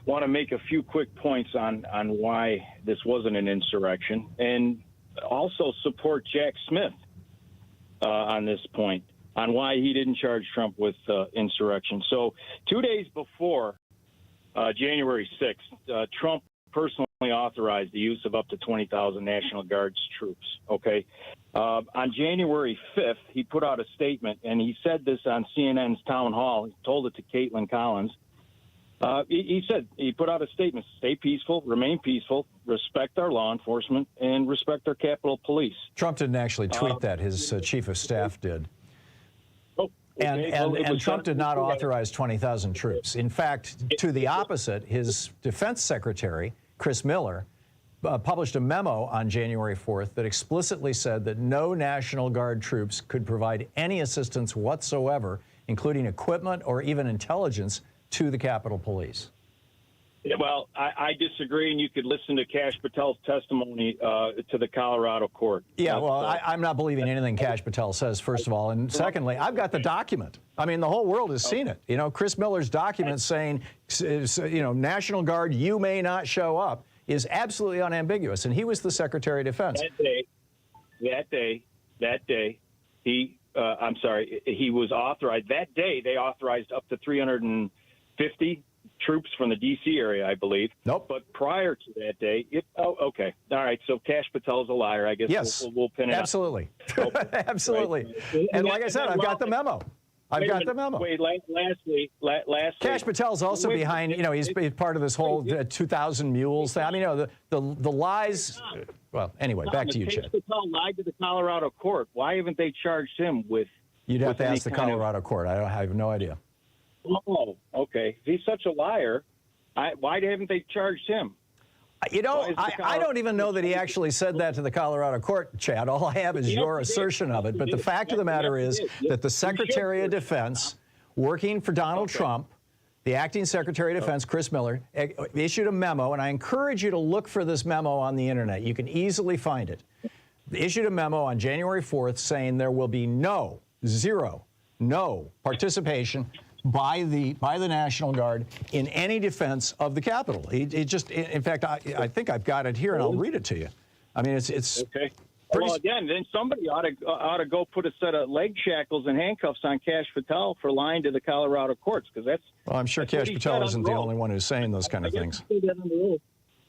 want to make a few quick points on why this wasn't an insurrection, and also support Jack Smith on this point, on why he didn't charge Trump with insurrection. So 2 days before January 6th, Trump personally authorized the use of up to 20,000 National Guard's troops, okay? On January 5th, he put out a statement, and he said this on CNN's Town Hall. He told it to Caitlin Collins. He put out a statement: stay peaceful, remain peaceful, respect our law enforcement, and respect our Capitol Police. Trump didn't actually tweet that. His chief of staff did. Okay. And Trump did not authorize 20,000 troops. In fact, to the opposite, his defense secretary, Chris Miller, published a memo on January 4th that explicitly said that no National Guard troops could provide any assistance whatsoever, including equipment or even intelligence, to the Capitol Police. Well, I disagree, and you could listen to Kash Patel's testimony to the Colorado court. Yeah, well, I'm not believing anything Kash Patel says, first of all. And secondly, I've got the document. I mean, the whole world has seen it. You know, Chris Miller's document saying, you know, National Guard, you may not show up, is absolutely unambiguous. And he was the Secretary of Defense. That day, he was authorized. That day, they authorized up to 350 troops from the D.C. area, I believe. Nope. But prior to that day, okay. All right, so Kash Patel's a liar, I guess. Yes, we'll pin it absolutely. Absolutely. Right. And like I said, I've got the memo. I've got the memo. Wait, lastly. Kash Patel's also behind, you know, he's part of this whole 2,000 mules thing. I mean, you know, the lies. Well, anyway, back to you, Chad. Kash Patel lied to the Colorado court. Why haven't they charged him with? You'd have to ask the Colorado court. I have no idea. Oh, okay. If he's such a liar, why haven't they charged him? You know, I don't even know that he actually said that to the Colorado court, Chad. All I have is your assertion of it. But the fact of the matter is that the Secretary of Defense, working for Donald Trump, the acting Secretary of Defense, Chris Miller, issued a memo, and I encourage you to look for this memo on the internet. You can easily find it. Issued a memo on January 4th saying there will be no participation by the National Guard in any defense of the Capitol. In fact, I think I've got it here, and I'll read it to you. I mean, it's okay. Well, again, then somebody ought to go put a set of leg shackles and handcuffs on Kash Patel for lying to the Colorado courts, because that's. Well, I'm sure Kash Patel isn't the only one who's saying those kind of things.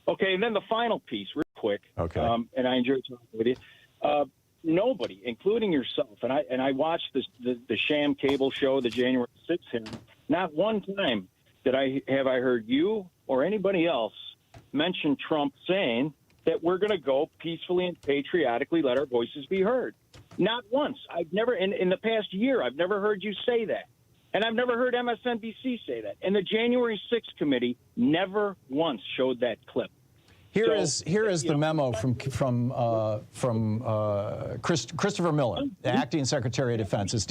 Okay, and then the final piece, real quick. Okay. And I enjoyed talking with you. Nobody, including yourself, and I watched the sham cable show, the January 6th hearing. Not one time did I heard you or anybody else mention Trump saying that we're going to go peacefully and patriotically let our voices be heard. Not once. I've never in the past year. I've never heard you say that, and I've never heard MSNBC say that. And the January 6th committee never once showed that clip. Here is the memo from Christopher Miller, the acting Secretary of Defense. It's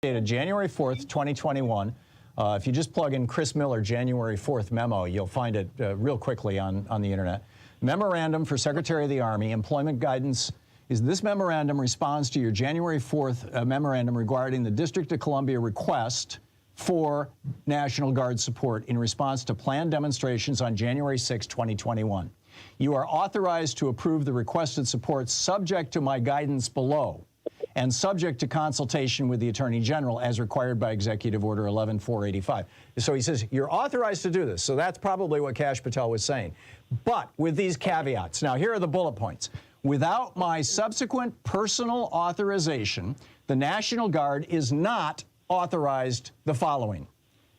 dated January 4th, 2021. If you just plug in Chris Miller January 4th memo, you'll find it real quickly on the internet. Memorandum for Secretary of the Army, employment guidance. This memorandum responds to your January 4th memorandum regarding the District of Columbia request for National Guard support in response to planned demonstrations on January 6, 2021. You are authorized to approve the requested support subject to my guidance below and subject to consultation with the Attorney General as required by Executive Order 11485. So he says, you're authorized to do this. So that's probably what Kash Patel was saying. But with these caveats. Now, here are the bullet points. Without my subsequent personal authorization, the National Guard is not authorized the following.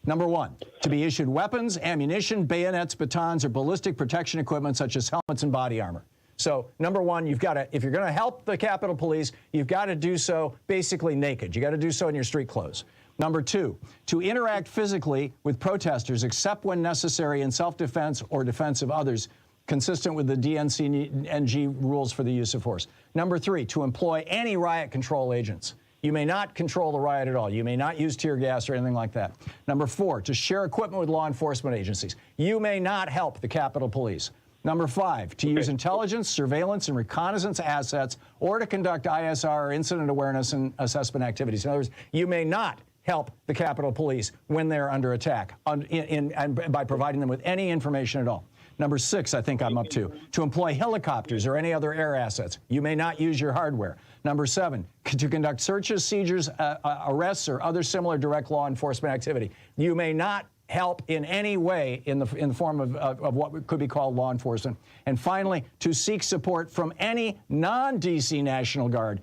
Number one, to be issued weapons, ammunition, bayonets, batons, or ballistic protection equipment such as helmets and body armor. So, number one, you've got to, if you're going to help the Capitol Police, you've got to do so basically naked. You got to do so in your street clothes. Number two, to interact physically with protesters except when necessary in self-defense or defense of others, consistent with the DNCNG rules for the use of force. Number three, to employ any riot control agents. You may not control the riot at all. You may not use tear gas or anything like that. Number four, to share equipment with law enforcement agencies. You may not help the Capitol Police. Number five, to use intelligence, surveillance, and reconnaissance assets or to conduct ISR, incident awareness and assessment activities. In other words, you may not help the Capitol Police when they're under attack and by providing them with any information at all. Number 6, I think I'm up to employ helicopters or any other air assets. You may not use your hardware. Number 7, to conduct searches, seizures, arrests, or other similar direct law enforcement activity. You may not help in any way in the form of what could be called law enforcement. And finally, to seek support from any non-DC National Guard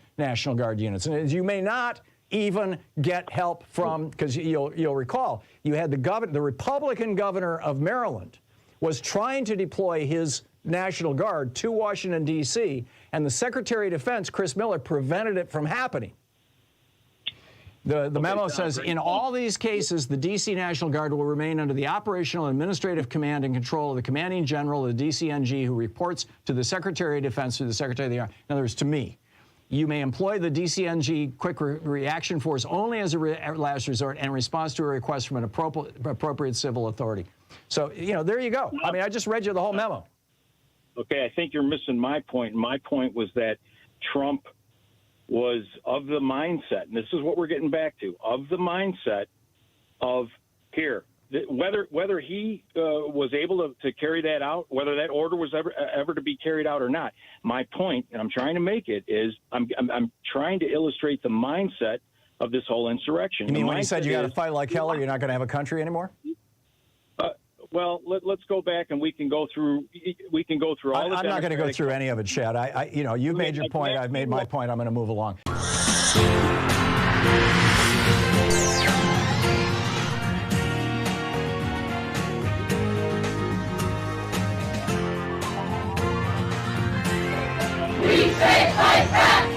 units. And you may not even get help from, because you'll recall, you had the Republican governor of Maryland was trying to deploy his National Guard to Washington, D.C., and the Secretary of Defense, Chris Miller, prevented it from happening. The memo says, in all these cases, the D.C. National Guard will remain under the operational and administrative command and control of the commanding general of the DCNG, who reports to the Secretary of Defense through the Secretary of the Army. In other words, to me. You may employ the DCNG Quick Reaction Force only as a last resort and in response to a request from an appropriate civil authority. So, there you go. I mean, I just read you the whole memo. Okay, I think you're missing my point. My point was that Trump was of the mindset, and this is what we're getting back to, of the mindset of whether he was able to carry that out, whether that order was ever to be carried out or not. My point, and I'm trying to make it, is I'm trying to illustrate the mindset of this whole insurrection. You mean when he said you got to fight like hell or you're not going to have a country anymore? Well, let's go back and we can go through all. I'm not going to go through any of it, Chad. You've made your point. I've made my point. I'm going to move along. We say fight back!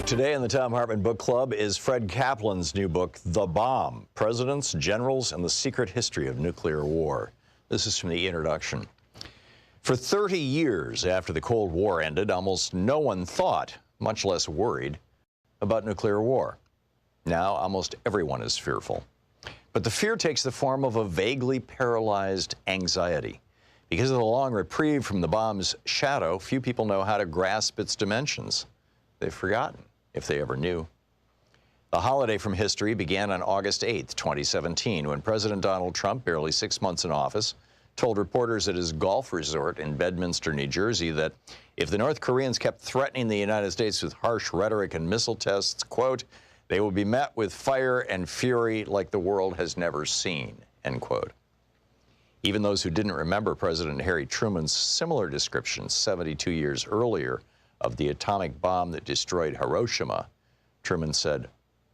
Today in the Thom Hartmann Book Club is Fred Kaplan's new book, The Bomb: Presidents, Generals, and the Secret History of Nuclear War. This is from the introduction. For 30 years after the Cold War ended, almost no one thought, much less worried, about nuclear war. Now almost everyone is fearful. But the fear takes the form of a vaguely paralyzed anxiety. Because of the long reprieve from the bomb's shadow, few people know how to grasp its dimensions. They've forgotten, if they ever knew. The holiday from history began on August 8th, 2017, when President Donald Trump, barely 6 months in office, told reporters at his golf resort in Bedminster, New Jersey, that if the North Koreans kept threatening the United States with harsh rhetoric and missile tests, quote, they will be met with fire and fury like the world has never seen, end quote. Even those who didn't remember President Harry Truman's similar description 72 years earlier of the atomic bomb that destroyed Hiroshima, Truman said,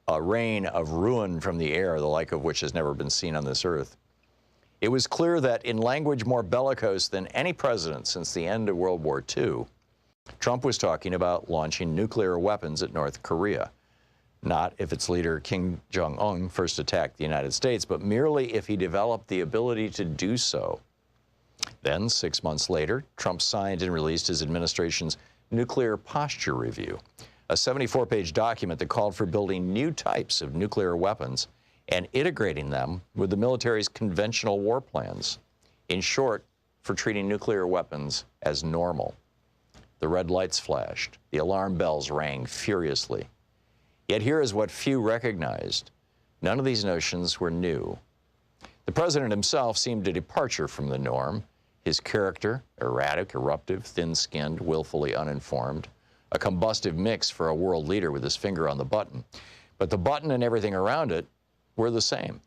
a rain of ruin from the air, the like of which has never been seen on this earth. It was clear that in language more bellicose than any president since the end of World War II, Trump was talking about launching nuclear weapons at North Korea. Not if its leader, Kim Jong-un, first attacked the United States, but merely if he developed the ability to do so. Then, 6 months later, Trump signed and released his administration's Nuclear Posture Review, a 74-page document that called for building new types of nuclear weapons and integrating them with the military's conventional war plans. In short, for treating nuclear weapons as normal. The red lights flashed. The alarm bells rang furiously. Yet here is what few recognized. None of these notions were new. The president himself seemed a departure from the norm. His character, erratic, eruptive, thin-skinned, willfully uninformed, a combustive mix for a world leader with his finger on the button. But the button and everything around it were the same.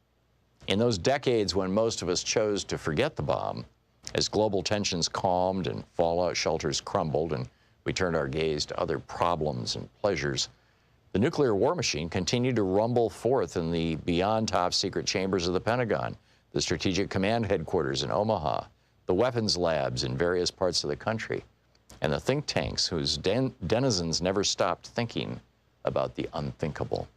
In those decades when most of us chose to forget the bomb, as global tensions calmed and fallout shelters crumbled and we turned our gaze to other problems and pleasures, the nuclear war machine continued to rumble forth in the beyond top secret chambers of the Pentagon, the Strategic Command Headquarters in Omaha, the weapons labs in various parts of the country, and the think tanks whose denizens never stopped thinking about the unthinkable.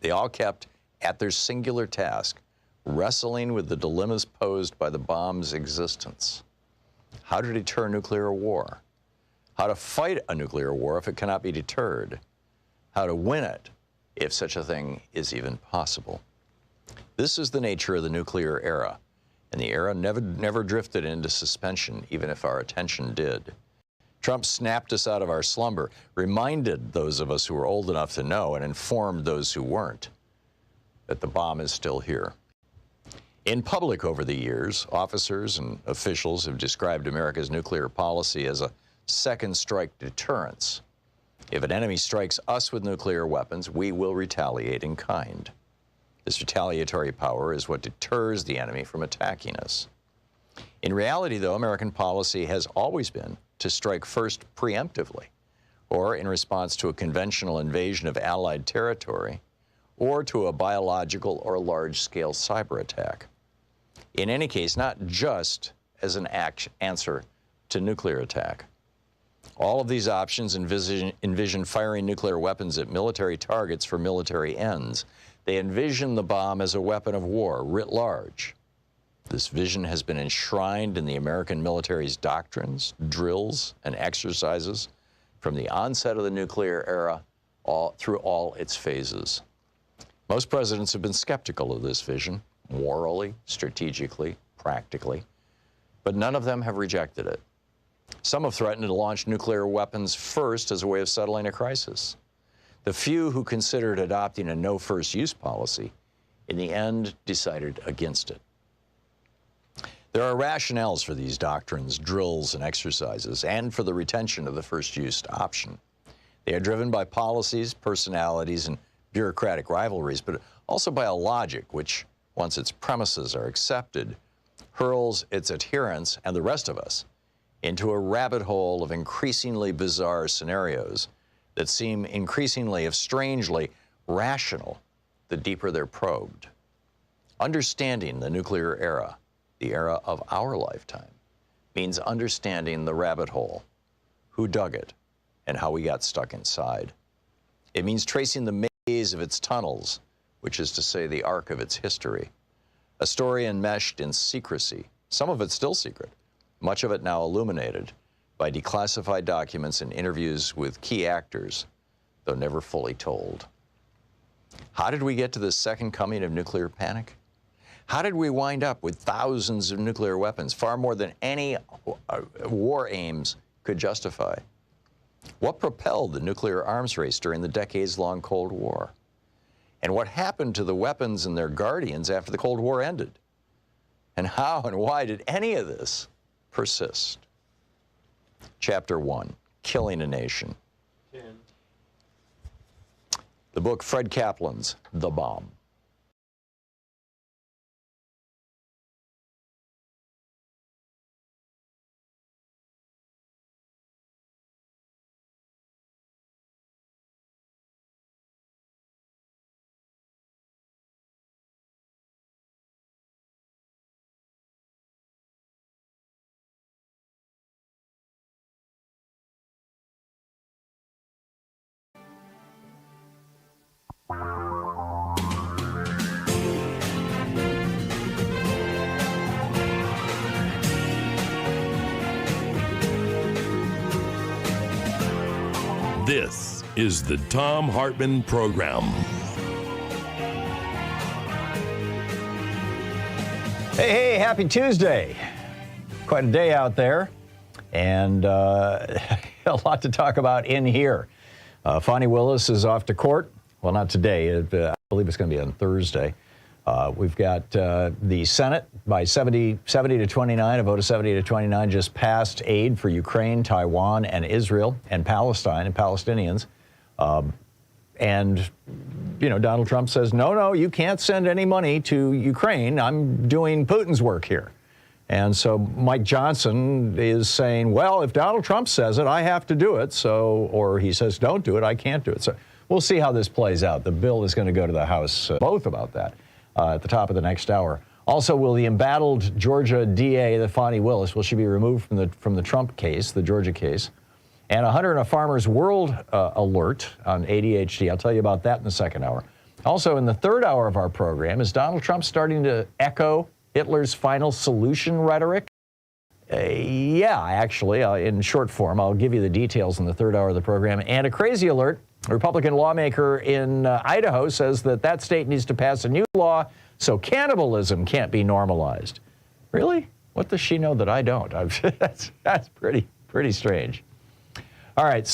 They all kept at their singular task, wrestling with the dilemmas posed by the bomb's existence. How to deter nuclear war, how to fight a nuclear war if it cannot be deterred, how to win it if such a thing is even possible. This is the nature of the nuclear era, and the era never drifted into suspension, even if our attention did. Trump snapped us out of our slumber, reminded those of us who were old enough to know, and informed those who weren't that the bomb is still here. In public over the years, officers and officials have described America's nuclear policy as a second strike deterrence. If an enemy strikes us with nuclear weapons, we will retaliate in kind. This retaliatory power is what deters the enemy from attacking us. In reality, though, American policy has always been to strike first preemptively, or in response to a conventional invasion of Allied territory, or to a biological or large-scale cyber attack. In any case, not just as an answer to nuclear attack. All of these options envision firing nuclear weapons at military targets for military ends. They envision the bomb as a weapon of war writ large. This vision has been enshrined in the American military's doctrines, drills, and exercises from the onset of the nuclear era through all its phases. Most presidents have been skeptical of this vision, morally, strategically, practically, but none of them have rejected it. Some have threatened to launch nuclear weapons first as a way of settling a crisis. The few who considered adopting a no first use policy, in the end, decided against it. There are rationales for these doctrines, drills, and exercises, and for the retention of the first use option. They are driven by policies, personalities, and bureaucratic rivalries, but also by a logic which, once its premises are accepted, hurls its adherents and the rest of us into a rabbit hole of increasingly bizarre scenarios that seem increasingly, if strangely, rational the deeper they're probed. Understanding the nuclear era, the era of our lifetime, means understanding the rabbit hole, who dug it, and how we got stuck inside. It means tracing the maze of its tunnels, which is to say the arc of its history. A story enmeshed in secrecy, some of it still secret, much of it now illuminated by declassified documents and interviews with key actors, though never fully told. How did we get to this second coming of nuclear panic? How did we wind up with thousands of nuclear weapons, far more than any war aims could justify? What propelled the nuclear arms race during the decades-long Cold War? And what happened to the weapons and their guardians after the Cold War ended? And how and why did any of this persist? Chapter 1, Killing a Nation. The book Fred Kaplan's The Bomb. This is the Thom Hartmann Program. Hey, happy Tuesday. Quite a day out there, and a lot to talk about in here. Fani Willis is off to court. Well, not today. I believe it's going to be on Thursday. We've got the Senate by 70 to 29, a vote of 70 to 29, just passed aid for Ukraine, Taiwan, and Israel, and Palestine, and Palestinians. And, you know, Donald Trump says, no, you can't send any money to Ukraine. I'm doing Putin's work here. And so Mike Johnson is saying, well, if Donald Trump says it, I have to do it. So, or he says, don't do it, I can't do it. So we'll see how this plays out. The bill is going to go to the House, both about that, at the top of the next hour. Also, will the embattled Georgia DA, the Fonnie Willis, will she be removed from the Trump case, the Georgia case? And a hunter and a farmer's world alert on ADHD. I'll tell you about that in the second hour. Also, in the third hour of our program, is Donald Trump starting to echo Hitler's final solution rhetoric? Yeah, actually, in short form. I'll give you the details in the third hour of the program. And a crazy alert. A Republican lawmaker in Idaho says that state needs to pass a new law so cannibalism can't be normalized. Really? What does she know that I don't? That's pretty strange. All right,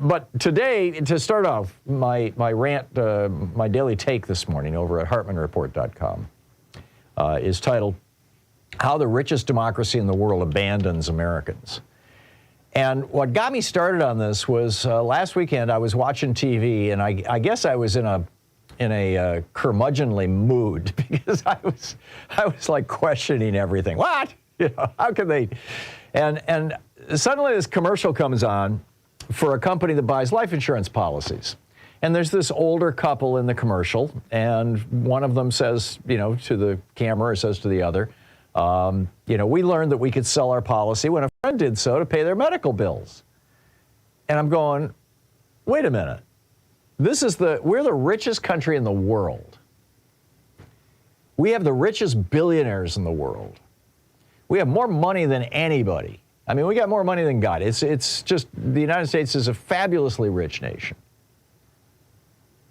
but today, to start off, my rant, my daily take this morning over at HartmannReport.com is titled, How the Richest Democracy in the World Abandons Americans. And what got me started on this was last weekend I was watching TV, and I guess I was in a curmudgeonly mood because I was like questioning everything. What? How can they? And suddenly this commercial comes on for a company that buys life insurance policies. And there's this older couple in the commercial, and one of them says, to the camera, or says to the other, we learned that we could sell our policy when a friend did so to pay their medical bills. And I'm going, wait a minute. We're the richest country in the world. We have the richest billionaires in the world. We have more money than anybody. I mean, we got more money than God. It's just, the United States is a fabulously rich nation.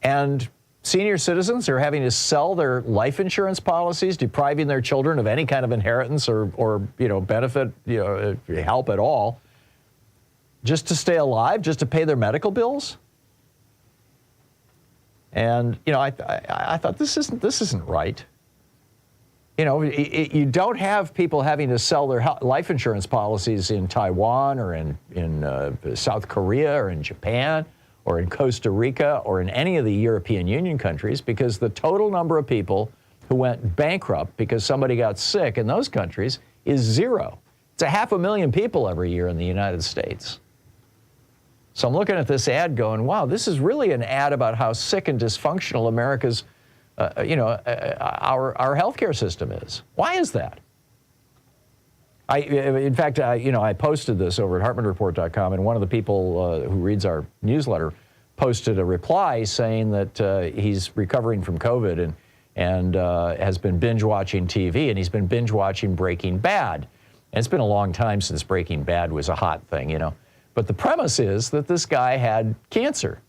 And senior citizens are having to sell their life insurance policies, depriving their children of any kind of inheritance or benefit, help at all, just to stay alive, just to pay their medical bills. And I thought this isn't right. You don't have people having to sell their life insurance policies in Taiwan or in South Korea or in Japan or in Costa Rica or in any of the European Union countries, because the total number of people who went bankrupt because somebody got sick in those countries is zero. It's 500,000 people every year in the United States. So I'm looking at this ad going, wow, this is really an ad about how sick and dysfunctional America's our healthcare system is. Why is that? In fact, I posted this over at HartmannReport.com, and one of the people who reads our newsletter posted a reply saying that he's recovering from COVID and has been binge watching TV, and he's been binge watching Breaking Bad. And it's been a long time since Breaking Bad was a hot thing, But the premise is that this guy had cancer.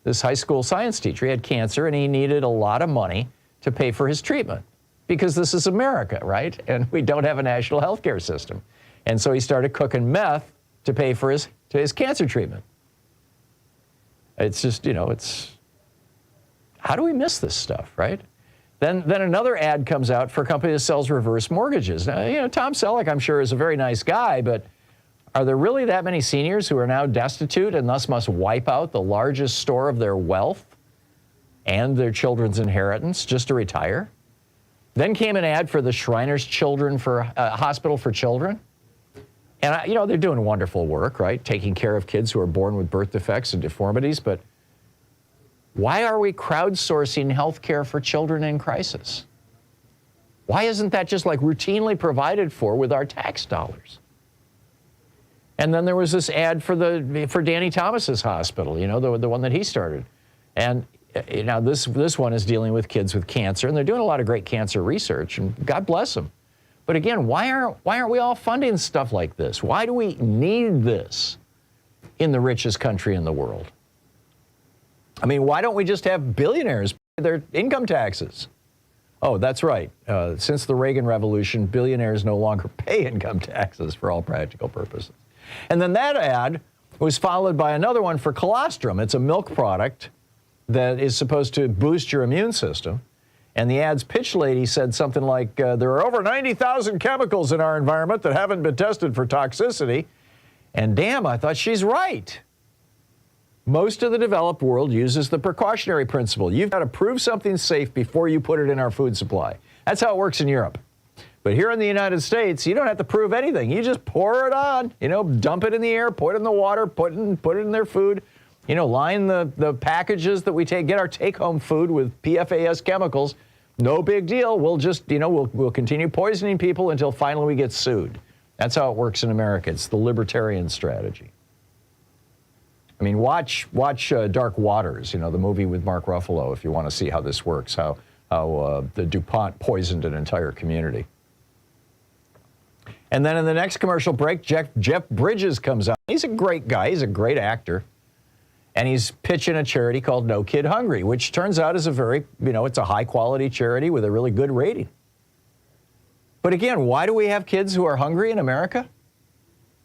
This high school science teacher, he had cancer, and he needed a lot of money to pay for his treatment, because this is America, right? And we don't have a national health care system. And so he started cooking meth to pay for his cancer treatment. It's just, how do we miss this stuff, right? Then another ad comes out for a company that sells reverse mortgages. Now, Tom Selleck, I'm sure, is a very nice guy, but are there really that many seniors who are now destitute and thus must wipe out the largest store of their wealth and their children's inheritance just to retire? Then came an ad for the Shriners Hospital for Children. And, they're doing wonderful work, right? Taking care of kids who are born with birth defects and deformities. But why are we crowdsourcing health care for children in crisis? Why isn't that just routinely provided for with our tax dollars? And then there was this ad for Danny Thomas's hospital, the one that he started. And now this one is dealing with kids with cancer, and they're doing a lot of great cancer research, and God bless them. But again, why aren't we all funding stuff like this? Why do we need this in the richest country in the world? I mean, why don't we just have billionaires pay their income taxes? Oh, that's right. Since the Reagan Revolution, billionaires no longer pay income taxes for all practical purposes. And then that ad was followed by another one for colostrum. It's a milk product that is supposed to boost your immune system. And the ad's pitch lady said something like, there are over 90,000 chemicals in our environment that haven't been tested for toxicity. And damn, I thought she's right. Most of the developed world uses the precautionary principle. You've got to prove something's safe before you put it in our food supply. That's how it works in Europe. But here in the United States, you don't have to prove anything. You just pour it on, dump it in the air, put it in the water, put it in their food, line the packages that we get our take-home food with PFAS chemicals, No big deal. We'll just, we'll continue poisoning people until finally we get sued. That's how it works in America. It's the libertarian strategy. I mean, watch Dark Waters, the movie with Mark Ruffalo, if you want to see how this works, how the DuPont poisoned an entire community. And then in the next commercial break, Jeff Bridges comes out. He's a great guy. He's a great actor. And he's pitching a charity called No Kid Hungry, which turns out is a very, it's a high-quality charity with a really good rating. But again, why do we have kids who are hungry in America?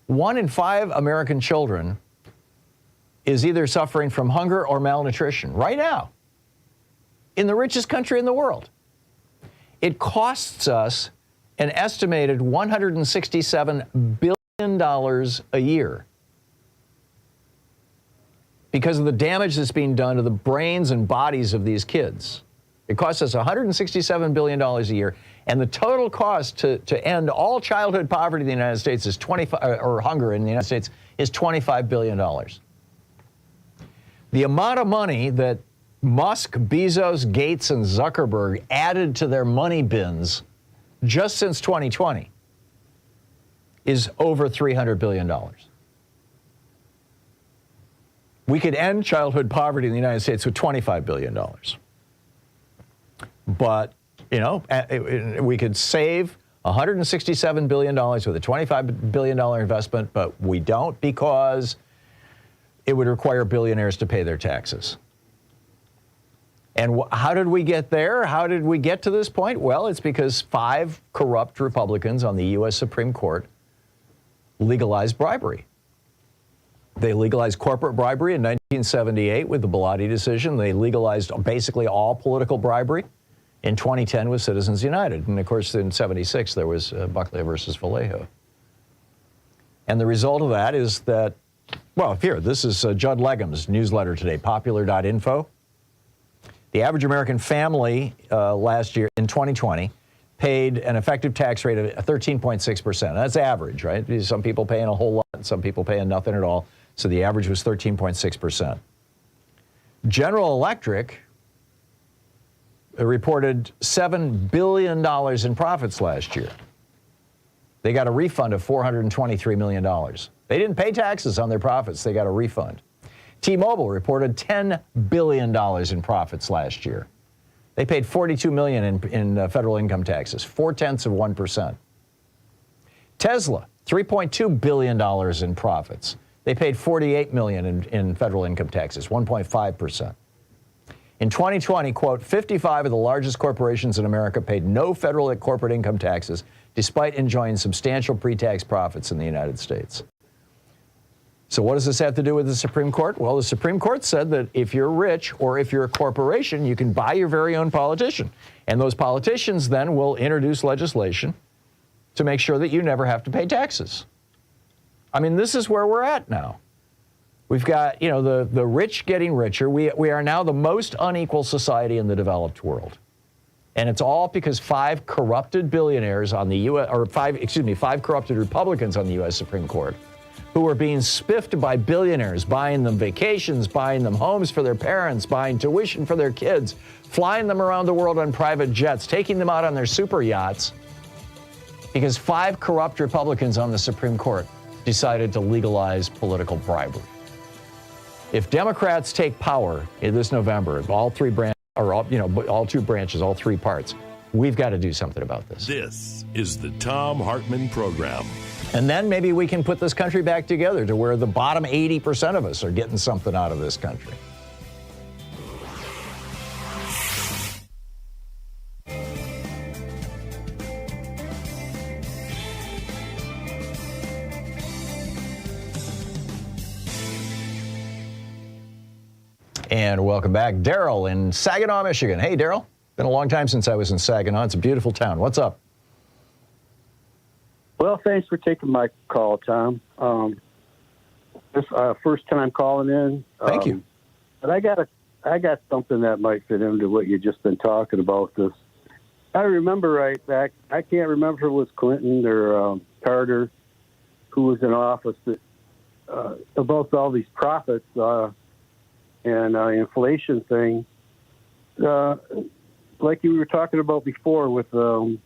1 in 5 American children is either suffering from hunger or malnutrition right now in the richest country in the world. It costs us an estimated $167 billion a year because of the damage that's being done to the brains and bodies of these kids. It costs us $167 billion a year, and the total cost to end all childhood poverty in the United States is hunger in the United States is $25 billion. The amount of money that Musk, Bezos, Gates, and Zuckerberg added to their money bins just since 2020 is over $300 billion. We could end childhood poverty in the United States with $25 billion. But, we could save $167 billion with a $25 billion investment, but we don't because it would require billionaires to pay their taxes. And how did we get there? How did we get to this point? Well, it's because 5 corrupt Republicans on the U.S. Supreme Court legalized bribery. They legalized corporate bribery in 1978 with the Bellotti decision. They legalized basically all political bribery in 2010 with Citizens United. And of course, in 76, there was Buckley versus Vallejo. And the result of that is that, well, here, this is Judd Legum's newsletter today, popular.info. The average American family last year, in 2020, paid an effective tax rate of 13.6%. That's average, right? Some people paying a whole lot, some people paying nothing at all. So the average was 13.6%. General Electric reported $7 billion in profits last year. They got a refund of $423 million. They didn't pay taxes on their profits. They got a refund. T-Mobile reported $10 billion in profits last year. They paid $42 million in federal income taxes, 0.4%. Tesla, $3.2 billion in profits. They paid $48 million in federal income taxes, 1.5%. In 2020, quote, 55 of the largest corporations in America paid no federal corporate income taxes, despite enjoying substantial pre-tax profits in the United States. So what does this have to do with the Supreme Court? Well, the Supreme Court said that if you're rich or if you're a corporation, you can buy your very own politician. And those politicians then will introduce legislation to make sure that you never have to pay taxes. I mean, this is where we're at now. We've got, the rich getting richer. We are now the most unequal society in the developed world. And it's all because 5 corrupted billionaires on the U.S., or 5 corrupted Republicans on the U.S. Supreme Court, who are being spiffed by billionaires, buying them vacations, buying them homes for their parents, buying tuition for their kids, flying them around the world on private jets, taking them out on their super yachts, because 5 corrupt Republicans on the Supreme Court decided to legalize political bribery. If Democrats take power in this November, all 2 branches, all 3 parts, we've got to do something about this. This is the Thom Hartmann Program. And then maybe we can put this country back together to where the bottom 80% of us are getting something out of this country. And welcome back. Daryl in Saginaw, Michigan. Hey, Daryl. Been a long time since I was in Saginaw. It's a beautiful town. What's up? Well, thanks for taking my call, Tom. This first time calling in. Thank you. But I got something that might fit into what you've just been talking about. This, I remember right back. I can't remember if it was Clinton or Carter who was in office that, about all these profits and inflation thing. The like you were talking about before with the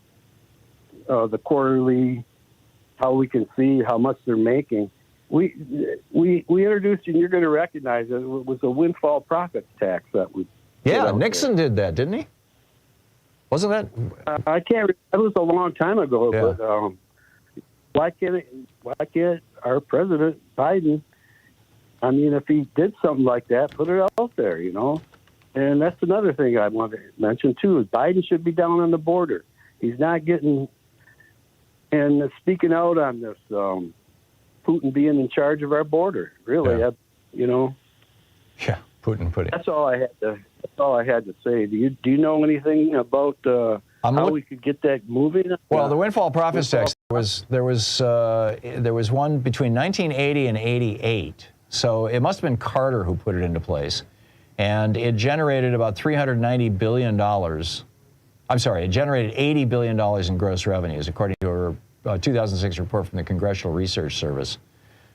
quarterly, how we can see how much they're making. We introduced, and you're going to recognize it, was a windfall profits tax that we. Yeah, Nixon did that, didn't he? Wasn't that? I can't. That was a long time ago. Yeah. But why can't our president Biden? I mean, if he did something like that, put it out there, you know. And that's another thing I want to mention too: is Biden should be down on the border. He's not getting. And speaking out on this, Putin being in charge of our border, really, Yeah. you know. Yeah, Putin put it. That's all I had to. That's all I had to say. Do you know anything about how we could get that moving? Well, the windfall profits tax there was one between 1980 and 88. So it must have been Carter who put it into place, and it generated about $390 billion. I'm sorry, it generated $80 billion in gross revenues, according to a 2006 report from the Congressional Research Service.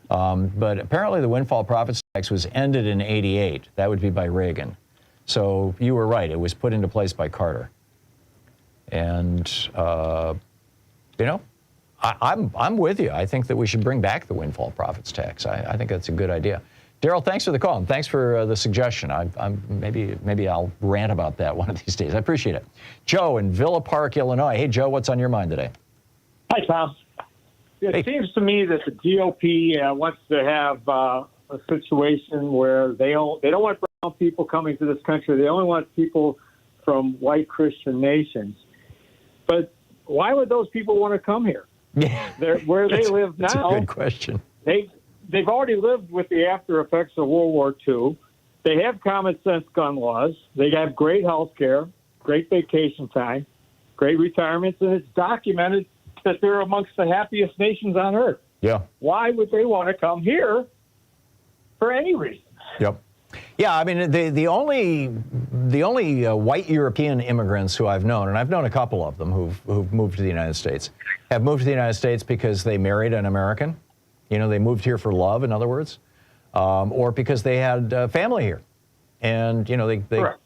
But apparently the windfall profits tax was ended in 88. That would be by Reagan. So you were right. It was put into place by Carter. And, you know, I'm with you. I think that we should bring back the windfall profits tax. I think that's a good idea. Daryl, thanks for the call, and thanks for the suggestion. Maybe I'll rant about that one of these days. I appreciate it. Joe in Villa Park, Illinois. Hey, Joe, what's on your mind today? Hi, Tom. It seems to me that the GOP wants to have a situation where they don't want brown people coming to this country. They only want people from white Christian nations. But why would those people want to come here? Yeah, where they live now. That's a good question. They've already lived with the after effects of World War II. They have common sense gun laws. They have great health care, great vacation time, great retirements, and it's documented that they're amongst the happiest nations on earth. Yeah. Why would they want to come here for any reason? Yep. Yeah, I mean, the only white European immigrants who I've known, and I've known a couple of them who've moved to the United States, have moved to the United States because they married an American. You know, they moved here for love, in other words, or because they had family here. And, you know,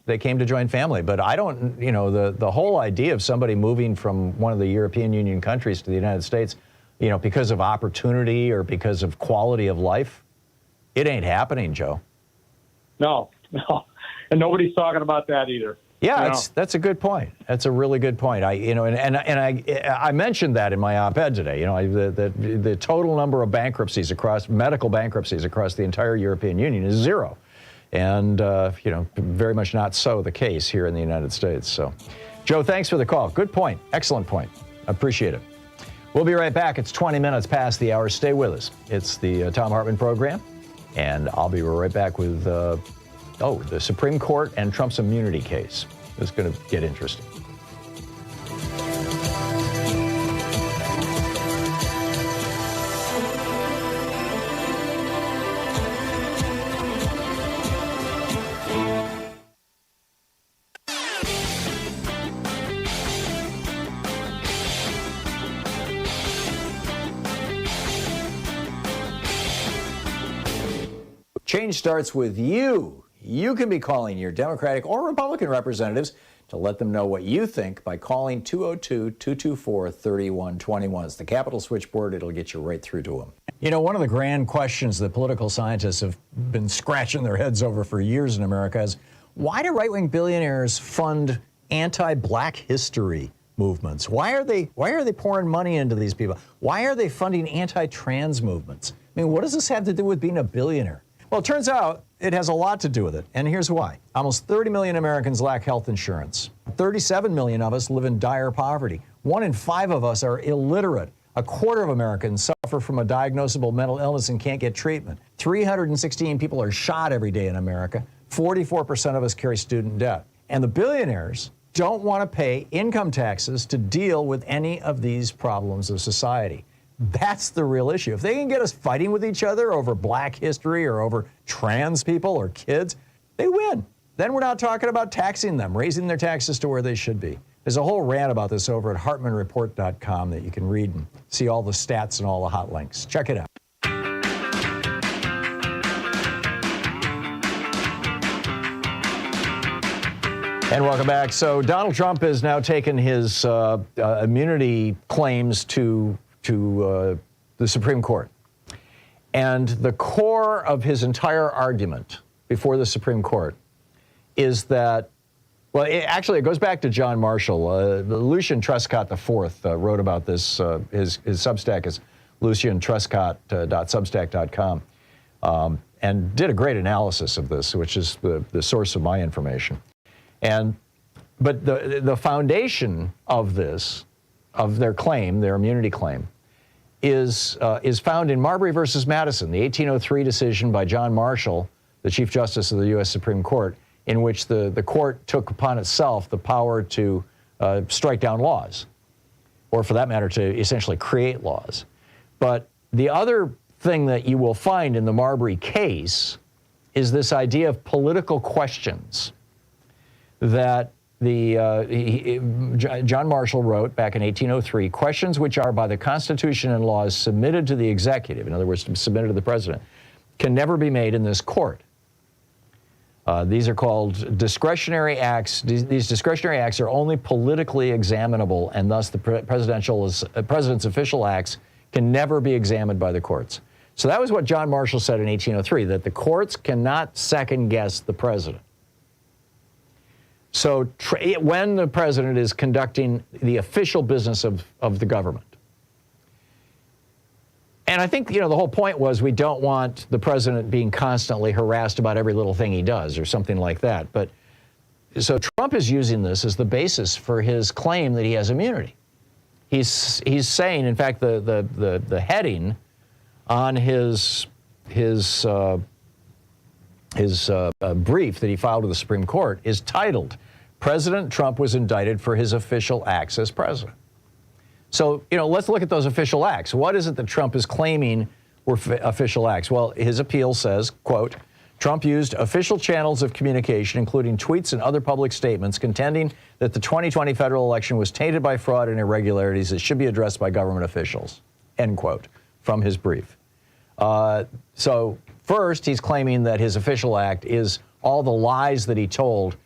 they came to join family. But I don't, you know, the whole idea of somebody moving from one of the European Union countries to the United States, you know, because of opportunity or because of quality of life, it ain't happening, Joe. No. And nobody's talking about that either. Yeah, that's a good point. That's a really good point. I mentioned that in my op-ed today. You know, the total number of bankruptcies medical bankruptcies across the entire European Union is 0. And, you know, very much not so the case here in the United States. So, Joe, thanks for the call. Good point. Excellent point. Appreciate it. We'll be right back. It's 20 minutes past the hour. Stay with us. It's the Thom Hartmann Program. And I'll be right back with, the Supreme Court and Trump's immunity case. It's going to get interesting. Change starts with you. You can be calling your Democratic or Republican representatives to let them know what you think by calling 202-224-3121. It's the Capitol switchboard. It'll get you right through to them. You know, one of the grand questions that political scientists have been scratching their heads over for years in America is, why do right-wing billionaires fund anti-black history movements? Why are they pouring money into these people? Why are they funding anti-trans movements? I mean, what does this have to do with being a billionaire? Well, it turns out it has a lot to do with it, and here's why. Almost 30 million Americans lack health insurance. 37 million of us live in dire poverty. 1 in 5 of us are illiterate. 1/4 of Americans suffer from a diagnosable mental illness and can't get treatment. 316 people are shot every day in America. 44% of us carry student debt. And the billionaires don't want to pay income taxes to deal with any of these problems of society. That's the real issue. If they can get us fighting with each other over black history or over trans people or kids, they win. Then we're not talking about taxing them, raising their taxes to where they should be. There's a whole rant about this over at HartmannReport.com that you can read and see all the stats and all the hot links. Check it out. And welcome back. So Donald Trump has now taken his immunity claims to the Supreme Court. And the core of his entire argument before the Supreme Court is that, well, it goes back to John Marshall. Lucian Truscott IV wrote about this. His Substack is luciantruscott.substack.com, and did a great analysis of this, which is the source of my information. But the foundation of this, of their claim, their immunity claim, is found in Marbury versus Madison, the 1803 decision by John Marshall, the Chief Justice of the U.S. Supreme Court, in which the court took upon itself the power to strike down laws, or for that matter, to essentially create laws. But the other thing that you will find in the Marbury case is this idea of political questions that John Marshall wrote back in 1803, questions which are by the Constitution and laws submitted to the executive, in other words, submitted to the president, can never be made in this court. These are called discretionary acts. These discretionary acts are only politically examinable, and thus the president's official acts can never be examined by the courts. So that was what John Marshall said in 1803, that the courts cannot second-guess the president. So when the president is conducting the official business of the government. And I think, the whole point was we don't want the president being constantly harassed about every little thing he does or something like that. But so Trump is using this as the basis for his claim that he has immunity. He's saying, in fact, the heading on his brief that he filed with the Supreme Court is titled, President Trump was indicted for his official acts as president. So, let's look at those official acts. What is it that Trump is claiming were official acts? Well, his appeal says, quote, Trump used official channels of communication, including tweets and other public statements, contending that the 2020 federal election was tainted by fraud and irregularities that should be addressed by government officials, end quote, from his brief. So first, he's claiming that his official act is all the lies that he told,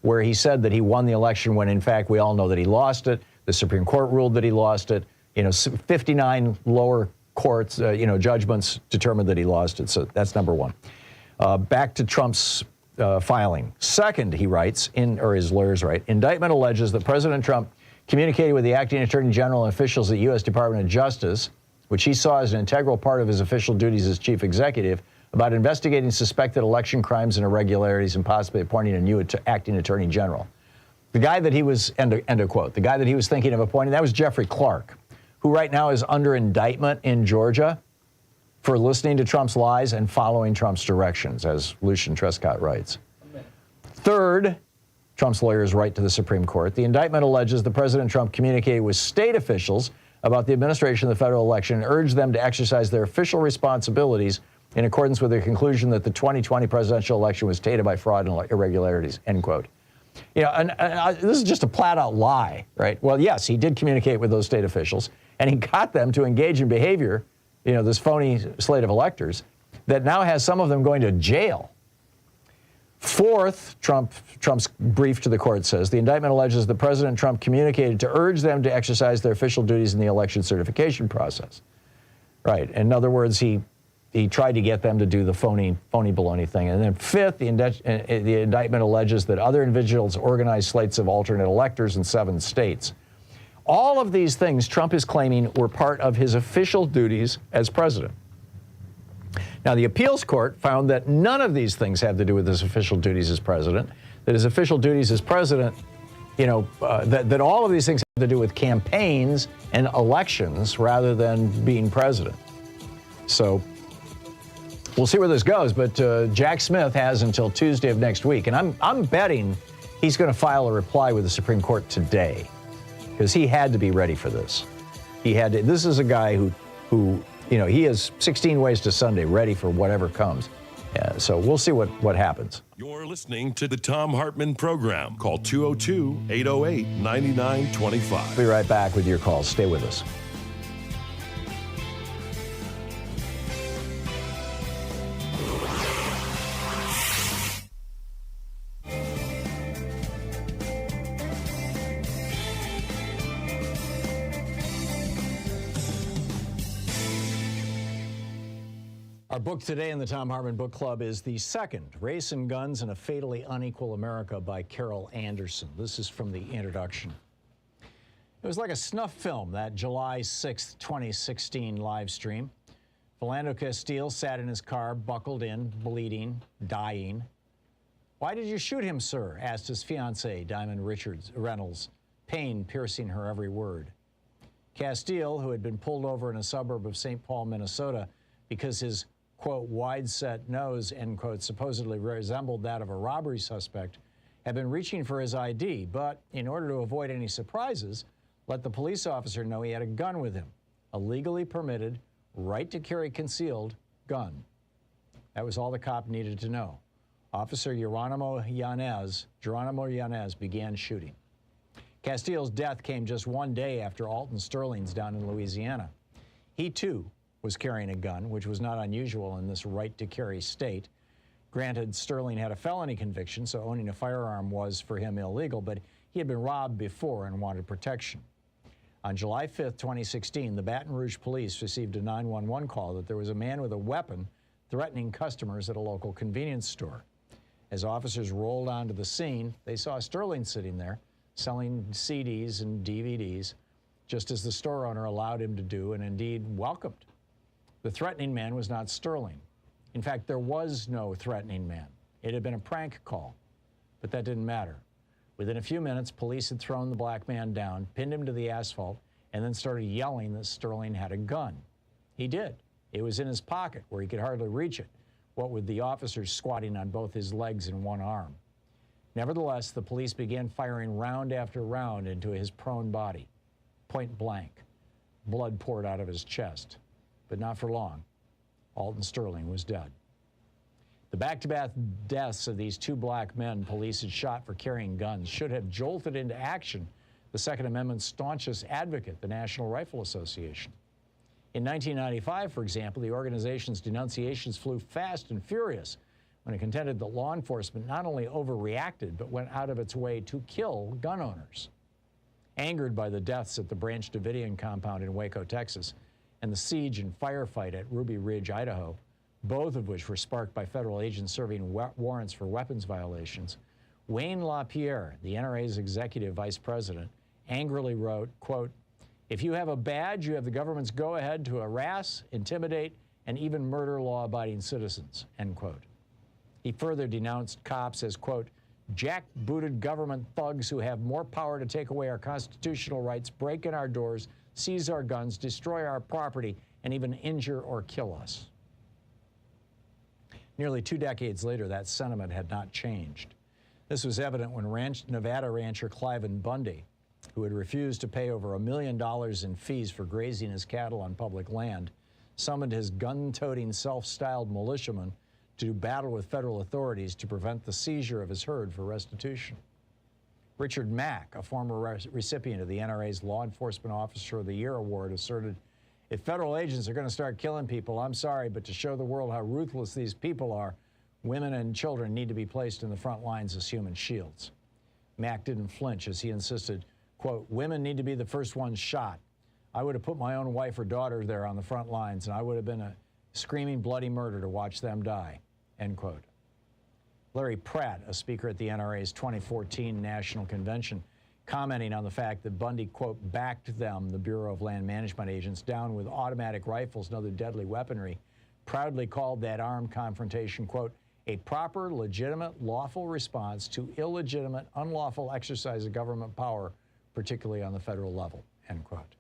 where he said that he won the election when, in fact, we all know that he lost it. The Supreme Court ruled that he lost it. 59 lower courts, judgments determined that he lost it. So that's number one. Back to Trump's filing. Second, he writes, or his lawyers write, indictment alleges that President Trump communicated with the acting attorney general and officials at the U.S. Department of Justice, which he saw as an integral part of his official duties as chief executive, about investigating suspected election crimes and irregularities and possibly appointing a new acting attorney general. The guy that he was, end of quote, the guy that he was thinking of appointing, that was Jeffrey Clark, who right now is under indictment in Georgia for listening to Trump's lies and following Trump's directions, as Lucian Truscott writes. Third, Trump's lawyers write to the Supreme Court, the indictment alleges that President Trump communicated with state officials about the administration of the federal election and urged them to exercise their official responsibilities in accordance with the conclusion that the 2020 presidential election was tainted by fraud and irregularities, end quote. And this is just a flat-out lie, right? Well, yes, he did communicate with those state officials, and he got them to engage in behavior, this phony slate of electors, that now has some of them going to jail. Fourth, Trump's brief to the court says, the indictment alleges that President Trump communicated to urge them to exercise their official duties in the election certification process. Right. In other words, he tried to get them to do the phony baloney thing. And then fifth, the indictment alleges that other individuals organized slates of alternate electors in 7 states. All of these things Trump is claiming were part of his official duties as president. Now, the appeals court found that none of these things had to do with his official duties as president, that his official duties as president, that all of these things have to do with campaigns and elections rather than being president. So we'll see where this goes, but Jack Smith has until Tuesday of next week, and I'm betting he's going to file a reply with the Supreme Court today, because he had to be ready for this. This is a guy who he has 16 ways to Sunday, ready for whatever comes. So we'll see what happens. You're listening to the Thom Hartmann Program. Call 202-808-9925. Be right back with your calls. Stay with us. Our book today in the Thom Hartmann Book Club is the second, Race and Guns in a Fatally Unequal America by Carol Anderson. This is from the introduction. It was like a snuff film, that July 6, 2016 live stream. Philando Castile sat in his car, buckled in, bleeding, dying. "Why did you shoot him, sir?" asked his fiancée, Diamond Reynolds, pain piercing her every word. Castile, who had been pulled over in a suburb of St. Paul, Minnesota, because his, quote, wide-set nose, end quote, supposedly resembled that of a robbery suspect, had been reaching for his ID, but in order to avoid any surprises, let the police officer know he had a gun with him, a legally permitted, right-to-carry concealed gun. That was all the cop needed to know. Officer Geronimo Yanez began shooting. Castile's death came just one day after Alton Sterling's down in Louisiana. He, too, was carrying a gun, which was not unusual in this right-to-carry state. Granted, Sterling had a felony conviction, so owning a firearm was, for him, illegal, but he had been robbed before and wanted protection. On July 5, 2016, the Baton Rouge police received a 911 call that there was a man with a weapon threatening customers at a local convenience store. As officers rolled onto the scene, they saw Sterling sitting there, selling CDs and DVDs, just as the store owner allowed him to do and indeed welcomed. The threatening man was not Sterling. In fact, there was no threatening man. It had been a prank call, but that didn't matter. Within a few minutes, police had thrown the black man down, pinned him to the asphalt, and then started yelling that Sterling had a gun. He did. It was in his pocket where he could hardly reach it, what with the officers squatting on both his legs and one arm. Nevertheless, the police began firing round after round into his prone body, point blank. Blood poured out of his chest, but not for long. Alton Sterling was dead. The back-to-back deaths of these two black men police had shot for carrying guns should have jolted into action the Second Amendment's staunchest advocate, the National Rifle Association. In 1995, for example, the organization's denunciations flew fast and furious when it contended that law enforcement not only overreacted, but went out of its way to kill gun owners. Angered by the deaths at the Branch Davidian compound in Waco, Texas, and the siege and firefight at Ruby Ridge, Idaho, both of which were sparked by federal agents serving warrants for weapons violations, Wayne LaPierre, the NRA's executive vice president, angrily wrote, quote, "If you have a badge, you have the government's go-ahead to harass, intimidate, and even murder law-abiding citizens," end quote. He further denounced cops as, quote, "jackbooted government thugs who have more power to take away our constitutional rights, break in our doors, seize our guns, destroy our property, and even injure or kill us." Nearly 2 decades later, that sentiment had not changed. This was evident when Nevada rancher Cliven Bundy, who had refused to pay over $1 million in fees for grazing his cattle on public land, summoned his gun-toting, self-styled militiamen to battle with federal authorities to prevent the seizure of his herd for restitution. Richard Mack, a former recipient of the NRA's Law Enforcement Officer of the Year award, asserted, "If federal agents are going to start killing people, I'm sorry, but to show the world how ruthless these people are, women and children need to be placed in the front lines as human shields." Mack didn't flinch as he insisted, quote, "Women need to be the first ones shot. I would have put my own wife or daughter there on the front lines, and I would have been a screaming bloody murder to watch them die," end quote. Larry Pratt, a speaker at the NRA's 2014 National Convention, commenting on the fact that Bundy, quote, "backed them," the Bureau of Land Management agents, down with automatic rifles and other deadly weaponry, proudly called that armed confrontation, quote, "a proper, legitimate, lawful response to illegitimate, unlawful exercise of government power, particularly on the federal level," end quote.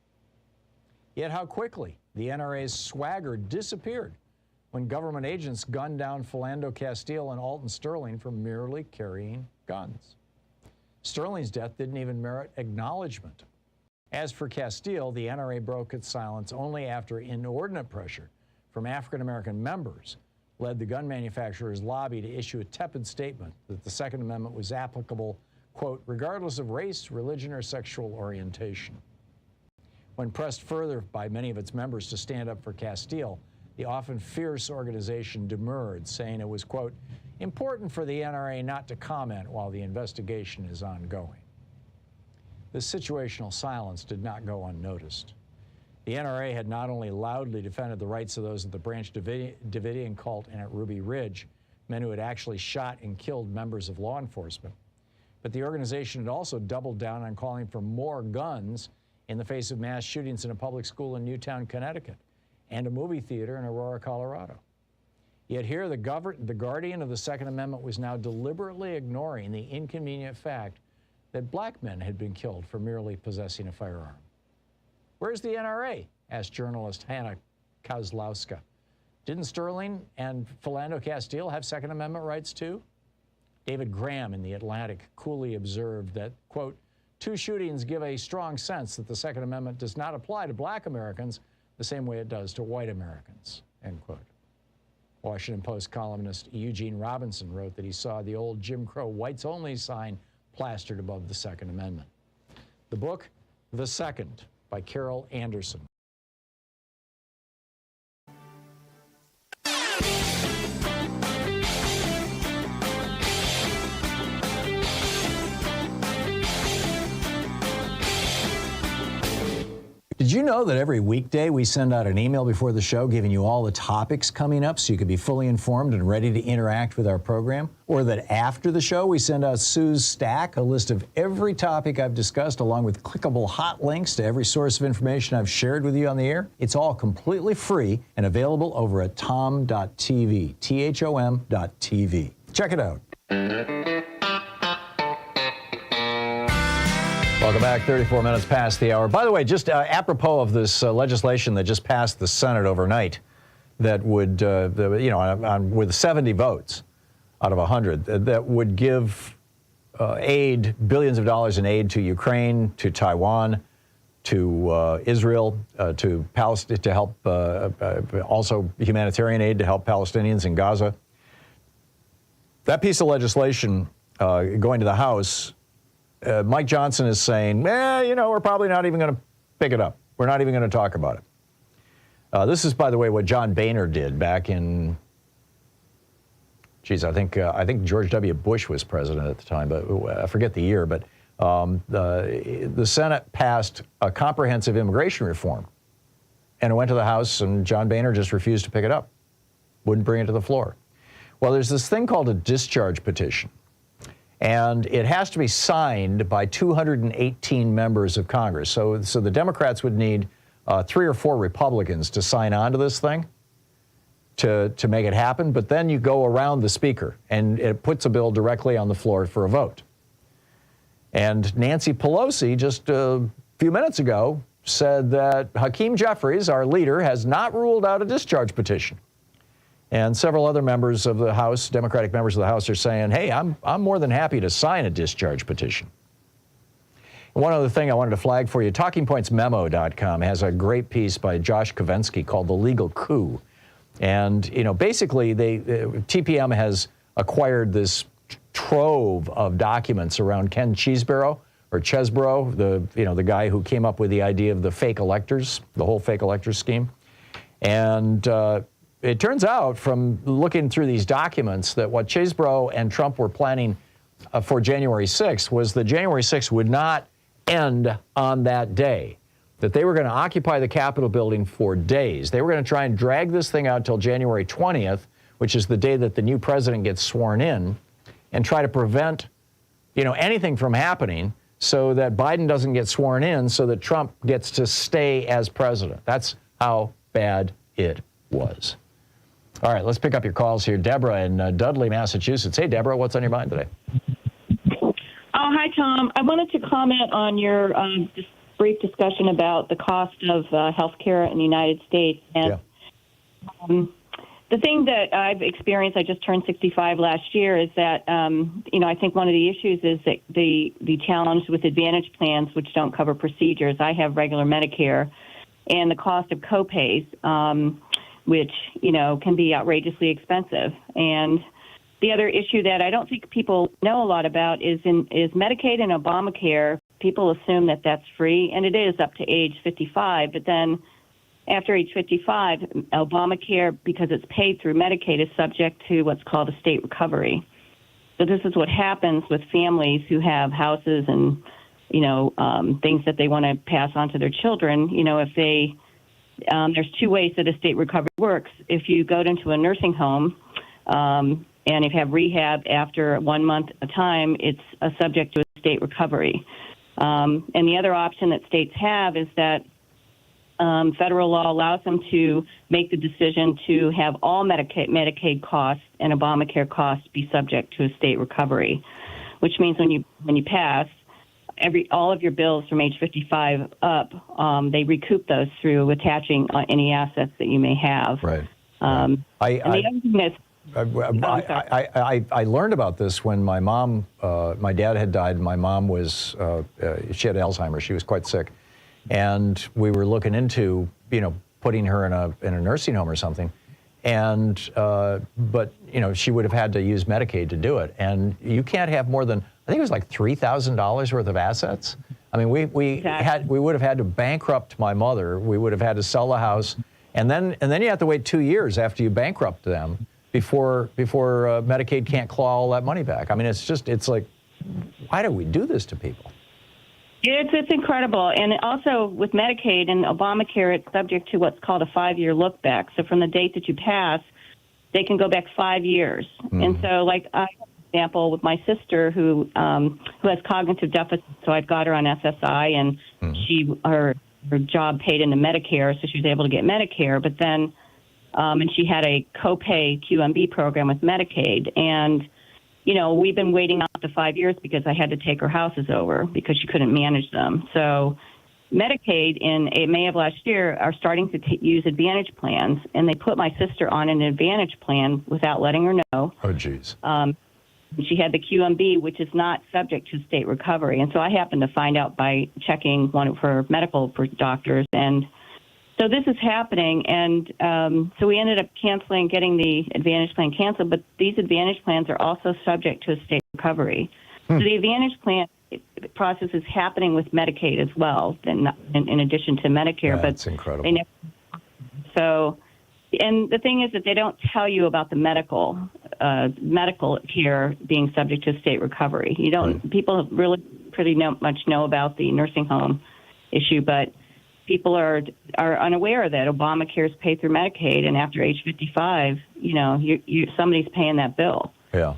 Yet how quickly the NRA's swagger disappeared when government agents gunned down Philando Castile and Alton Sterling for merely carrying guns. Sterling's death didn't even merit acknowledgement. As for Castile, the NRA broke its silence only after inordinate pressure from African-American members led the gun manufacturers' lobby to issue a tepid statement that the Second Amendment was applicable, quote, "regardless of race, religion, or sexual orientation." When pressed further by many of its members to stand up for Castile, the often fierce organization demurred, saying it was, quote, "important for the NRA not to comment while the investigation is ongoing." This situational silence did not go unnoticed. The NRA had not only loudly defended the rights of those of the Branch Davidian cult and at Ruby Ridge, men who had actually shot and killed members of law enforcement, but the organization had also doubled down on calling for more guns in the face of mass shootings in a public school in Newtown, Connecticut, and a movie theater in Aurora, Colorado. Yet here, the guardian of the Second Amendment was now deliberately ignoring the inconvenient fact that black men had been killed for merely possessing a firearm. Where's the NRA? Asked journalist Hannah Kozlowska. Didn't Sterling and Philando Castile have Second Amendment rights too? David Graham in The Atlantic coolly observed that, quote, two shootings give a strong sense that the Second Amendment does not apply to black Americans the same way it does to white Americans, end quote. Washington Post columnist Eugene Robinson wrote that he saw the old Jim Crow whites only sign plastered above the Second Amendment. The book, The Second, by Carol Anderson. Did you know that every weekday we send out an email before the show giving you all the topics coming up so you can be fully informed and ready to interact with our program? Or that after the show we send out Sue's Stack, a list of every topic I've discussed along with clickable hot links to every source of information I've shared with you on the air? It's all completely free and available over at thom.tv, THOM.tv. Check it out. Welcome back, 34 minutes past the hour. By the way, just apropos of this legislation that just passed the Senate overnight that would, with 70 votes out of 100, that would give aid, billions of dollars in aid to Ukraine, to Taiwan, to Israel, to Palestine, to help, also humanitarian aid to help Palestinians in Gaza. That piece of legislation going to the House, Mike Johnson is saying, we're probably not even going to pick it up. We're not even going to talk about it. This is, by the way, what John Boehner did back in, I think George W. Bush was president at the time, but I forget the year. But the Senate passed a comprehensive immigration reform, and it went to the House, and John Boehner just refused to pick it up, wouldn't bring it to the floor. Well, there's this thing called a discharge petition. And it has to be signed by 218 members of Congress. So the Democrats would need 3 or 4 Republicans to sign on to this thing to make it happen. But then you go around the speaker, and it puts a bill directly on the floor for a vote. And Nancy Pelosi, just a few minutes ago, said that Hakeem Jeffries, our leader, has not ruled out a discharge petition. And several other members of the House, Democratic members of the House, are saying, hey, I'm more than happy to sign a discharge petition. And one other thing I wanted to flag for you, TalkingPointsMemo.com has a great piece by Josh Kovensky called The Legal Coup. And, basically, TPM has acquired this trove of documents around Ken Chesebro, the guy who came up with the idea of the fake electors, the whole fake electors scheme. And it turns out from looking through these documents that what Chesebro and Trump were planning for January 6th was that January 6th would not end on that day, that they were going to occupy the Capitol building for days. They were going to try and drag this thing out till January 20th, which is the day that the new president gets sworn in, and try to prevent, anything from happening so that Biden doesn't get sworn in so that Trump gets to stay as president. That's how bad it was. All right, let's pick up your calls here. Deborah in Dudley, Massachusetts. Hey, Deborah, what's on your mind today? Oh, hi, Tom. I wanted to comment on your just brief discussion about the cost of health care in the United States. And the thing that I've experienced, I just turned 65 last year, is that, I think one of the issues is that the challenge with Advantage plans, which don't cover procedures. I have regular Medicare, and the cost of copays, which, can be outrageously expensive. And the other issue that I don't think people know a lot about is Medicaid and Obamacare. People assume that that's free, and it is up to age 55. But then after age 55, Obamacare, because it's paid through Medicaid, is subject to what's called a state recovery. So this is what happens with families who have houses and, things that they want to pass on to their children. If they there's two ways that a state recovery works. If you go into a nursing home and if you have rehab after 1 month at a time, it's subject to a state recovery. And the other option that states have is that federal law allows them to make the decision to have all Medicaid costs and Obamacare costs be subject to a state recovery, which means when you pass, all of your bills from age 55 up, they recoup those through attaching any assets that you may have. Right. And the other thing I learned about this when my mom, my dad had died. My mom was, she had Alzheimer's. She was quite sick. And we were looking into, putting her in a nursing home or something. And, but, she would have had to use Medicaid to do it. And you can't have more than, I think it was like $3,000 worth of assets. I mean, we would have had to bankrupt my mother. We would have had to sell the house. And then you have to wait 2 years after you bankrupt them before Medicaid can't claw all that money back. I mean, it's like, why do we do this to people? It's incredible. And also with Medicaid and Obamacare, it's subject to what's called a 5-year look back. So from the date that you pass, they can go back 5 years. And so, like, I have an example with my sister who has cognitive deficit. So I've got her on SSI, and her job paid into Medicare, so she was able to get Medicare. But then, and she had a copay QMB program with Medicaid. And we've been waiting out to 5 years because I had to take her houses over because she couldn't manage them. So Medicaid in May of last year are starting to use Advantage plans, and they put my sister on an Advantage plan without letting her know. Oh, geez. She had the QMB, which is not subject to state recovery. And so I happened to find out by checking one of her medical doctors. And so this is happening, and so we ended up getting the Advantage plan canceled, but these Advantage plans are also subject to a state recovery. So the Advantage plan process is happening with Medicaid as well, in addition to Medicare. That's incredible. So, and the thing is that they don't tell you about the medical care being subject to state recovery. You don't. Right. People really pretty much know about the nursing home issue, but people are unaware that Obamacare is paid through Medicaid, and after age 55, somebody's paying that bill. Yeah.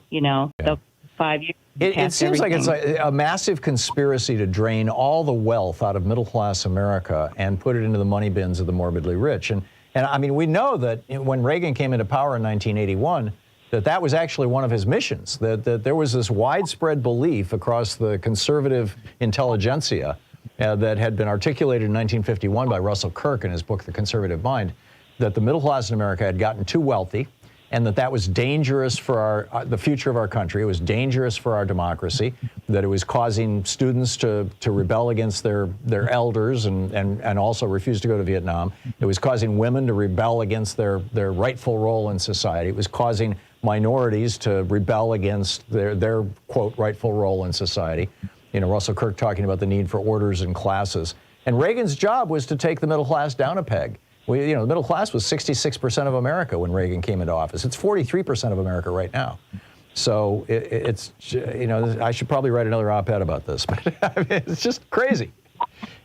So 5 years. It seems like it's a massive conspiracy to drain all the wealth out of middle-class America and put it into the money bins of the morbidly rich. And I mean, we know that when Reagan came into power in 1981, that was actually one of his missions, that there was this widespread belief across the conservative intelligentsia that had been articulated in 1951 by Russell Kirk in his book, The Conservative Mind, that the middle class in America had gotten too wealthy, and that was dangerous for the future of our country. It was dangerous for our democracy, that it was causing students to rebel against their elders and also refuse to go to Vietnam. It was causing women to rebel against their rightful role in society. It was causing minorities to rebel against their quote, rightful role in society. Russell Kirk talking about the need for orders and classes. And Reagan's job was to take the middle class down a peg. The middle class was 66% of America when Reagan came into office. It's 43% of America right now. So it's I should probably write another op-ed about this, but it's just crazy.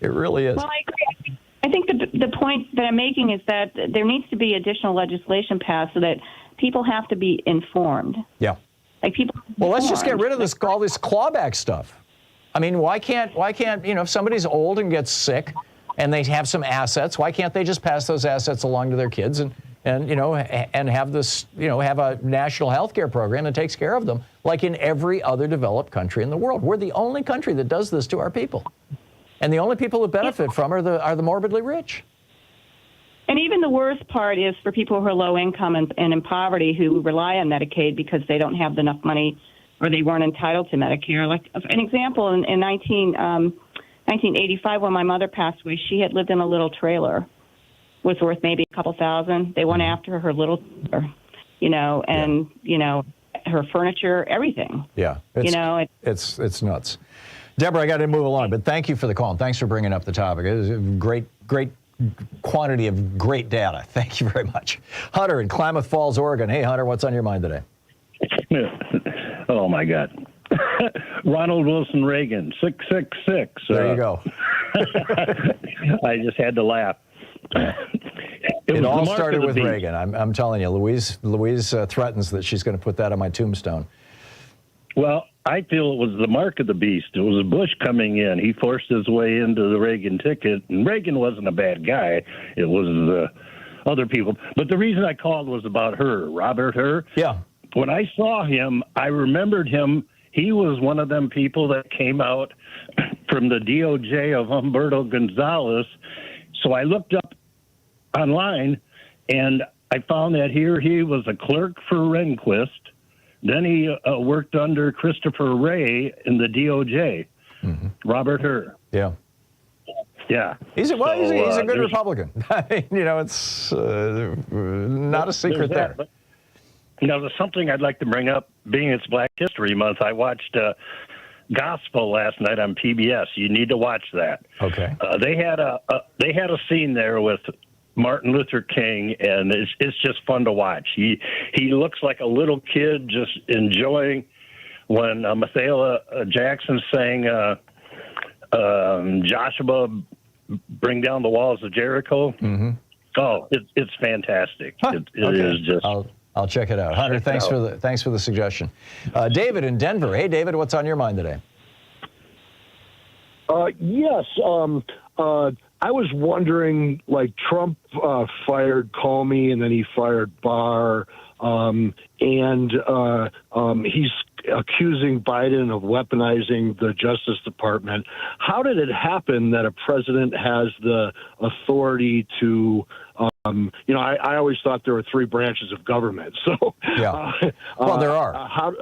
It really is. Well, I agree. I think the point that I'm making is that there needs to be additional legislation passed so that people have to be informed. Yeah. Like people. Well, let's just get rid of all this clawback stuff. I mean, why can't if somebody's old and gets sick and they have some assets, why can't they just pass those assets along to their kids and have this, have a national health care program that takes care of them like in every other developed country in the world? We're the only country that does this to our people. And the only people that benefit from are the morbidly rich. And even the worst part is for people who are low income and in poverty who rely on Medicaid because they don't have enough money or they weren't entitled to Medicare. Like an example, in 1985, when my mother passed away, she had lived in a little trailer. Was worth maybe a couple thousand. They went after her little, and her furniture, everything. Yeah, it's nuts. Deborah, I got to move along, but thank you for the call and thanks for bringing up the topic. It was a great quantity of great data. Thank you very much. Hunter in Klamath Falls, Oregon. Hey, Hunter, what's on your mind today? Oh, my God. Ronald Wilson Reagan, 666. There you go. I just had to laugh. It all started with Reagan. I'm telling you, Louise threatens that she's going to put that on my tombstone. Well, I feel it was the mark of the beast. It was Bush coming in. He forced his way into the Reagan ticket, and Reagan wasn't a bad guy. It was other people. But the reason I called was about Hur, Robert Hur. Yeah. When I saw him, I remembered him. He was one of them people that came out from the DOJ of Humberto Gonzalez. So I looked up online, and I found that here he was a clerk for Rehnquist. Then he worked under Christopher Wray in the DOJ. Mm-hmm. Robert Hur. Yeah. Yeah. He's a good Republican. You know, it's not a secret there. But, you know, there's something I'd like to bring up. Being it's Black History Month, I watched Gospel last night on PBS. You need to watch that. Okay. They had a scene there with Martin Luther King, and it's just fun to watch. He looks like a little kid just enjoying when Mahalia Jackson sang Joshua, Bring Down the Walls of Jericho. Mm-hmm. Oh, it's fantastic. Huh. It is just. I'll check it out. Hunter, thanks for the suggestion. David in Denver. Hey, David, what's on your mind today? Yes. I was wondering, like, Trump fired Comey and then he fired Barr, and he's accusing Biden of weaponizing the Justice Department. How did it happen that a president has the authority to, I always thought there were three branches of government. So, yeah. Well, there are.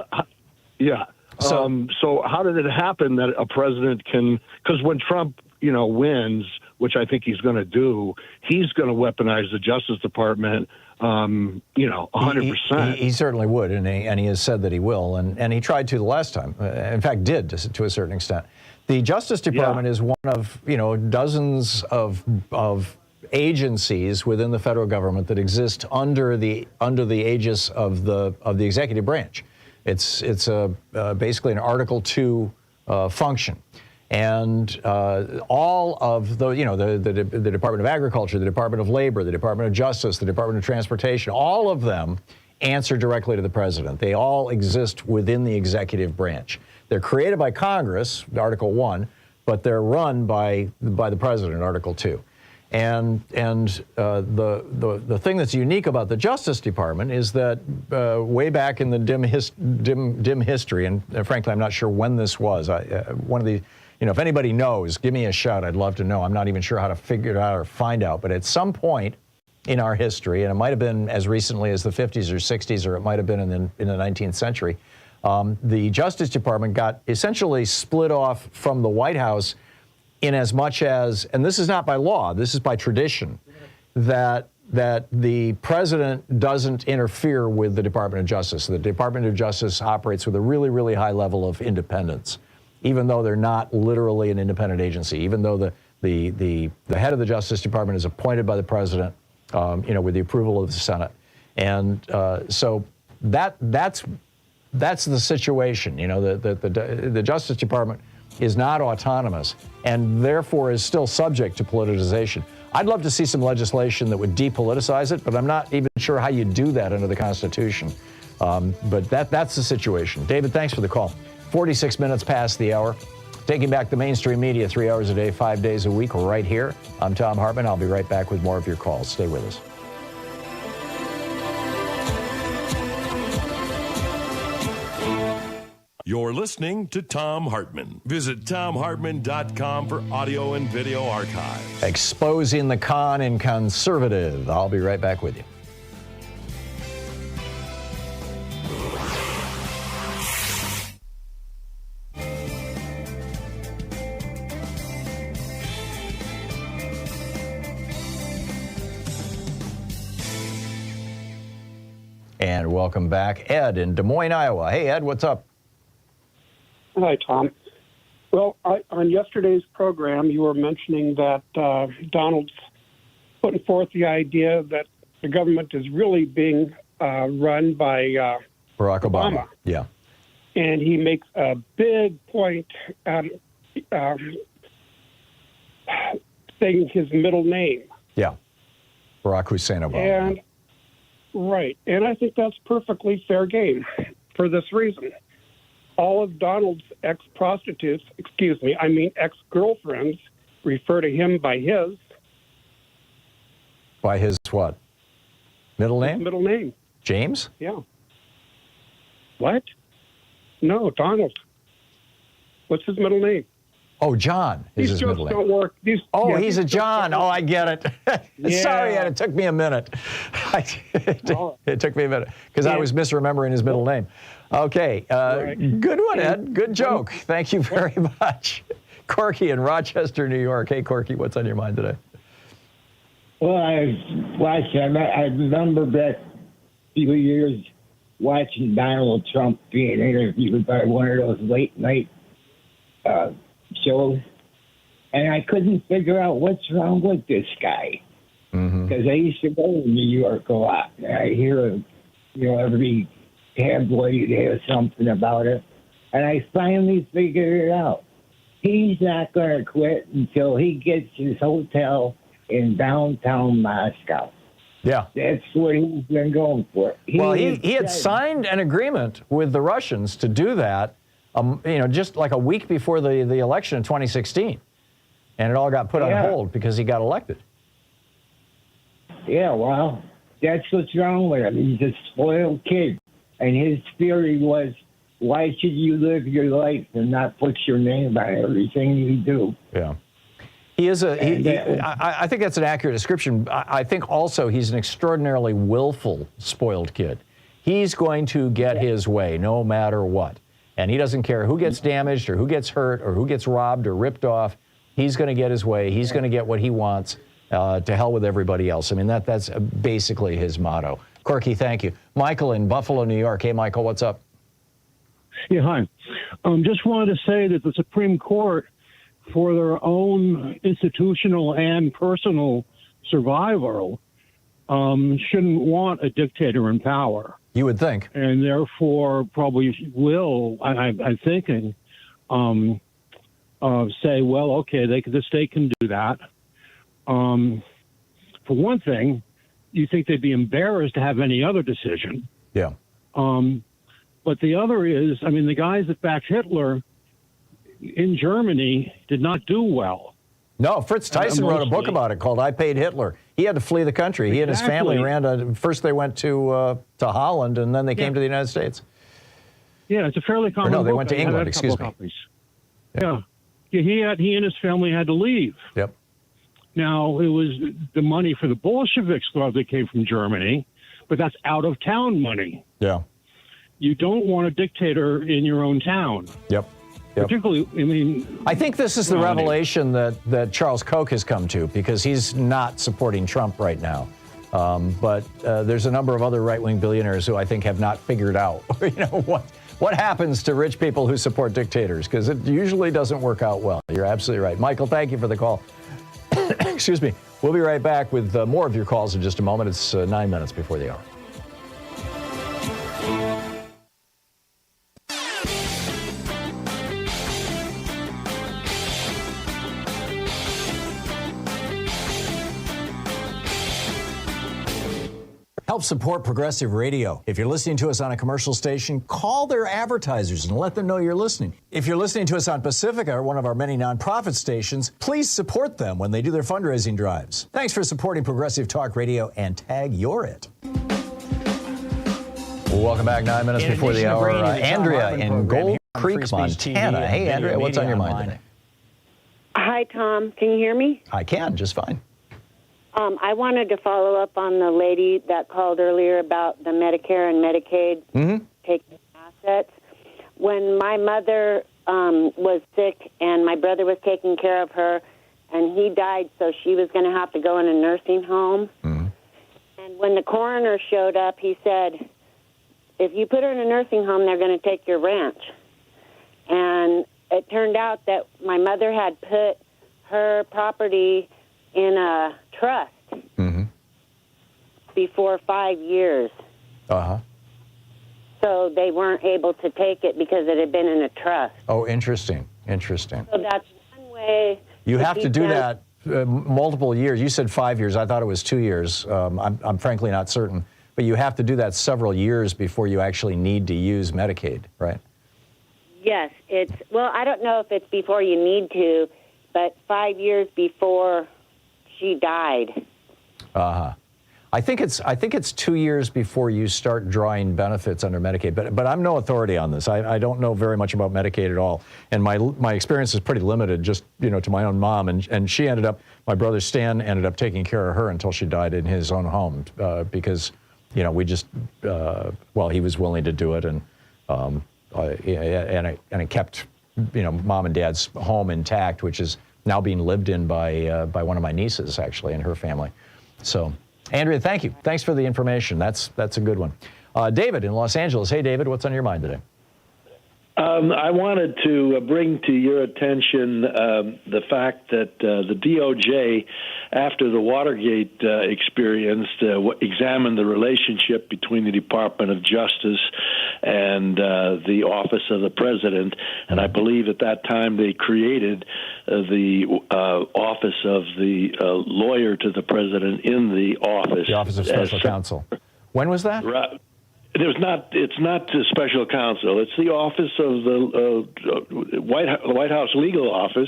Yeah. So how did it happen that a president can, because when Trump, wins, which I think he's going to do, he's going to weaponize the Justice Department, 100%. He certainly would, and he has said that he will, and he tried to the last time. In fact, did to a certain extent. The Justice Department is one of, dozens of agencies within the federal government that exist under the aegis of the executive branch. It's basically an Article II function. And all of the Department of Agriculture, the Department of Labor, the Department of Justice, the Department of Transportation, all of them answer directly to the president. They all exist within the executive branch. They're created by Congress, Article I, but they're run by the president, Article II. And the thing that's unique about the Justice Department is that way back in the dim history, and frankly, I'm not sure when this was. One of the, if anybody knows, give me a shout. I'd love to know. I'm not even sure how to figure it out or find out. But at some point in our history, and it might have been as recently as the 50s or 60s, or it might have been in the 19th century, the Justice Department got essentially split off from the White House in as much as, and this is not by law, this is by tradition, that the president doesn't interfere with the Department of Justice. The Department of Justice operates with a really, really high level of independence, even though they're not literally an independent agency, even though the head of the Justice Department is appointed by the president, with the approval of the Senate. And so that's the situation. The Justice Department is not autonomous and therefore is still subject to politicization. I'd love to see some legislation that would depoliticize it, but I'm not even sure how you do that under the Constitution. But that's the situation. David, thanks for the call. 46 minutes past the hour. Taking back the mainstream media 3 hours a day, 5 days a week, right here. I'm Thom Hartmann. I'll be right back with more of your calls. Stay with us. You're listening to Thom Hartmann. Visit thomhartmann.com for audio and video archives. Exposing the con in conservative. I'll be right back with you. And welcome back, Ed in Des Moines, Iowa. Hey, Ed, what's up? Hi, Tom. Well, on yesterday's program, you were mentioning that Donald's putting forth the idea that the government is really being run by Barack Obama. Yeah. And he makes a big point at saying his middle name. Yeah. Barack Hussein Obama. And right, and I think that's perfectly fair game for this reason. All of Donald's ex-girlfriends refer to him by his. By his what? Middle name? His middle name. James? Yeah. What? No, Donald. What's his middle name? Oh, John is his middle name. Don't work. He's a John. Oh, I get it. Yeah. Sorry, it took me a minute. It took me a minute because I was misremembering his middle name. Okay, good one, Ed. Good joke. Thank you very much. Corky in Rochester, New York. Hey, Corky, what's on your mind today? Well, I was watching. I remember back a few years watching Donald Trump being interviewed by one of those late night shows, and I couldn't figure out what's wrong with this guy. Because I used to go to New York a lot, and I hear, every tabloid has something about it, and I finally figured it out. He's not going to quit until he gets his hotel in downtown Moscow. Yeah. That's what he's been going for. He had signed an agreement with the Russians to do that, just like a week before the election in 2016. And it all got put on hold because he got elected. Yeah, well, that's what's wrong with him. He's a spoiled kid. And his theory was, why should you live your life and not put your name on everything you do? Yeah. He is I think that's an accurate description. I think also he's an extraordinarily willful, spoiled kid. He's going to get his way no matter what. And he doesn't care who gets damaged or who gets hurt or who gets robbed or ripped off. He's going to get his way. He's going to get what he wants. To hell with everybody else. I mean, that's basically his motto. Corky, thank you. Michael in Buffalo, New York. Hey, Michael, what's up? Yeah, hi. Just wanted to say that the Supreme Court, for their own institutional and personal survival, shouldn't want a dictator in power. You would think. And therefore probably will, I'm thinking, say, well, okay, the state can do that. For one thing, you think they'd be embarrassed to have any other decision. Yeah. But the other is, the guys that backed Hitler in Germany did not do well. No, Fritz Tyson wrote a book about it called I Paid Hitler. He had to flee the country. Exactly. He and his family first they went to Holland, and then they came to the United States. Yeah, it's a fairly common book. They went to England, excuse me. Yeah. He and his family had to leave. Yep. Now, it was the money for the Bolsheviks that came from Germany, but that's out-of-town money. Yeah. You don't want a dictator in your own town. Yep. Particularly, I think this is the revelation that Charles Koch has come to, because he's not supporting Trump right now. But there's a number of other right-wing billionaires who I think have not figured out, what happens to rich people who support dictators, because it usually doesn't work out well. You're absolutely right. Michael, thank you for the call. Excuse me. We'll be right back with more of your calls in just a moment. It's 9 minutes before the hour. Help support progressive radio. If you're listening to us on a commercial station, call their advertisers and let them know you're listening. If you're listening to us on Pacifica, or one of our many nonprofit stations, please support them when they do their fundraising drives. Thanks for supporting Progressive Talk Radio, and tag you're it. Welcome back, 9 minutes before the hour. Andrea in Gold Creek, Montana. Hey, Andrea, what's on your mind today? Hi, Tom. Can you hear me? I can, just fine. I wanted to follow up on the lady that called earlier about the Medicare and Medicaid taking assets. When my mother was sick and my brother was taking care of her, and he died, so she was going to have to go in a nursing home. And when the coroner showed up, he said, if you put her in a nursing home, they're going to take your ranch. And it turned out that my mother had put her property in a trust before 5 years. So they weren't able to take it because it had been in a trust. Oh, interesting. So that's one way. You have to do that multiple years. You said 5 years. I thought it was 2 years. I'm frankly not certain. But you have to do that several years before you actually need to use Medicaid, right? Yes, well, I don't know if it's before you need to, but 5 years before she died. I think it's 2 years before you start drawing benefits under Medicaid, but I'm no authority on this. I don't know very much about Medicaid at all, and my experience is pretty limited, just to my own mom, and she ended up, my brother Stan ended up taking care of her until she died in his own home because we just he was willing to do it, and it kept mom and dad's home intact, which is now being lived in by one of my nieces actually and her family. So. Andrea, thank you. Thanks for the information. That's a good one. David in Los Angeles. Hey, David, what's on your mind today? I wanted to bring to your attention the fact that the DOJ, after the Watergate experience, examined the relationship between the Department of Justice and the Office of the President. And I believe at that time they created the Office of the Lawyer to the President in the office. The Office of Special Counsel. When was that? Right. It's not the special counsel. It's the office of the White House legal office,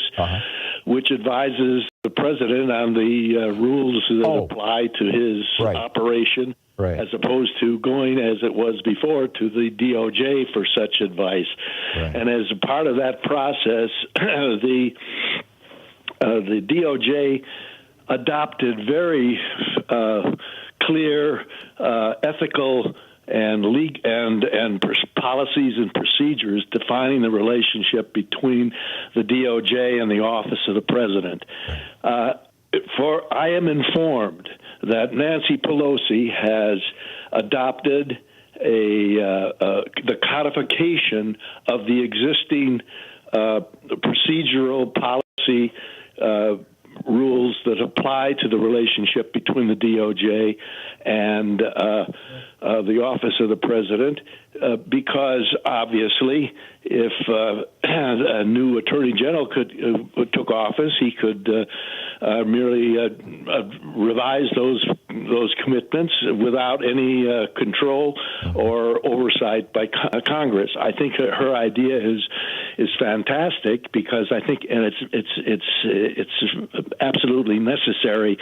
which advises the president on the rules that apply to his operation, as opposed to going, as it was before, to the DOJ for such advice. And as a part of that process, the DOJ adopted very clear ethical and policies and procedures defining the relationship between the DOJ and the Office of the President. For I am informed that Nancy Pelosi has adopted the codification of the existing procedural policy rules that apply to the relationship between the DOJ and the Office of the President, because obviously if a new Attorney General took office, he could merely revise those commitments without any control or oversight by Congress. I think her idea is fantastic, because I think, and it's absolutely necessary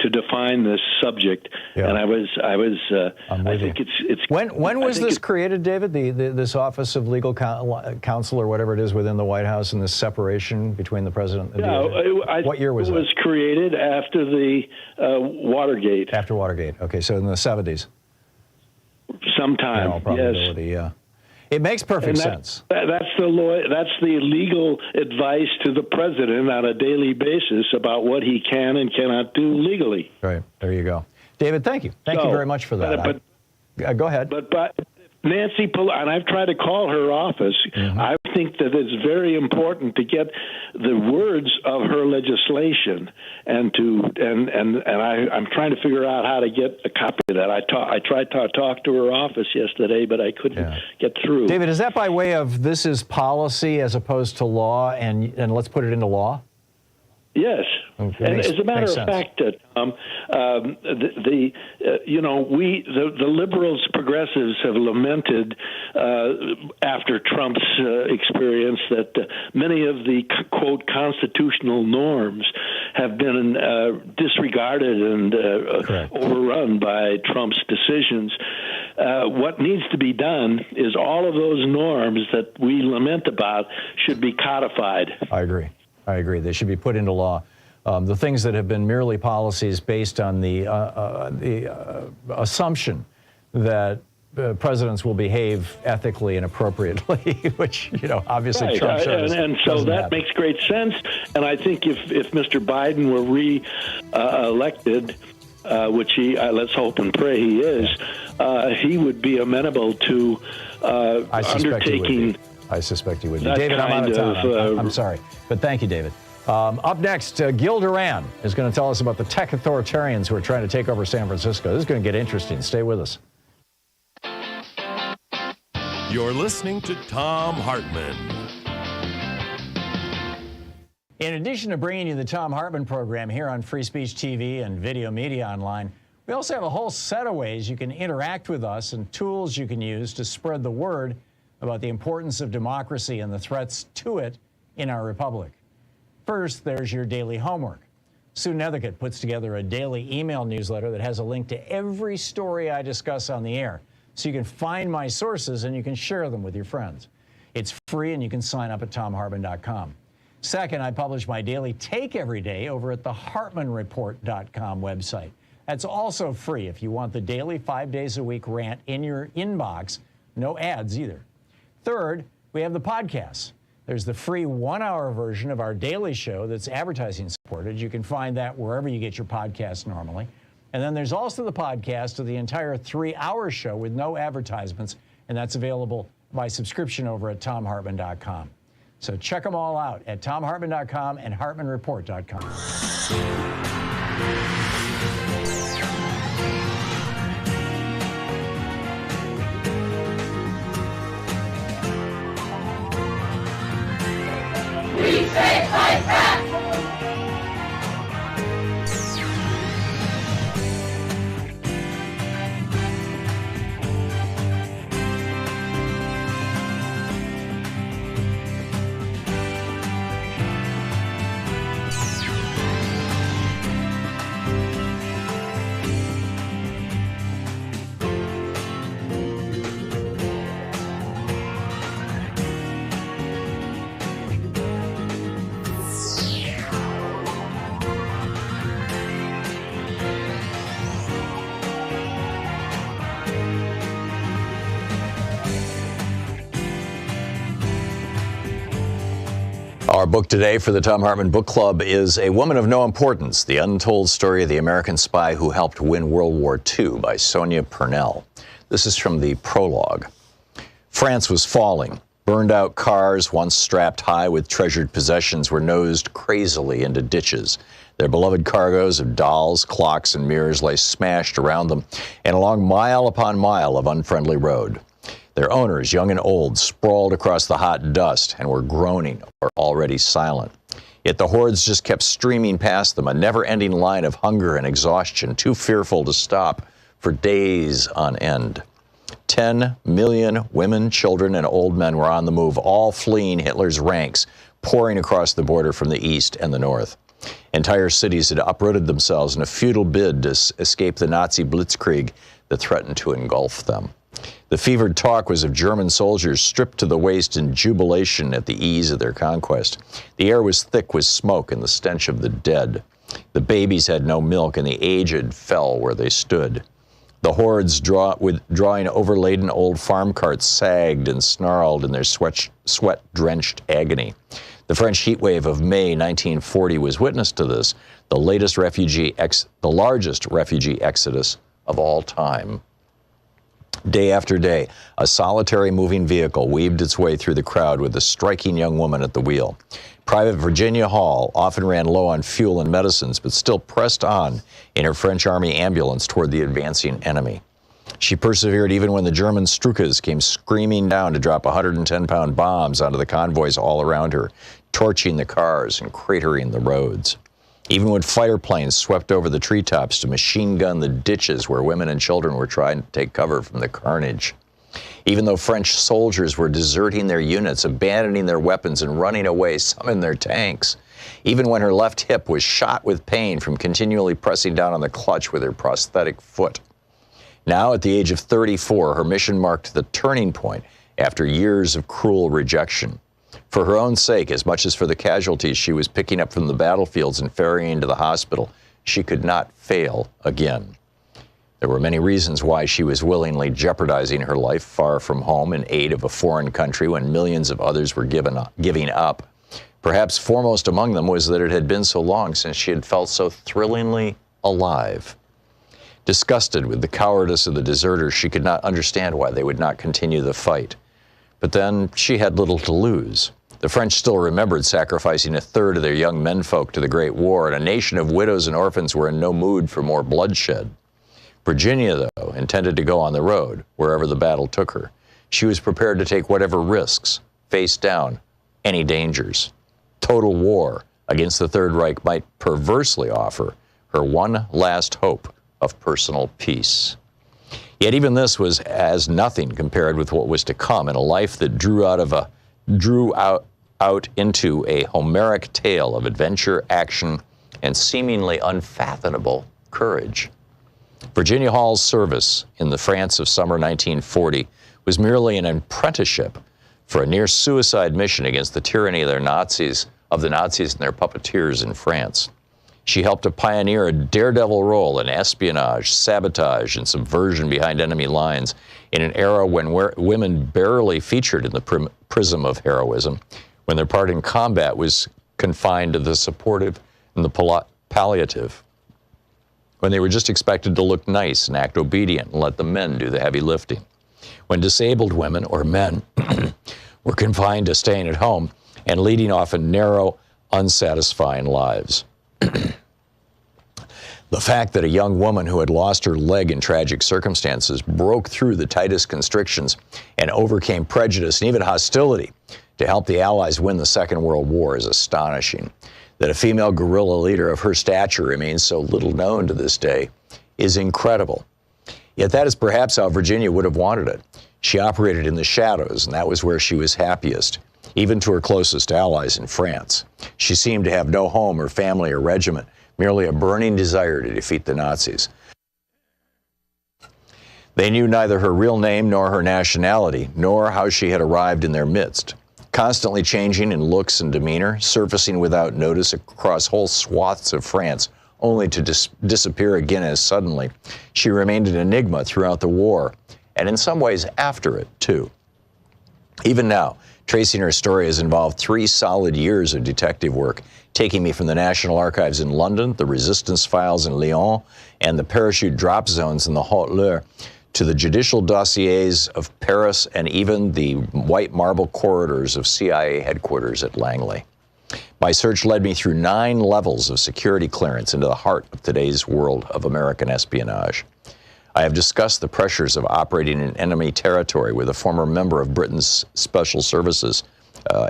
to define this subject. And I think it's when was this created, David? This Office of Legal Counsel or whatever it is within the White House, and this separation between the president and the DOJ? What year was it? It was created after the Watergate. After Watergate. Okay, so in the 70s. Sometime. In all probability, yeah. It makes perfect sense. That's the legal advice to the president on a daily basis about what he can and cannot do legally. Right. There you go. David, thank you. Thank you very much for that. Go ahead. But Nancy Pelosi, and I've tried to call her office. I think that it's very important to get the words of her legislation, and I'm trying to figure out how to get a copy of that. I tried to talk to her office yesterday, but I couldn't get through. David, is that by way of this is policy as opposed to law, and let's put it into law? Yes, and as a matter of fact, Tom, the liberals, progressives have lamented after Trump's experience that many of the quote constitutional norms have been disregarded and overrun by Trump's decisions. What needs to be done is all of those norms that we lament about should be codified. I agree. They should be put into law. The things that have been merely policies based on the assumption that presidents will behave ethically and appropriately, which, obviously Trump shows. And so that makes great sense. And I think if Mr. Biden were re-elected, which let's hope and pray he is, he would be amenable to undertaking. I suspect he would be. David, I'm out of time. I'm sorry. But thank you, David. Up next, Gil Duran is going to tell us about the tech authoritarians who are trying to take over San Francisco. This is going to get interesting. Stay with us. You're listening to Thom Hartmann. In addition to bringing you the Thom Hartmann Program here on Free Speech TV and Video Media Online, we also have a whole set of ways you can interact with us and tools you can use to spread the word about the importance of democracy and the threats to it in our republic. First, there's your daily homework. Sue Nethercutt puts together a daily email newsletter that has a link to every story I discuss on the air, so you can find my sources and you can share them with your friends. It's free and you can sign up at thomhartmann.com. Second, I publish my daily take every day over at the hartmannreport.com website. That's also free if you want the daily 5 days a week rant in your inbox. No ads either. Third, we have the podcasts. There's the free 1-hour version of our daily show that's advertising supported. You can find that wherever you get your podcasts normally. And then there's also the podcast of the entire 3-hour show with no advertisements, and that's available by subscription over at thomhartmann.com. So check them all out at thomhartmann.com and hartmannreport.com. We say fight back! Our book today for the Thom Hartmann Book Club is A Woman of No Importance, The Untold Story of the American Spy Who Helped Win World War II by Sonia Purnell. This is from the prologue. France was falling. Burned-out cars, once strapped high with treasured possessions, were nosed crazily into ditches. Their beloved cargoes of dolls, clocks, and mirrors lay smashed around them and along mile upon mile of unfriendly road. Their owners, young and old, sprawled across the hot dust and were groaning or already silent. Yet the hordes just kept streaming past them, a never-ending line of hunger and exhaustion, too fearful to stop for days on end. 10 million women, children, and old men were on the move, all fleeing Hitler's ranks, pouring across the border from the east and the north. Entire cities had uprooted themselves in a futile bid to escape the Nazi blitzkrieg that threatened to engulf them. The fevered talk was of German soldiers stripped to the waist in jubilation at the ease of their conquest. The air was thick with smoke and the stench of the dead. The babies had no milk, and the aged fell where they stood. The hordes drawing overladen old farm carts sagged and snarled in their sweat-drenched agony. The French heat wave of May 1940 was witness to this, the largest refugee exodus of all time. Day after day, a solitary moving vehicle weaved its way through the crowd with a striking young woman at the wheel. Private Virginia Hall often ran low on fuel and medicines, but still pressed on in her French Army ambulance toward the advancing enemy. She persevered even when the German Stukas came screaming down to drop 110-pound bombs onto the convoys all around her, torching the cars and cratering the roads. Even when fighter planes swept over the treetops to machine gun the ditches where women and children were trying to take cover from the carnage. Even though French soldiers were deserting their units, abandoning their weapons and running away, some in their tanks. Even when her left hip was shot with pain from continually pressing down on the clutch with her prosthetic foot. Now, at the age of 34, her mission marked the turning point after years of cruel rejection. For her own sake, as much as for the casualties she was picking up from the battlefields and ferrying to the hospital, she could not fail again. There were many reasons why she was willingly jeopardizing her life far from home in aid of a foreign country when millions of others were giving up. Perhaps foremost among them was that it had been so long since she had felt so thrillingly alive. Disgusted with the cowardice of the deserters, she could not understand why they would not continue the fight. But then she had little to lose. The French still remembered sacrificing a third of their young menfolk to the Great War, and a nation of widows and orphans were in no mood for more bloodshed. Virginia, though, intended to go on the road, wherever the battle took her. She was prepared to take whatever risks, face down any dangers. Total war against the Third Reich might perversely offer her one last hope of personal peace. Yet even this was as nothing compared with what was to come in a life that drew out into a Homeric tale of adventure, action, and seemingly unfathomable courage. Virginia Hall's service in the France of summer 1940 was merely an apprenticeship for a near-suicide mission against the tyranny of the Nazis and their puppeteers in France. She helped to pioneer a daredevil role in espionage, sabotage, and subversion behind enemy lines in an era when women barely featured in the prism of heroism, when their part in combat was confined to the supportive and the palliative, when they were just expected to look nice and act obedient and let the men do the heavy lifting, when disabled women or men were confined to staying at home and leading often narrow, unsatisfying lives. The fact that a young woman who had lost her leg in tragic circumstances broke through the tightest constrictions and overcame prejudice and even hostility to help the Allies win the Second World War is astonishing. That a female guerrilla leader of her stature remains so little known to this day is incredible. Yet that is perhaps how Virginia would have wanted it. She operated in the shadows, and that was where she was happiest, even to her closest allies in France. She seemed to have no home or family or regiment, merely a burning desire to defeat the Nazis. They knew neither her real name nor her nationality, nor how she had arrived in their midst. Constantly changing in looks and demeanor, surfacing without notice across whole swaths of France, only to disappear again as suddenly, she remained an enigma throughout the war, and in some ways after it, too. Even now, tracing her story has involved 3 solid years of detective work, taking me from the National Archives in London, the Resistance Files in Lyon, and the parachute drop zones in the Haute-Loire, to the judicial dossiers of Paris and even the white marble corridors of CIA headquarters at Langley. My search led me through 9 levels of security clearance into the heart of today's world of American espionage. I have discussed the pressures of operating in enemy territory with a former member of Britain's special services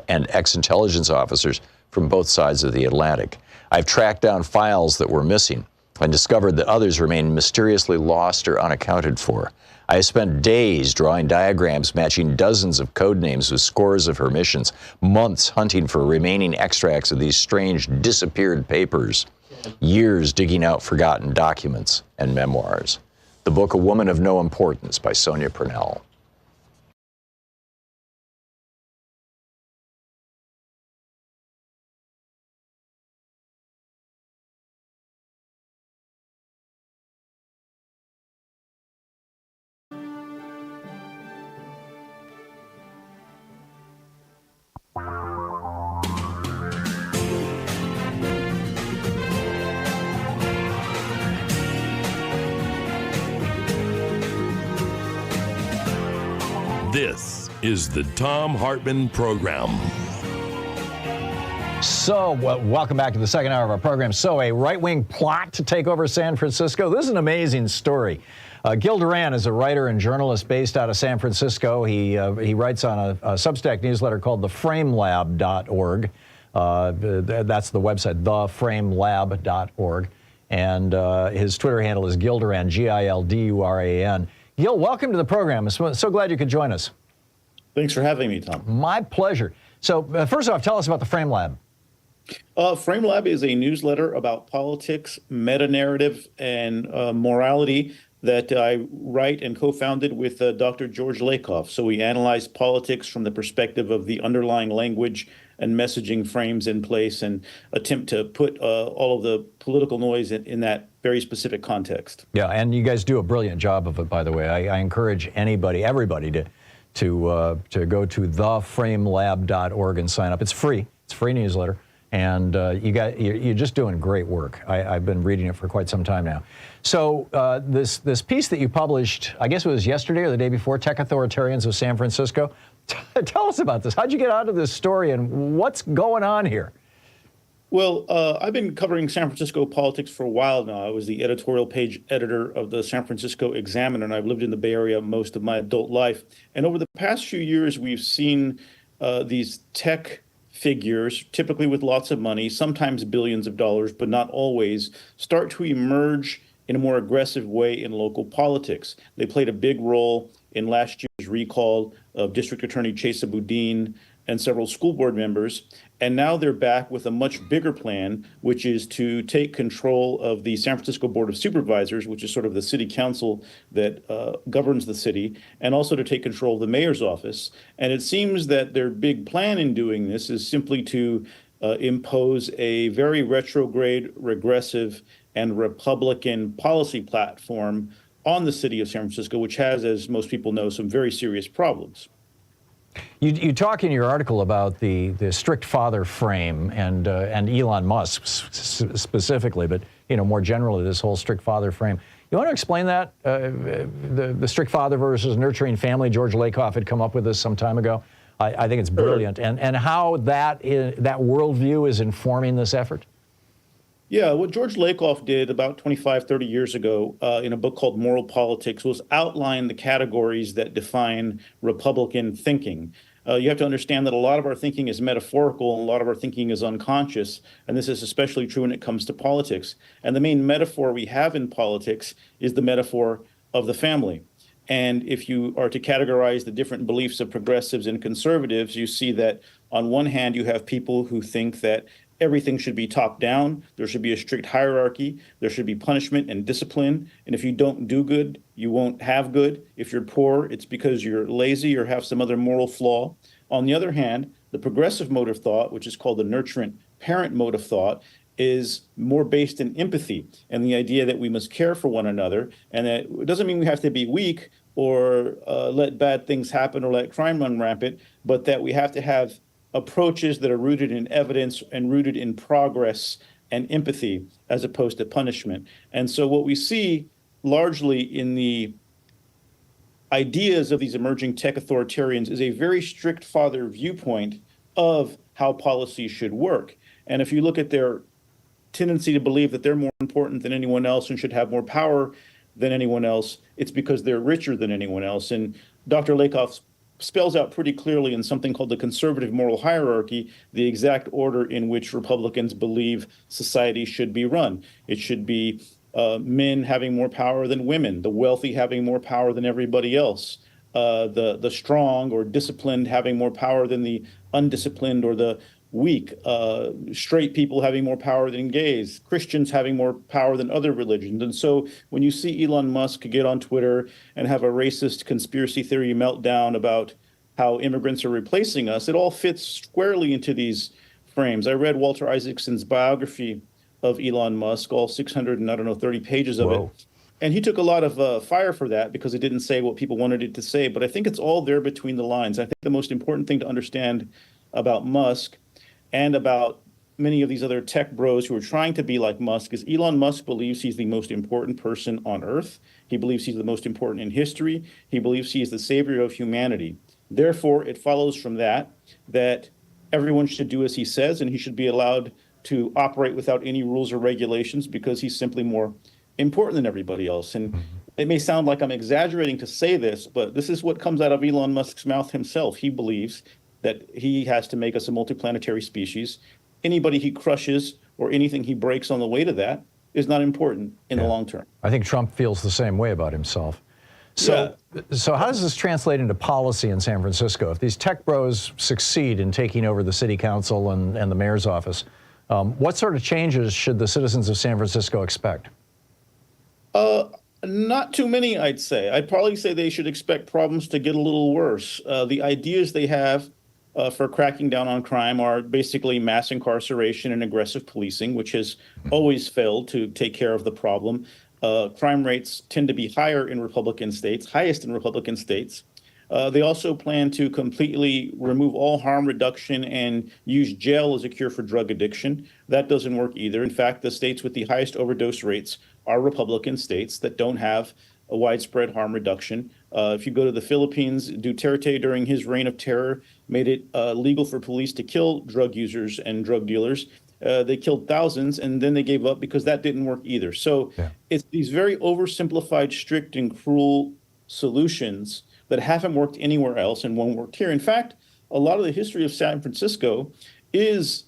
and ex-intelligence officers from both sides of the Atlantic. I've tracked down files that were missing and discovered that others remain mysteriously lost or unaccounted for. I have spent days drawing diagrams matching dozens of code names with scores of her missions, months hunting for remaining extracts of these strange disappeared papers, years digging out forgotten documents and memoirs. The book A Woman of No Importance by Sonia Purnell. This is the Thom Hartmann Program. So, welcome back to the second hour of our program. So, a right-wing plot to take over San Francisco. This is an amazing story. Gil Duran is a writer and journalist based out of San Francisco. He writes on a Substack newsletter called theframelab.org. That's the website, theframelab.org. And his Twitter handle is Gil Duran, Gilduran. Gil, welcome to the program. I'm so glad you could join us. Thanks for having me, Tom. My pleasure. So, first off, tell us about the Frame Lab. Frame Lab is a newsletter about politics, meta-narrative, and morality that I write and co-founded with Dr. George Lakoff. So we analyze politics from the perspective of the underlying language and messaging frames in place and attempt to put all of the political noise in that very specific context. Yeah, and you guys do a brilliant job of it, by the way. I encourage everybody to go to theframelab.org and sign up. It's free. It's a free newsletter. And you're just doing great work. I've been reading it for quite some time now. So this piece that you published, I guess it was yesterday or the day before, Tech Authoritarians of San Francisco. Tell us about this. How'd you get out of this story and what's going on here? Well, I've been covering San Francisco politics for a while now. I was the editorial page editor of the San Francisco Examiner, and I've lived in the Bay Area most of my adult life. And over the past few years, we've seen these tech figures, typically with lots of money, sometimes billions of dollars, but not always, start to emerge in a more aggressive way in local politics. They played a big role in last year's recall of District Attorney Chesa Boudin and several school board members. And now they're back with a much bigger plan, which is to take control of the San Francisco Board of Supervisors, which is sort of the city council that governs the city, and also to take control of the mayor's office. And it seems that their big plan in doing this is simply to impose a very retrograde, regressive, and Republican policy platform on the city of San Francisco, which has, as most people know, some very serious problems. You talk in your article about the strict father frame and Elon Musk specifically, but more generally this whole strict father frame. You want to explain that the strict father versus nurturing family? George Lakoff had come up with this some time ago. I think it's brilliant, and how that worldview is informing this effort. Yeah, what George Lakoff did about 25, 30 years ago in a book called Moral Politics was outline the categories that define Republican thinking. You have to understand that a lot of our thinking is metaphorical and a lot of our thinking is unconscious, and this is especially true when it comes to politics. And the main metaphor we have in politics is the metaphor of the family. And if you are to categorize the different beliefs of progressives and conservatives, you see that on one hand, you have people who think that everything should be top down. There should be a strict hierarchy. There should be punishment and discipline. And if you don't do good, you won't have good. If you're poor, it's because you're lazy or have some other moral flaw. On the other hand, the progressive mode of thought, which is called the nurturant parent mode of thought, is more based in empathy and the idea that we must care for one another. And that it doesn't mean we have to be weak or let bad things happen or let crime run rampant, but that we have to have approaches that are rooted in evidence and rooted in progress and empathy as opposed to punishment. And so what we see largely in the ideas of these emerging tech authoritarians is a very strict father viewpoint of how policy should work. And if you look at their tendency to believe that they're more important than anyone else and should have more power than anyone else, it's because they're richer than anyone else. And Dr. Lakoff spells out pretty clearly in something called the conservative moral hierarchy the exact order in which Republicans believe society should be run. It should be men having more power than women, the wealthy having more power than everybody else, the strong or disciplined having more power than the undisciplined or the weak, straight people having more power than gays, Christians having more power than other religions. And so when you see Elon Musk get on Twitter and have a racist conspiracy theory meltdown about how immigrants are replacing us, it all fits squarely into these frames. I read Walter Isaacson's biography of Elon Musk, all 630 pages of it. And he took a lot of fire for that because it didn't say what people wanted it to say. But I think it's all there between the lines. I think the most important thing to understand about Musk and about many of these other tech bros who are trying to be like Musk is Elon Musk believes he's the most important person on Earth. He believes he's the most important in history. He believes he is the savior of humanity. Therefore, it follows from that everyone should do as he says, and he should be allowed to operate without any rules or regulations because he's simply more important than everybody else. And it may sound like I'm exaggerating to say this, but this is what comes out of Elon Musk's mouth himself. He believes that he has to make us a multiplanetary species. Anybody he crushes or anything he breaks on the way to that is not important in the long term. I think Trump feels the same way about himself. So how does this translate into policy in San Francisco? If these tech bros succeed in taking over the city council and the mayor's office, what sort of changes should the citizens of San Francisco expect? Not too many, I'd say. I'd probably say they should expect problems to get a little worse. The ideas they have for cracking down on crime are basically mass incarceration and aggressive policing, which has always failed to take care of the problem. Crime rates tend to be higher in Republican states, highest in Republican states. They also plan to completely remove all harm reduction and use jail as a cure for drug addiction. That doesn't work either. In fact, the states with the highest overdose rates are Republican states that don't have a widespread harm reduction. If you go to the Philippines, Duterte, during his reign of terror, made it legal for police to kill drug users and drug dealers. They killed thousands, and then they gave up because that didn't work either. So it's these very oversimplified, strict, and cruel solutions that haven't worked anywhere else and won't work here. In fact, a lot of the history of San Francisco is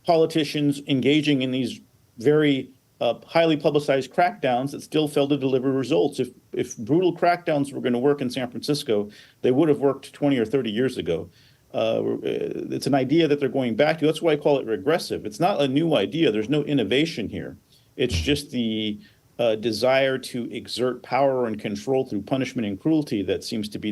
politicians engaging in these very highly publicized crackdowns that still fail to deliver results. If brutal crackdowns were going to work in San Francisco, they would have worked 20 or 30 years ago. It's an idea that they're going back to. That's why I call it regressive. It's not a new idea. There's no innovation here. It's just the desire to exert power and control through punishment and cruelty that seems to be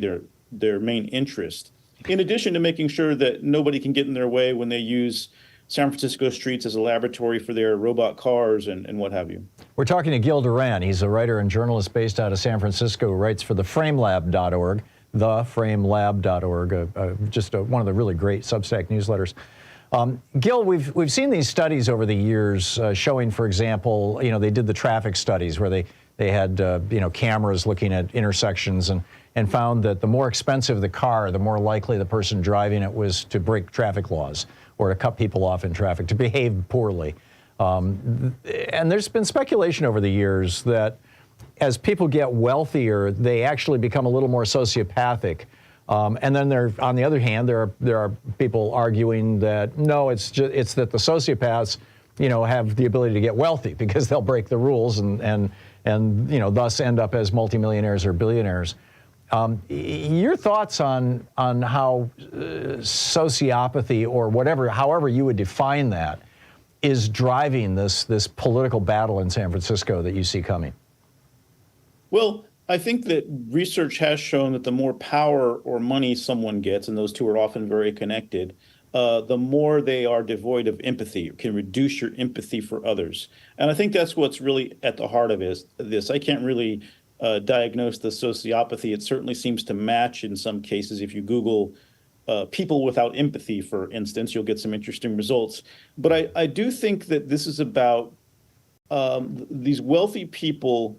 their main interest. In addition to making sure that nobody can get in their way when they use San Francisco streets as a laboratory for their robot cars and what have you. We're talking to Gil Duran. He's a writer and journalist based out of San Francisco who writes for theframelab.org, theframelab.org, just one of the really great Substack newsletters. Gil, we've seen these studies over the years showing, for example, they did the traffic studies where they had cameras looking at intersections and found that the more expensive the car, the more likely the person driving it was to break traffic laws or to cut people off in traffic, to behave poorly. And there's been speculation over the years that as people get wealthier, they actually become a little more sociopathic. And then on the other hand, there are people arguing that no, it's that the sociopaths, have the ability to get wealthy because they'll break the rules and thus end up as multimillionaires or billionaires. Your thoughts on how sociopathy or however you would define that, is driving this political battle in San Francisco that you see coming? Well, I think that research has shown that the more power or money someone gets, and those two are often very connected, the more they are devoid of empathy, can reduce your empathy for others. And I think that's what's really at the heart of this. I can't really diagnose the sociopathy. It certainly seems to match in some cases. If you Google people without empathy, for instance, you'll get some interesting results. But I do think that this is about these wealthy people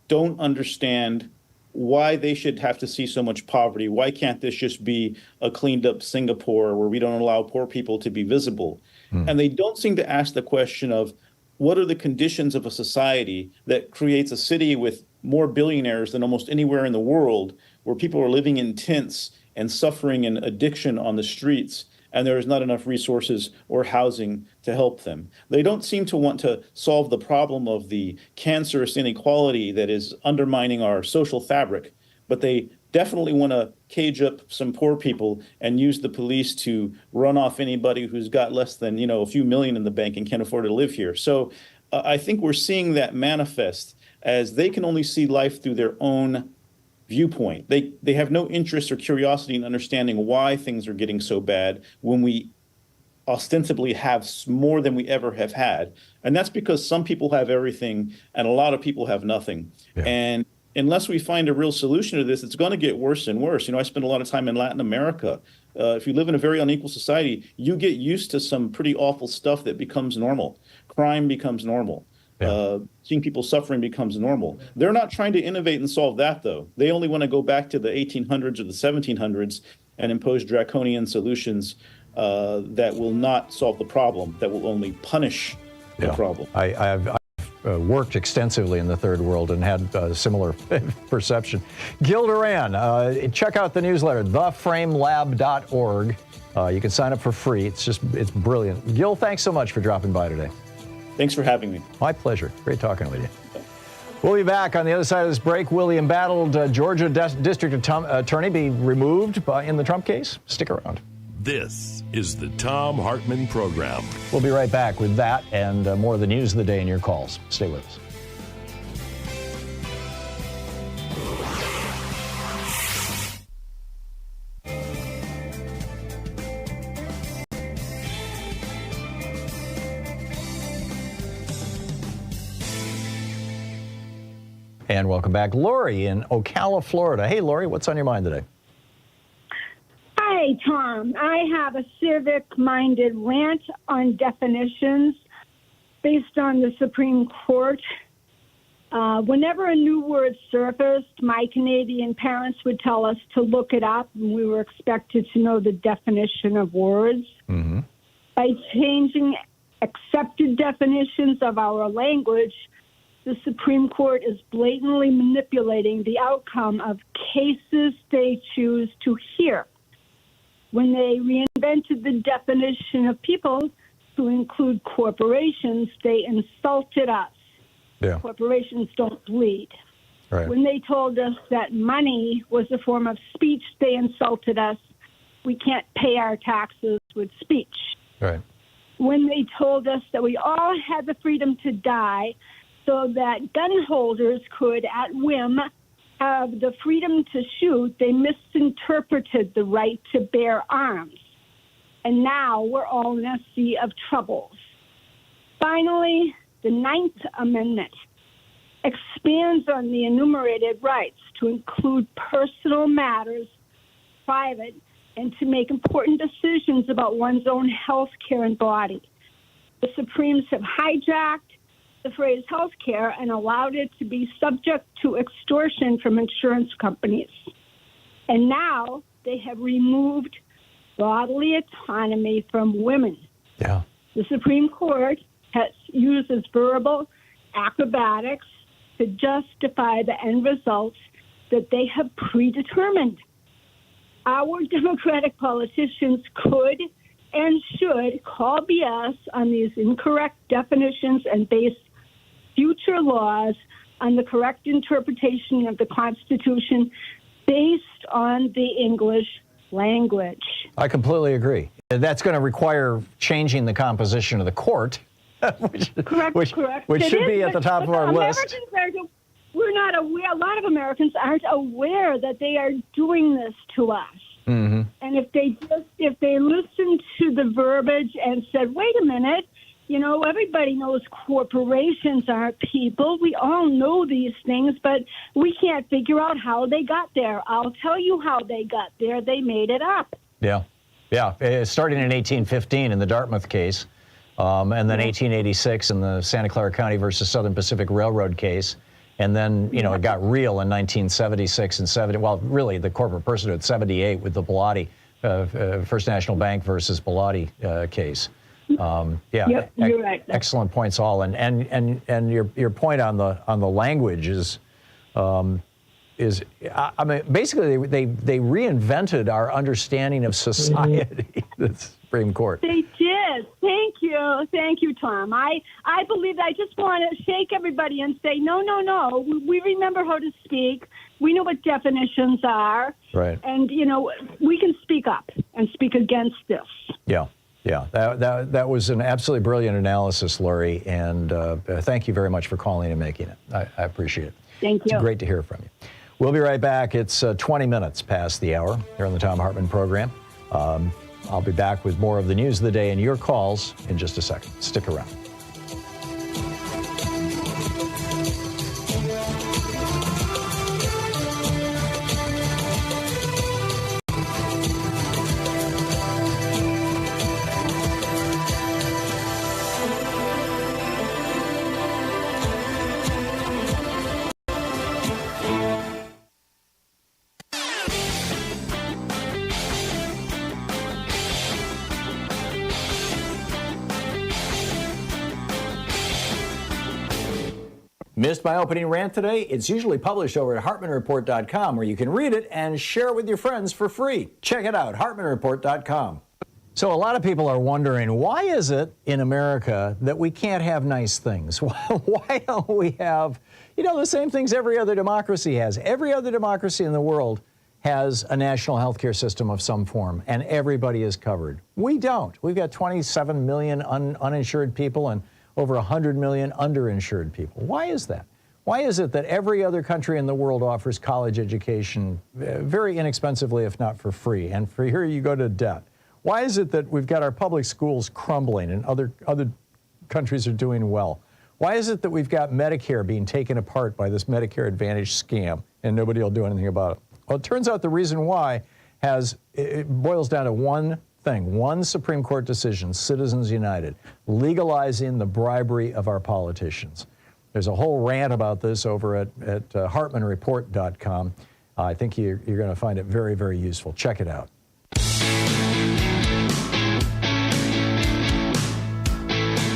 don't understand why they should have to see so much poverty. Why can't this just be a cleaned up Singapore where we don't allow poor people to be visible? And they don't seem to ask the question of what are the conditions of a society that creates a city with more billionaires than almost anywhere in the world, where people are living in tents and suffering in addiction on the streets, and there is not enough resources or housing to help them. They don't seem to want to solve the problem of the cancerous inequality that is undermining our social fabric, but they definitely want to cage up some poor people and use the police to run off anybody who's got less than, a few million in the bank and can't afford to live here. So I think we're seeing that manifest as they can only see life through their own viewpoint. They have no interest or curiosity in understanding why things are getting so bad when we ostensibly have more than we ever have had. And that's because some people have everything and a lot of people have nothing. Yeah. And unless we find a real solution to this, it's going to get worse and worse. I spend a lot of time in Latin America. If you live in a very unequal society, you get used to some pretty awful stuff that becomes normal. Crime becomes normal. Yeah. Seeing people suffering becomes normal. They're not trying to innovate and solve that, though. They only want to go back to the 1800s or the 1700s and impose draconian solutions that will not solve the problem, that will only punish the problem. I've worked extensively in the third world and had a similar perception. Gil Duran, check out the newsletter, theframelab.org. You can sign up for free. It's brilliant. Gil, thanks so much for dropping by today. Thanks for having me. My pleasure. Great talking with you. We'll be back on the other side of this break. Will the embattled Georgia District Attorney be removed in the Trump case? Stick around. This is the Thom Hartmann Program. We'll be right back with that and more of the news of the day and your calls. Stay with us. And welcome back. Lori in Ocala, Florida. Hey, Lori, what's on your mind today? Hi, Tom. I have a civic-minded rant on definitions based on the Supreme Court. Whenever a new word surfaced, my Canadian parents would tell us to look it up, and we were expected to know the definition of words. Mm-hmm. By changing accepted definitions of our language, the Supreme Court is blatantly manipulating the outcome of cases they choose to hear. when they reinvented the definition of people to include corporations, they insulted us. Yeah. Corporations don't bleed. Right. When they told us that money was a form of speech, they insulted us. We can't pay our taxes with speech. Right. When they told us that we all had the freedom to die so that gun holders could, at whim, have the freedom to shoot, they misinterpreted the right to bear arms. And now we're all in a sea of troubles. Finally, the Ninth Amendment expands on the enumerated rights to include personal matters, private, and to make important decisions about one's own health care and body. The Supremes have hijacked the phrase health care and allowed it to be subject to extortion from insurance companies. And now they have removed bodily autonomy from women. Yeah. The Supreme Court uses verbal acrobatics to justify the end results that they have predetermined. Our Democratic politicians could and should call BS on these incorrect definitions and base future laws on the correct interpretation of the Constitution based on the English language. I completely agree. That's going to require changing the composition of the court, which should be at the top of our list. We're not aware, a lot of Americans aren't aware that they are doing this to us. Mm-hmm. And if they listened to the verbiage and said, wait a minute, you know, everybody knows corporations aren't people. We all know these things, but we can't figure out how they got there. I'll tell you how they got there. They made it up. Yeah. Yeah. Starting in 1815 in the Dartmouth case, and then 1886 in the Santa Clara County versus Southern Pacific Railroad case. And then, you know, it got real in 1976 and 70. Well, really, the corporate personhood, 78 with the Bilotti, First National Bank versus Bilotti case. Yeah, yep, you're right. Excellent points, all. And your point on the language is I mean, basically they reinvented our understanding of society. The Supreme Court. They did. Thank you, Tom. I believe I just want to shake everybody and say, no. We remember how to speak. We know what definitions are. Right. And, you know, we can speak up and speak against this. Yeah. Yeah. That was an absolutely brilliant analysis, Lori. And thank you very much for calling and making it. I appreciate it. Thank you. It's great to hear from you. We'll be right back. It's 20 minutes past the hour here on the Thom Hartmann Program. I'll be back with more of the news of the day and your calls in just a second. Stick around. Missed my opening rant today? It's usually published over at HartmannReport.com, where you can read it and share it with your friends for free. Check it out, HartmannReport.com. So a lot of people are wondering, why is it in America that we can't have nice things? Why don't we have, you know, the same things every other democracy has? Every other democracy in the world has a national health care system of some form, and everybody is covered. We don't. We've got 27 million uninsured people and over 100 million underinsured people. Why is that? Why is it that every other country in the world offers college education very inexpensively, if not for free, and for here you go to debt? Why is it that we've got our public schools crumbling and other countries are doing well? Why is it that we've got Medicare being taken apart by this Medicare Advantage scam and nobody will do anything about it? Well, it turns out the reason why it boils down to one thing, one Supreme Court decision, Citizens United, legalizing the bribery of our politicians. There's a whole rant about this over at HartmannReport.com. I think you're going to find it very, very useful. Check it out.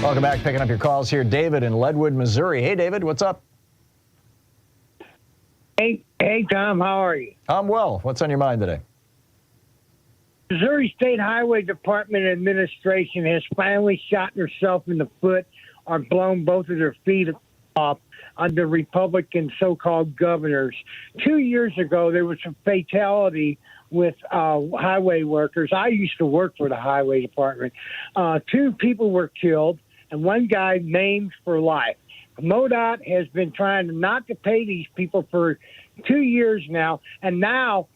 Welcome back. Picking up your calls here. David in Leadwood, Missouri. Hey, David, what's up? Hey, Tom, how are you? I'm well. What's on your mind today? Missouri State Highway Department administration has finally shot herself in the foot or blown both of their feet off under Republican so-called governors. 2 years ago, there was a fatality with highway workers. I used to work for the highway department. 2 people were killed, and 1 guy maimed for life. MoDOT has been trying not to pay these people for 2 years now, and now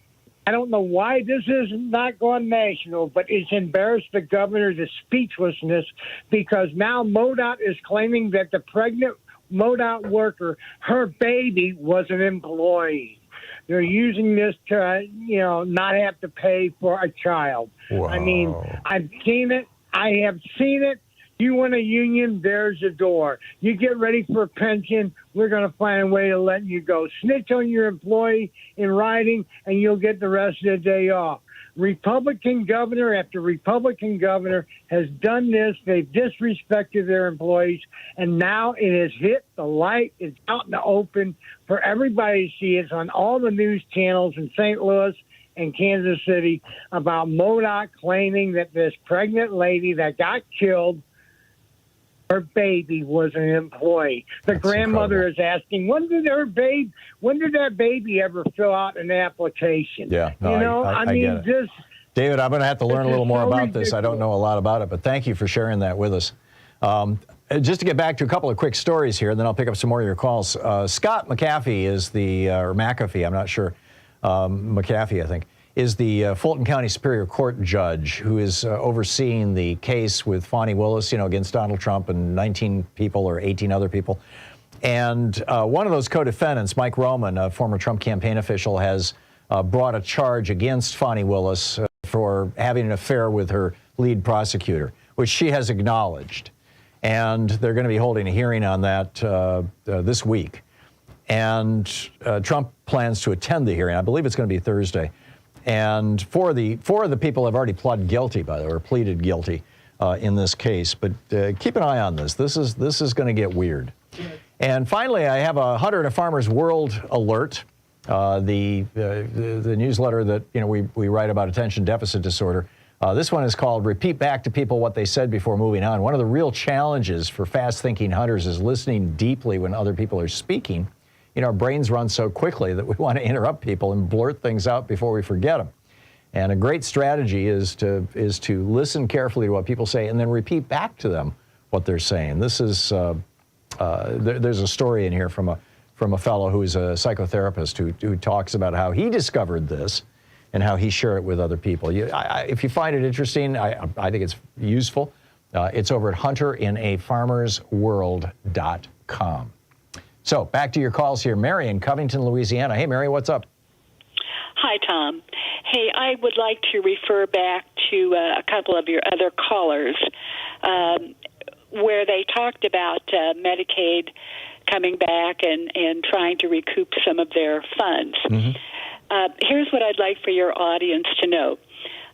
I don't know why this is not going national, but it's embarrassed the governor to speechlessness because now MoDOT is claiming that the pregnant MoDOT worker, her baby was an employee. They're using this to, not have to pay for a child. Wow. I mean, I've seen it. I have seen it. You want a union, there's a door. You get ready for a pension, we're going to find a way to let you go. Snitch on your employee in writing, and you'll get the rest of the day off. Republican governor after Republican governor has done this. They've disrespected their employees, and now it has hit the light. It's out in the open for everybody to see. It's on all the news channels in St. Louis and Kansas City about MoDOT claiming that this pregnant lady that got killed, her baby was an employee. The grandmother is asking, when did that baby ever fill out an application? Yeah, no, I mean, get it. David, I'm going to have to learn a little more about this. I don't know a lot about it, but thank you for sharing that with us. Just to get back to a couple of quick stories here, and then I'll pick up some more of your calls. Scott McAfee is or McAfee, I'm not sure, McAfee, I think, is the Fulton County Superior Court judge who is overseeing the case with Fani Willis, against Donald Trump and 19 people or 18 other people. And one of those co-defendants, Mike Roman, a former Trump campaign official, has brought a charge against Fani Willis for having an affair with her lead prosecutor, which she has acknowledged. And they're going to be holding a hearing on that this week. And Trump plans to attend the hearing. I believe it's going to be Thursday. And four of the people have already pled guilty, by the way, or pleaded guilty in this case. But keep an eye on this. This is going to get weird. And finally, I have a Hunter and a Farmer's World alert. The newsletter that we write about attention deficit disorder. This one is called "Repeat Back to People What They Said Before Moving On." One of the real challenges for fast-thinking hunters is listening deeply when other people are speaking. Our brains run so quickly that we want to interrupt people and blurt things out before we forget them. And a great strategy is to listen carefully to what people say and then repeat back to them what they're saying. This is there's a story in here from a fellow who's a psychotherapist who talks about how he discovered this and how he shared it with other people. If you find it interesting, I think it's useful. It's over at hunterinAfarmersworld.com. So back to your calls here. Mary in Covington, Louisiana. Hey, Mary, what's up? Hi, Tom. Hey, I would like to refer back to a couple of your other callers where they talked about Medicaid coming back and trying to recoup some of their funds. Mm-hmm. Here's what I'd like for your audience to know.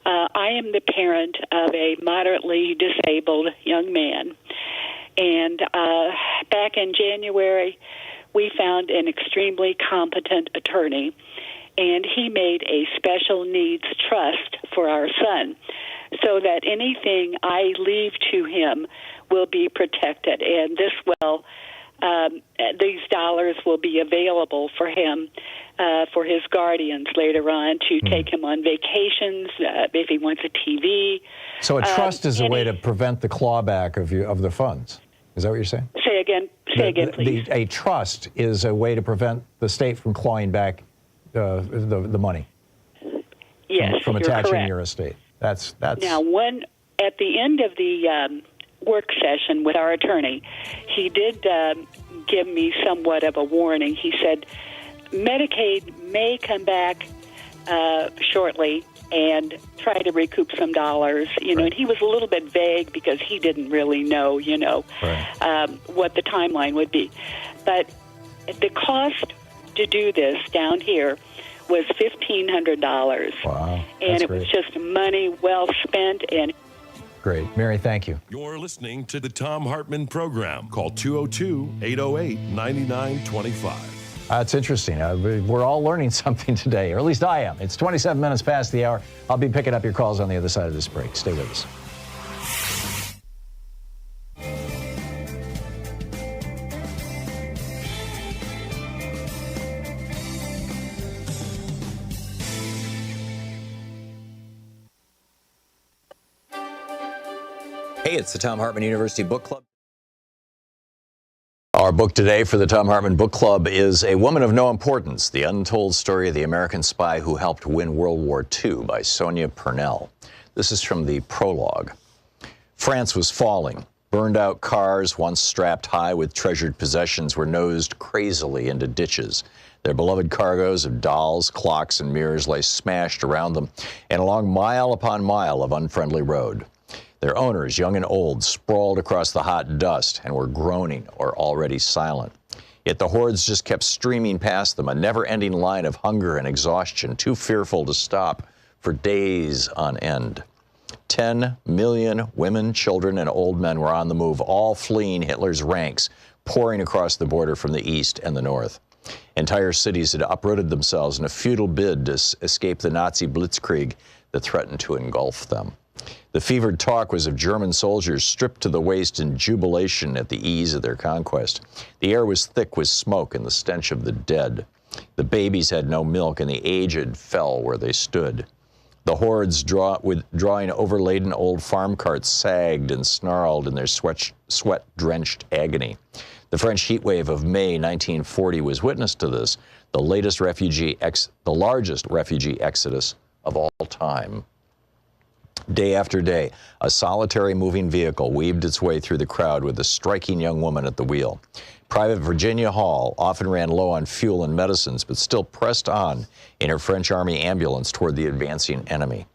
I am the parent of a moderately disabled young man. And back in January, we found an extremely competent attorney, and he made a special needs trust for our son so that anything I leave to him will be protected. And this will, these dollars will be available for him, for his guardians later on to take him on vacations, if he wants a TV. So a trust is a way to prevent the clawback of the funds. Is that what you're saying? Say again, please. A trust is a way to prevent the state from clawing back the money. Yes, from you're attaching correct. your estate. That's now at the end of the work session with our attorney, he did give me somewhat of a warning. He said Medicaid may come back shortly and try to recoup some dollars, and he was a little bit vague because he didn't really know, what the timeline would be. But the cost to do this down here was $1,500. Wow. And it was just money well spent. And great. Mary, thank you. You're listening to the Thom Hartmann Program. Call 202-808-9925. That's interesting. We're all learning something today, or at least I am. It's 27 minutes past the hour. I'll be picking up your calls on the other side of this break. Stay with us. Hey, it's the Thom Hartmann University Book Club. Our book today for the Thom Hartmann Book Club is A Woman of No Importance, The Untold Story of the American Spy Who Helped Win World War II by Sonia Purnell. This is from the prologue. France was falling. Burned-out cars, once strapped high with treasured possessions, were nosed crazily into ditches. Their beloved cargoes of dolls, clocks, and mirrors lay smashed around them and along mile upon mile of unfriendly road. Their owners, young and old, sprawled across the hot dust and were groaning or already silent. Yet the hordes just kept streaming past them, a never-ending line of hunger and exhaustion, too fearful to stop for days on end. 10 million women, children, and old men were on the move, all fleeing Hitler's ranks, pouring across the border from the east and the north. Entire cities had uprooted themselves in a futile bid to escape the Nazi blitzkrieg that threatened to engulf them. The fevered talk was of German soldiers stripped to the waist in jubilation at the ease of their conquest. The air was thick with smoke and the stench of the dead. The babies had no milk, and the aged fell where they stood. The hordes drawing overladen old farm carts sagged and snarled in their sweat-drenched agony. The French heat wave of May 1940 was witness to this, the largest refugee exodus of all time. Day after day, a solitary moving vehicle weaved its way through the crowd with a striking young woman at the wheel. Private Virginia Hall often ran low on fuel and medicines, but still pressed on in her French Army ambulance toward the advancing enemy.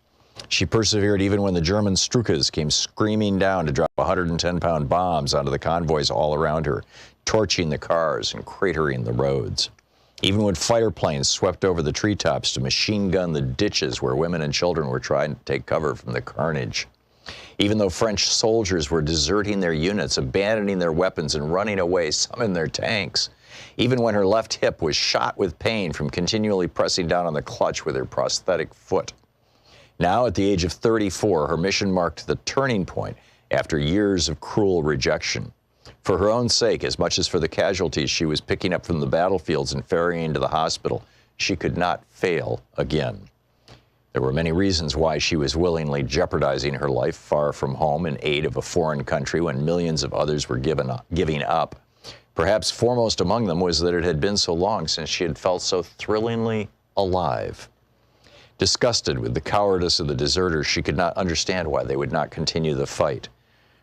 She persevered even when the German Stukas came screaming down to drop 110-pound bombs onto the convoys all around her, torching the cars and cratering the roads. Even when fighter planes swept over the treetops to machine gun the ditches where women and children were trying to take cover from the carnage. Even though French soldiers were deserting their units, abandoning their weapons and running away, some in their tanks. Even when her left hip was shot with pain from continually pressing down on the clutch with her prosthetic foot. Now, at the age of 34, her mission marked the turning point after years of cruel rejection. For her own sake, as much as for the casualties she was picking up from the battlefields and ferrying to the hospital, she could not fail again. There were many reasons why she was willingly jeopardizing her life far from home in aid of a foreign country when millions of others were giving up. Perhaps foremost among them was that it had been so long since she had felt so thrillingly alive. Disgusted with the cowardice of the deserters, she could not understand why they would not continue the fight.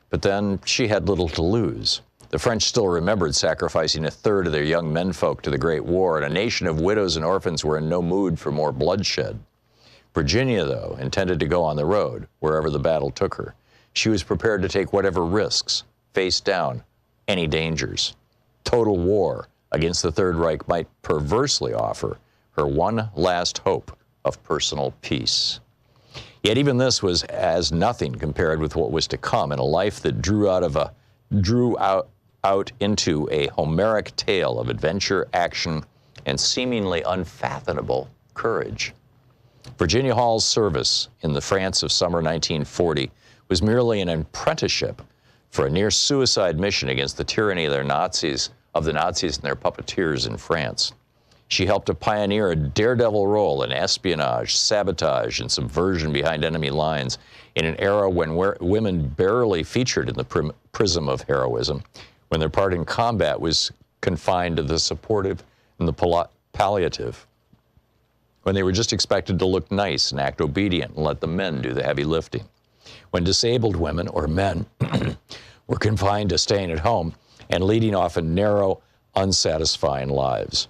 But then she had little to lose. The French still remembered sacrificing a third of their young menfolk to the Great War, and a nation of widows and orphans were in no mood for more bloodshed. Virginia, though, intended to go on the road, wherever the battle took her. She was prepared to take whatever risks, face down any dangers. Total war against the Third Reich might perversely offer her one last hope of personal peace. Yet even this was as nothing compared with what was to come in a life that drew out into a Homeric tale of adventure, action, and seemingly unfathomable courage. Virginia Hall's service in the France of summer 1940 was merely an apprenticeship for a near-suicide mission against the tyranny of the Nazis and their puppeteers in France. She helped to pioneer a daredevil role in espionage, sabotage, and subversion behind enemy lines in an era when women barely featured in the prism of heroism, when their part in combat was confined to the supportive and the palliative, when they were just expected to look nice and act obedient and let the men do the heavy lifting, when disabled women or men were confined to staying at home and leading often narrow, unsatisfying lives.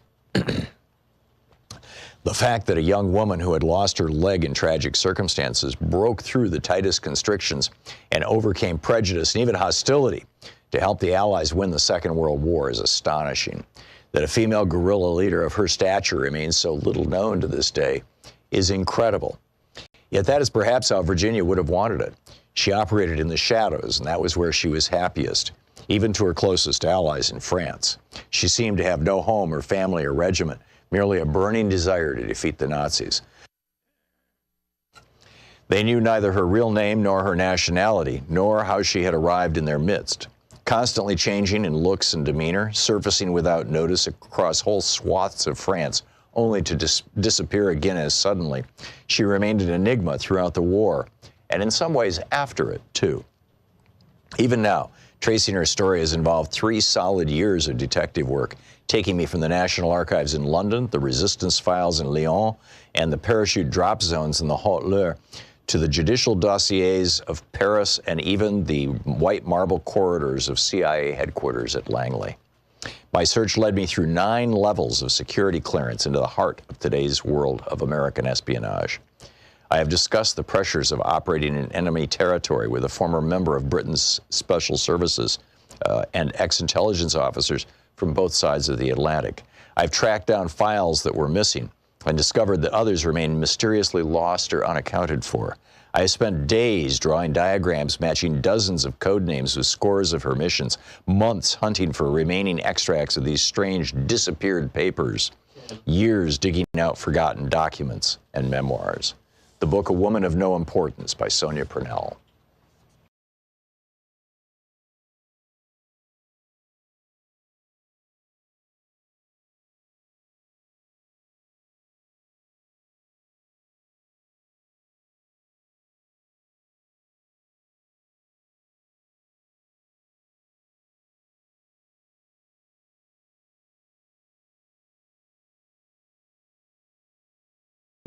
The fact that a young woman who had lost her leg in tragic circumstances broke through the tightest constrictions and overcame prejudice and even hostility to help the Allies win the Second World War is astonishing. That a female guerrilla leader of her stature remains so little known to this day is incredible. Yet that is perhaps how Virginia would have wanted it. She operated in the shadows, and that was where she was happiest. even to her closest allies in France. She seemed to have no home or family or regiment, merely a burning desire to defeat the Nazis. They knew neither her real name nor her nationality, nor how she had arrived in their midst. Constantly changing in looks and demeanor, surfacing without notice across whole swaths of France, only to disappear again as suddenly, she remained an enigma throughout the war, and in some ways after it, too. Even now, tracing her story has involved 3 solid years of detective work, taking me from the National Archives in London, the Resistance Files in Lyon, and the parachute drop zones in the Haute-Loire, to the judicial dossiers of Paris and even the white marble corridors of CIA headquarters at Langley. My search led me through 9 levels of security clearance into the heart of today's world of American espionage. I have discussed the pressures of operating in enemy territory with a former member of Britain's special services and ex-intelligence officers from both sides of the Atlantic. I've tracked down files that were missing and discovered that others remain mysteriously lost or unaccounted for. I have spent days drawing diagrams matching dozens of code names with scores of her missions, months hunting for remaining extracts of these strange disappeared papers, years digging out forgotten documents and memoirs. The book A Woman of No Importance by Sonia Purnell.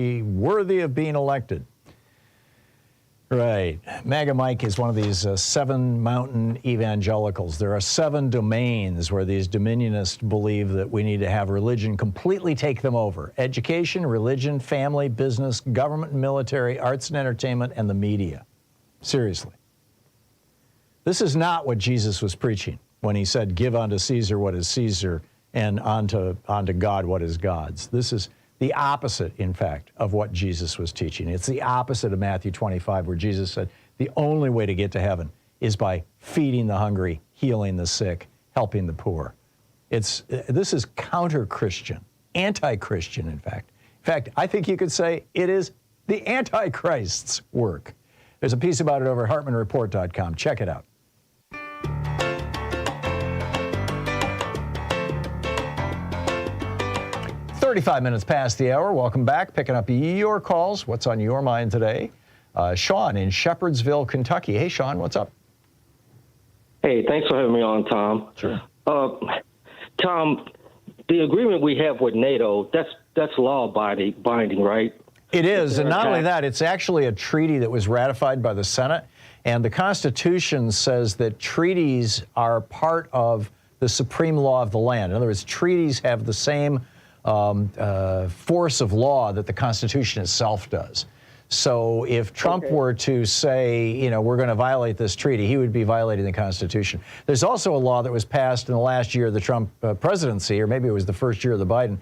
Worthy of being elected. Right. MAGA Mike is one of these 7 mountain evangelicals. There are 7 domains where these dominionists believe that we need to have religion completely take them over. Education, religion, family, business, government and military, arts and entertainment, and the media. Seriously. This is not what Jesus was preaching when he said, give unto Caesar what is Caesar and unto God what is God's. This is the opposite, in fact, of what Jesus was teaching. It's the opposite of Matthew 25, where Jesus said the only way to get to heaven is by feeding the hungry, healing the sick, helping the poor. This is counter-Christian, anti-Christian, in fact. In fact, I think you could say it is the Antichrist's work. There's a piece about it over at HartmannReport.com. Check it out. 35 minutes past the hour. Welcome back. Picking up your calls. What's on your mind today? Sean in Shepherdsville, Kentucky. Hey, Sean, what's up? Hey, thanks for having me on, Tom. Sure. Tom, the agreement we have with NATO, that's law binding, right? It is, and not only that, it's actually a treaty that was ratified by the Senate, and the Constitution says that treaties are part of the supreme law of the land. In other words, treaties have the same force of law that the Constitution itself does. So if Trump were to say, you know, we're going to violate this treaty, he would be violating the Constitution. There's also a law that was passed in the last year of the Trump presidency, or maybe it was the first year of the Biden,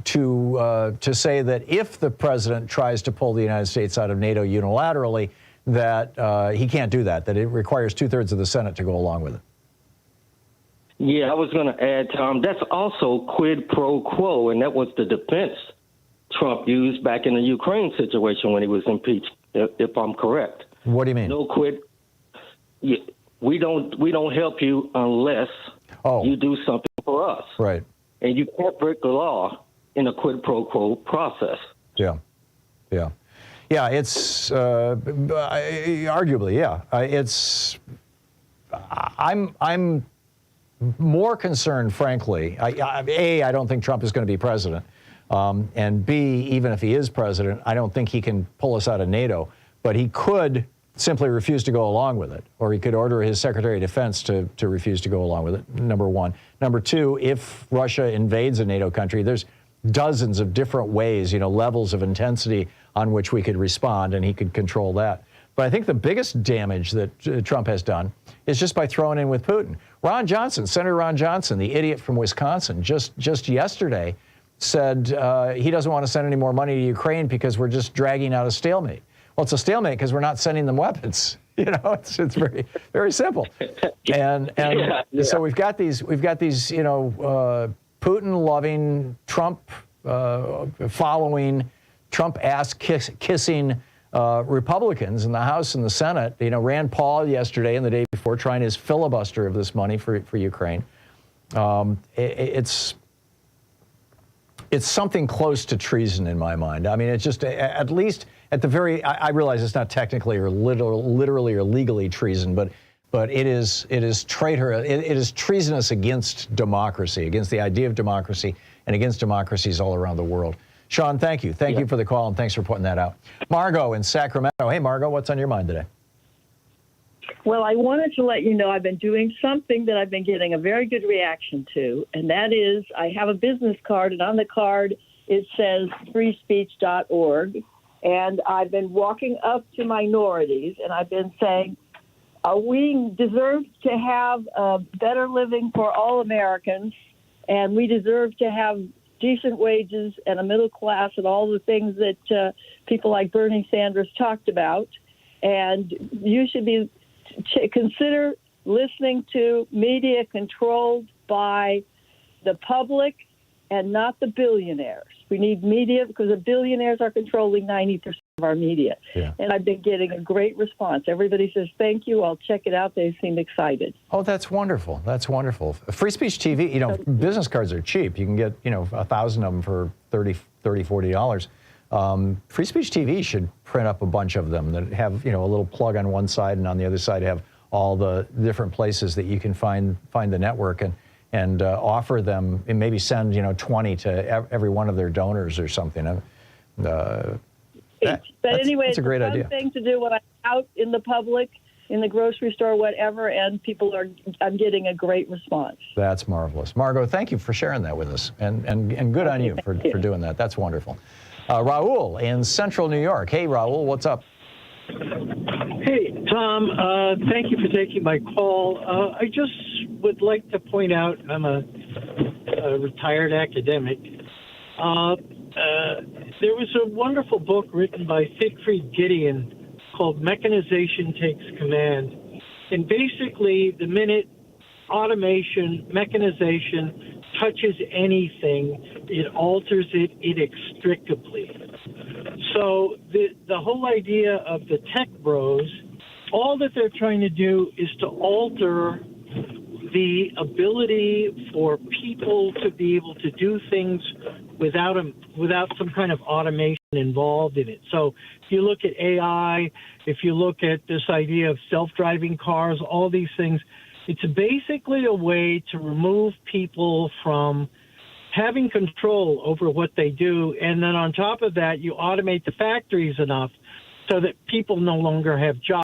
to say that if the president tries to pull the United States out of NATO unilaterally, that he can't do that it requires 2/3 of the Senate to go along with it. Yeah, I was going to add, Tom, that's also quid pro quo, and that was the defense Trump used back in the Ukraine situation when he was impeached, if I'm correct. What do you mean? No quid. Yeah, we don't help you unless you do something for us. Right. And you can't break the law in a quid pro quo process. Yeah. Yeah. Yeah, it's arguably, yeah. I'm more concerned, frankly. I don't think Trump is going to be president. And B, even if he is president, I don't think he can pull us out of NATO. But he could simply refuse to go along with it. Or he could order his Secretary of Defense to refuse to go along with it, number one. Number two, if Russia invades a NATO country, there's dozens of different ways, levels of intensity on which we could respond, and he could control that. But I think the biggest damage that Trump has done is just by throwing in with Putin. Ron Johnson, Senator Ron Johnson, the idiot from Wisconsin, just yesterday said he doesn't want to send any more money to Ukraine because we're just dragging out a stalemate. Well, it's a stalemate because we're not sending them weapons. You know, it's very, very simple. And so we've got these, you know, Putin-loving, Trump-following, Trump-ass-kissing Republicans in the House and the Senate. You know, Rand Paul yesterday and the day before trying his filibuster of this money for Ukraine. It's something close to treason in my mind. I mean, it's just, at least at the very, I realize it's not technically or literally or legally treason, but it is traitor. It is treasonous against democracy, against the idea of democracy, and against democracies all around the world. Sean, thank you. Thank you for the call, and thanks for putting that out. Margot in Sacramento. Hey, Margot, what's on your mind today? Well, I wanted to let you know I've been doing something that I've been getting a very good reaction to, and that is I have a business card, and on the card it says freespeech.org, and I've been walking up to minorities, and I've been saying, we deserve to have a better living for all Americans, and we deserve to have decent wages and a middle class and all the things that people like Bernie Sanders talked about. And you should be consider listening to media controlled by the public and not the billionaires. We need media because the billionaires are controlling 90% of our media. Yeah. And I've been getting a great response. Everybody says, thank you, I'll check it out. They seem excited. Oh, that's wonderful. That's wonderful. Free Speech TV, you know, business cards are cheap. You can get, you know, 1,000 of them for $30, $40. Free Speech TV should print up a bunch of them that have, you know, a little plug on one side, and on the other side have all the different places that you can find the network, and offer them, and maybe send, you know, 20 to every one of their donors or something. But anyway, it's a great idea. Thing to do when I'm out in the public, in the grocery store, whatever, and I'm getting a great response. That's marvelous. Margot, thank you for sharing that with us, and good on you for doing that. That's wonderful. Raul in Central New York. Hey, Raul, what's up? Hey, Tom, thank you for taking my call. I just would like to point out, I'm a retired academic. There was a wonderful book written by Siegfried Gideon called Mechanization Takes Command. And basically, the minute automation, mechanization touches anything, it alters it inextricably. So the whole idea of the tech bros, all that they're trying to do is to alter the ability for people to be able to do things without some kind of automation involved in it. So if you look at AI, if you look at this idea of self-driving cars, all these things, it's basically a way to remove people from having control over what they do. And then on top of that, you automate the factories enough so that people no longer have jobs.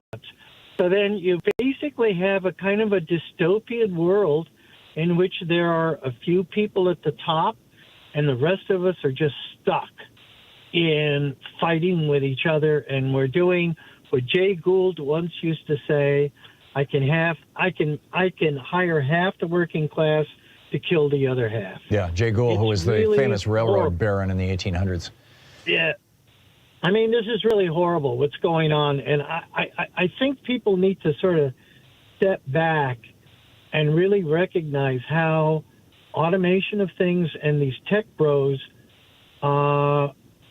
So then you basically have a kind of a dystopian world in which there are a few people at the top and the rest of us are just stuck in fighting with each other. And we're doing what Jay Gould once used to say, I can hire half the working class to kill the other half. Yeah, Jay Gould, who was the famous railroad baron in the 1800s. Yeah. I mean, this is really horrible, what's going on. And I think people need to sort of step back and really recognize how automation of things and these tech bros,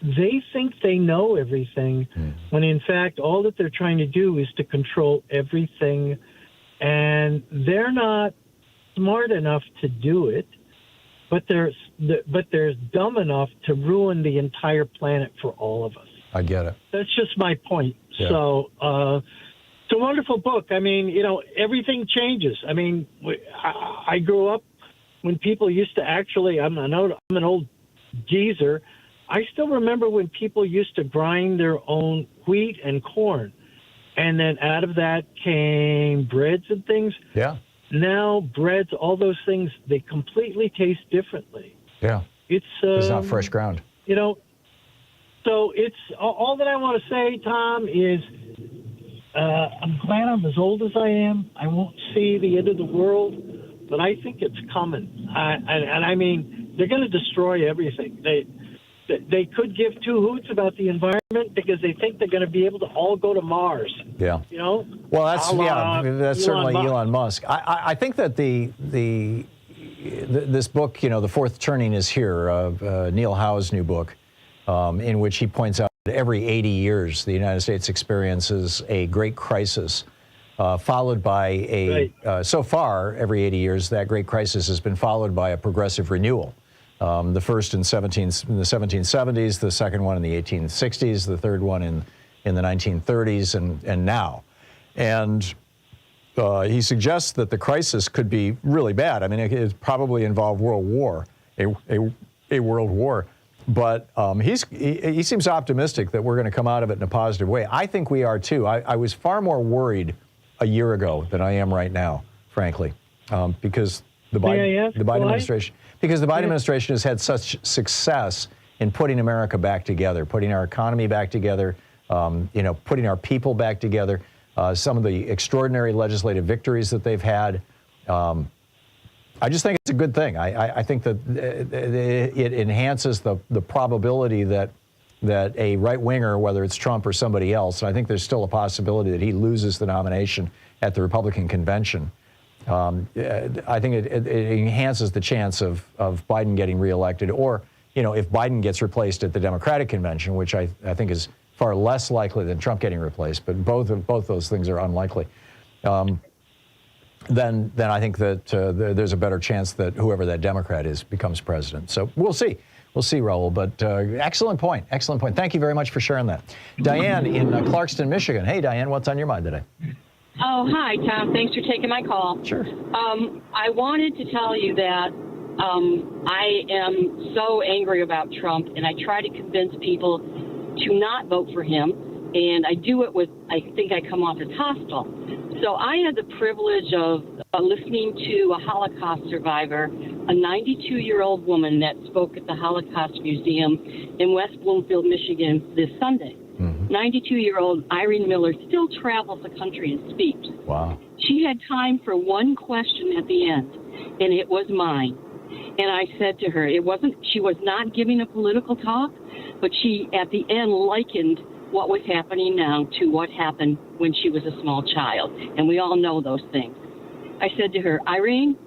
they think they know everything, when in fact all that they're trying to do is to control everything. And they're not smart enough to do it, but they're dumb enough to ruin the entire planet for all of us. I get it. That's just my point. Yeah. So it's a wonderful book. I mean, you know, everything changes. I mean, I grew up when people used to actually, I'm an old geezer. I still remember when people used to grind their own wheat and corn, and then out of that came breads and things. Yeah. Now breads, all those things, they completely taste differently. Yeah. It's not fresh ground. You know, so it's all that I want to say, Tom, is I'm glad I'm as old as I am. I won't see the end of the world, but I think it's coming. And I mean, they're going to destroy everything. They could give two hoots about the environment, government because they think they're going to be able to all go to Mars. Yeah. You know? Well, that's certainly Musk. Elon Musk. I think that this book, The Fourth Turning is Here, Neil Howe's new book, in which he points out that every 80 years the United States experiences a great crisis, followed by so far, every 80 years, that great crisis has been followed by a progressive renewal. The first in the 1770s, the second one in the 1860s, the third one in the 1930s, and now. And he suggests that the crisis could be really bad. I mean, it probably involved world war, a world war. But he seems optimistic that we're going to come out of it in a positive way. I think we are too. I was far more worried a year ago than I am right now, frankly, because the Biden administration. Because the Biden administration has had such success in putting America back together, putting our economy back together, putting our people back together. Some of the extraordinary legislative victories that they've had. I just think it's a good thing. I think that it enhances the probability that a right-winger, whether it's Trump or somebody else, and I think there's still a possibility that he loses the nomination at the Republican convention. I think it enhances the chance of Biden getting reelected, or if Biden gets replaced at the Democratic convention, which I think is far less likely than Trump getting replaced, but both those things are unlikely. Then I think that there's a better chance that whoever that Democrat is becomes president. So we'll see. We'll see, Raul. But excellent point. Excellent point. Thank you very much for sharing that. Diane in Clarkston, Michigan. Hey, Diane, what's on your mind today? Oh, hi, Tom. Thanks for taking my call. Sure. I wanted to tell you that I am so angry about Trump, and I try to convince people to not vote for him. And I do it I think I come off as hostile. So I had the privilege of listening to a Holocaust survivor, a 92-year-old woman that spoke at the Holocaust Museum in West Bloomfield, Michigan this Sunday. 92-year-old Irene Miller still travels the country and speaks. Wow. She had time for one question at the end, and it was mine. And I said to her, she was not giving a political talk, but she, at the end, likened what was happening now to what happened when she was a small child. And we all know those things. I said to her, Irene,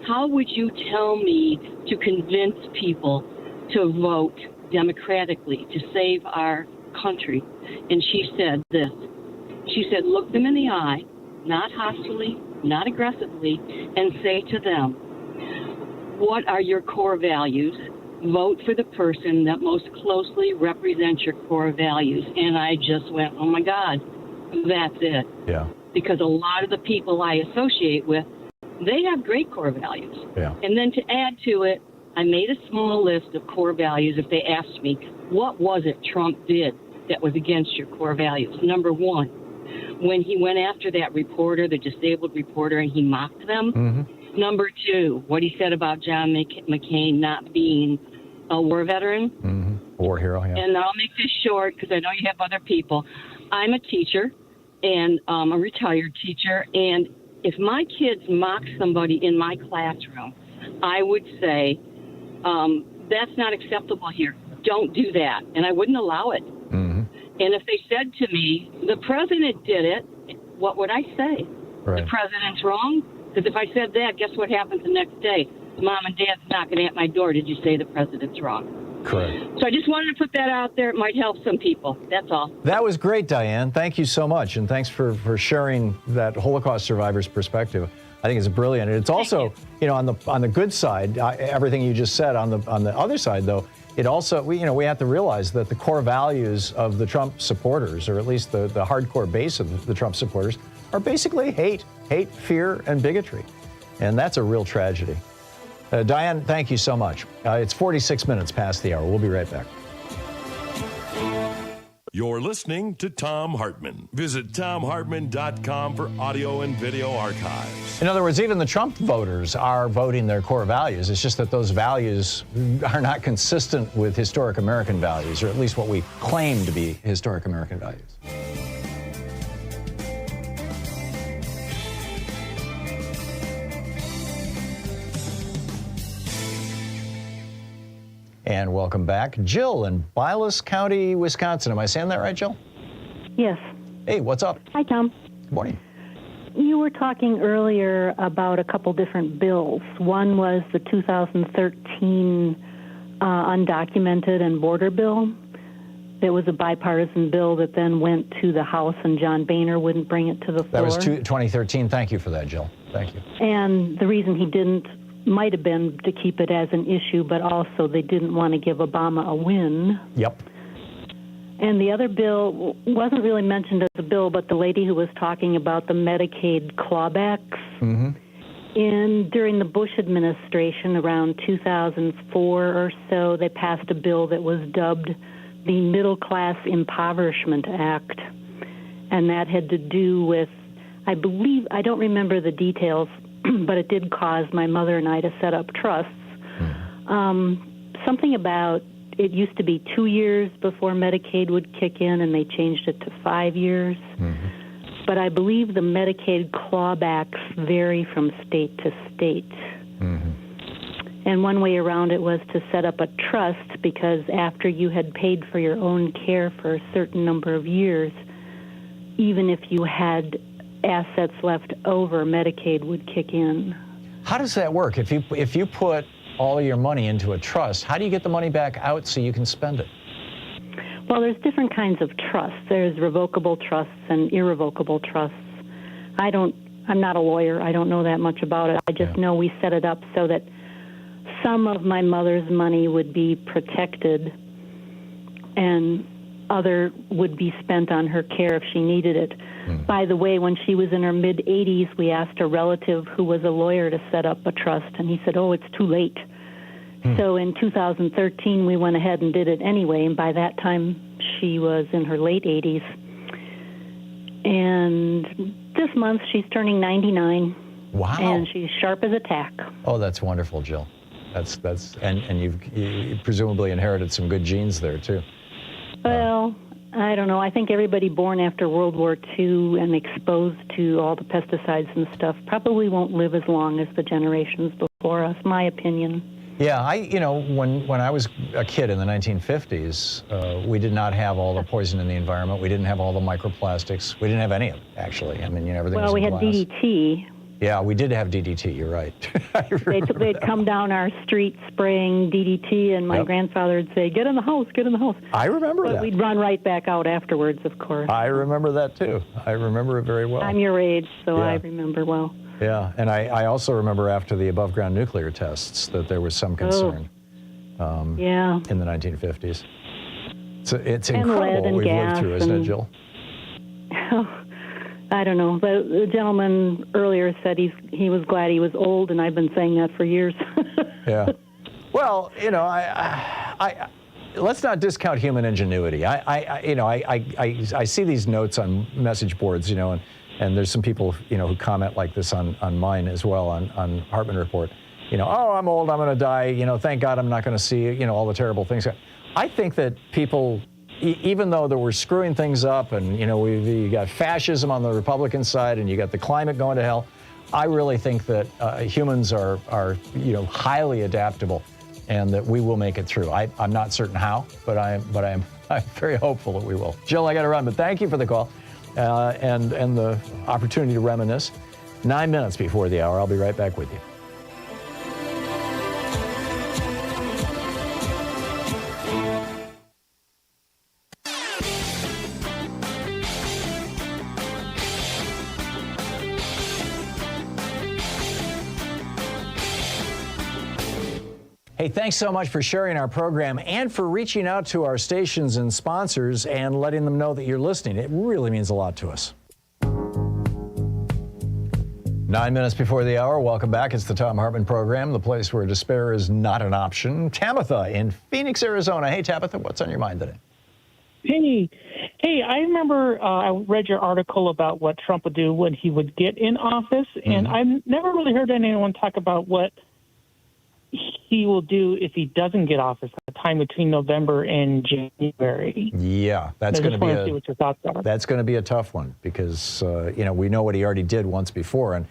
how would you tell me to convince people to vote democratically to save our country? And she said this. She said, look them in the eye, not hostilely, not aggressively, and say to them, what are your core values? Vote for the person that most closely represents your core values. And I just went, oh my God, that's it. Yeah. Because a lot of the people I associate with, they have great core values. Yeah. And then to add to it, I made a small list of core values if they asked me, what was it Trump did that was against your core values? Number one, when he went after that reporter, the disabled reporter, and he mocked them. Mm-hmm. Number two, what he said about John McCain not being a war veteran. Mm-hmm. War hero, yeah. And I'll make this short because I know you have other people. I'm a teacher, and a retired teacher, and if my kids mock somebody in my classroom, I would say, that's not acceptable here. Don't do that. And I wouldn't allow it. Mm-hmm. And if they said to me, the president did it, what would I say? Right. The president's wrong? Because if I said that, guess what happens the next day? Mom and Dad's knocking at my door. Did you say the president's wrong? Correct. So I just wanted to put that out there. It might help some people. That's all. That was great, Diane. Thank you so much. And thanks for sharing that Holocaust survivor's perspective. I think it's brilliant. And it's also, on the good side, everything you just said. On the other side, though, it also, we have to realize that the core values of the Trump supporters, or at least the hardcore base of the Trump supporters, are basically hate, fear, and bigotry. And that's a real tragedy. Diane, thank you so much. It's 46 minutes past the hour. We'll be right back. You're listening to Thom Hartmann. Visit thomhartmann.com for audio and video archives. In other words, even the Trump voters are voting their core values. It's just that those values are not consistent with historic American values, or at least what we claim to be historic American values. And welcome back, Jill in Bylas County, Wisconsin. Am I saying that right, Jill? Yes. Hey, what's up? Hi, Tom. Good morning. You were talking earlier about a couple different bills. One was the 2013 undocumented and border bill. It was a bipartisan bill that then went to the House, and John Boehner wouldn't bring it to the floor. That was 2013. Thank you for that, Jill. Thank you. And the reason he didn't might have been to keep it as an issue, but also they didn't want to give Obama a win. Yep. And the other bill wasn't really mentioned as a bill, but the lady who was talking about the Medicaid clawbacks. During the Bush administration, around 2004 or so, they passed a bill that was dubbed the Middle Class Impoverishment Act. And that had to do with, I believe, I don't remember the details, but it did cause my mother and I to set up trusts. Something about, it used to be 2 years before Medicaid would kick in, and they changed it to 5 years. But I believe the Medicaid clawbacks vary from state to state. And one way around it was to set up a trust, because after you had paid for your own care for a certain number of years, even if you had assets left over, Medicaid would kick in. How does that work? If you put all of your money into a trust, how do you get the money back out so you can spend it? Well, there's different kinds of trusts. There's revocable trusts and irrevocable trusts. I'm not a lawyer. I don't know that much about it. I just know we set it up so that some of my mother's money would be protected and other would be spent on her care if she needed it. By the way, when she was in her mid-80s, we asked a relative who was a lawyer to set up a trust, and he said, oh, it's too late. So in 2013, we went ahead and did it anyway, and by that time, she was in her late 80s. And this month, she's turning 99. Wow. And she's sharp as a tack. Oh, that's wonderful, Jill. And you presumably inherited some good genes there, too. Well, I don't know. I think everybody born after World War II and exposed to all the pesticides and stuff probably won't live as long as the generations before us, my opinion. Yeah, when I was a kid in the 1950s, we did not have all the poison in the environment. We didn't have all the microplastics. We didn't have any of it, actually. I mean, everything was in glass. Well, we had DDT. Yeah, we did have DDT, you're right. They'd come down our street spraying DDT, and my grandfather would say, get in the house, get in the house. I remember that. But we'd run right back out afterwards, of course. I remember that, too. I remember it very well. I'm your age, so I remember well. Yeah, and I also remember after the above-ground nuclear tests that there was some concern in the 1950s. So it's incredible what we've lived through, isn't it, Jill? I don't know. The gentleman earlier said he was glad he was old, and I've been saying that for years. Yeah. Well, let's not discount human ingenuity. I see these notes on message boards, and there's some people, who comment like this on mine as well, on Hartmann Report. Oh, I'm old, I'm going to die. Thank God I'm not going to see, all the terrible things. I think that people, even though that we're screwing things up, and you got fascism on the Republican side, and you got the climate going to hell, I really think that humans are highly adaptable, and that we will make it through. I'm not certain how, but I'm very hopeful that we will. Jill, I got to run, but thank you for the call and the opportunity to reminisce. 9 minutes before the hour, I'll be right back with you. Hey, thanks so much for sharing our program and for reaching out to our stations and sponsors and letting them know that you're listening. It really means a lot to us. 9 minutes before the hour, welcome back. It's the Thom Hartmann Program, the place where despair is not an option. Tabitha in Phoenix, Arizona. Hey, Tabitha, what's on your mind today? Hey, I remember I read your article about what Trump would do when he would get in office, and I've never really heard anyone talk about what he will do if he doesn't get office, the time between November and January. Yeah, that's going to be see what your thoughts are. That's going to be a tough one because we know what he already did once before, and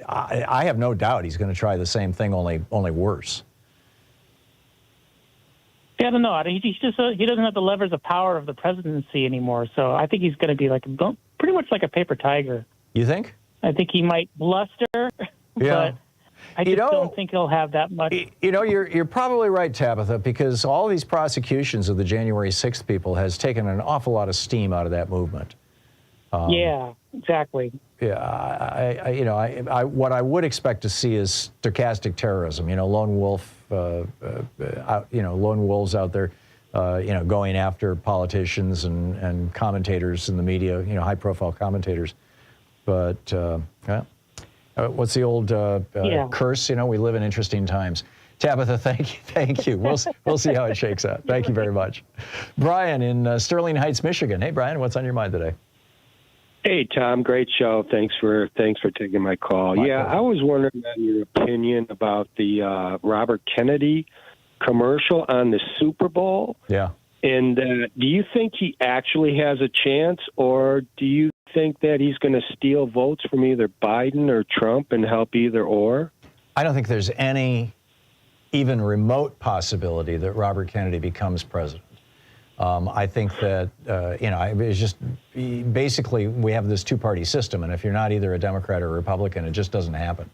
I have no doubt he's going to try the same thing, only worse. Yeah, I don't know. He doesn't have the levers of power of the presidency anymore. So I think he's going to be pretty much like a paper tiger. You think? I think he might bluster, but I just don't think he'll have that much. You know, you're probably right, Tabitha, because all these prosecutions of the January 6th people has taken an awful lot of steam out of that movement. Yeah, exactly. Yeah, what I would expect to see is stochastic terrorism. You know, lone wolf, lone wolves out there, going after politicians and commentators in the media. You know, high-profile commentators. But what's the old curse? You know, we live in interesting times. Tabitha, thank you. We'll see how it shakes out. Thank you very much. Brian in Sterling Heights, Michigan. Hey, Brian, what's on your mind today? Hey, Tom, great show. Thanks for taking my call. My pleasure. I was wondering on your opinion about the Robert Kennedy commercial on the Super Bowl. Yeah. And do you think he actually has a chance, or do you think that he's going to steal votes from either Biden or Trump and help either or? I don't think there's any even remote possibility that Robert Kennedy becomes president. I think that, it's just basically we have this two-party system, and if you're not either a Democrat or a Republican, it just doesn't happen.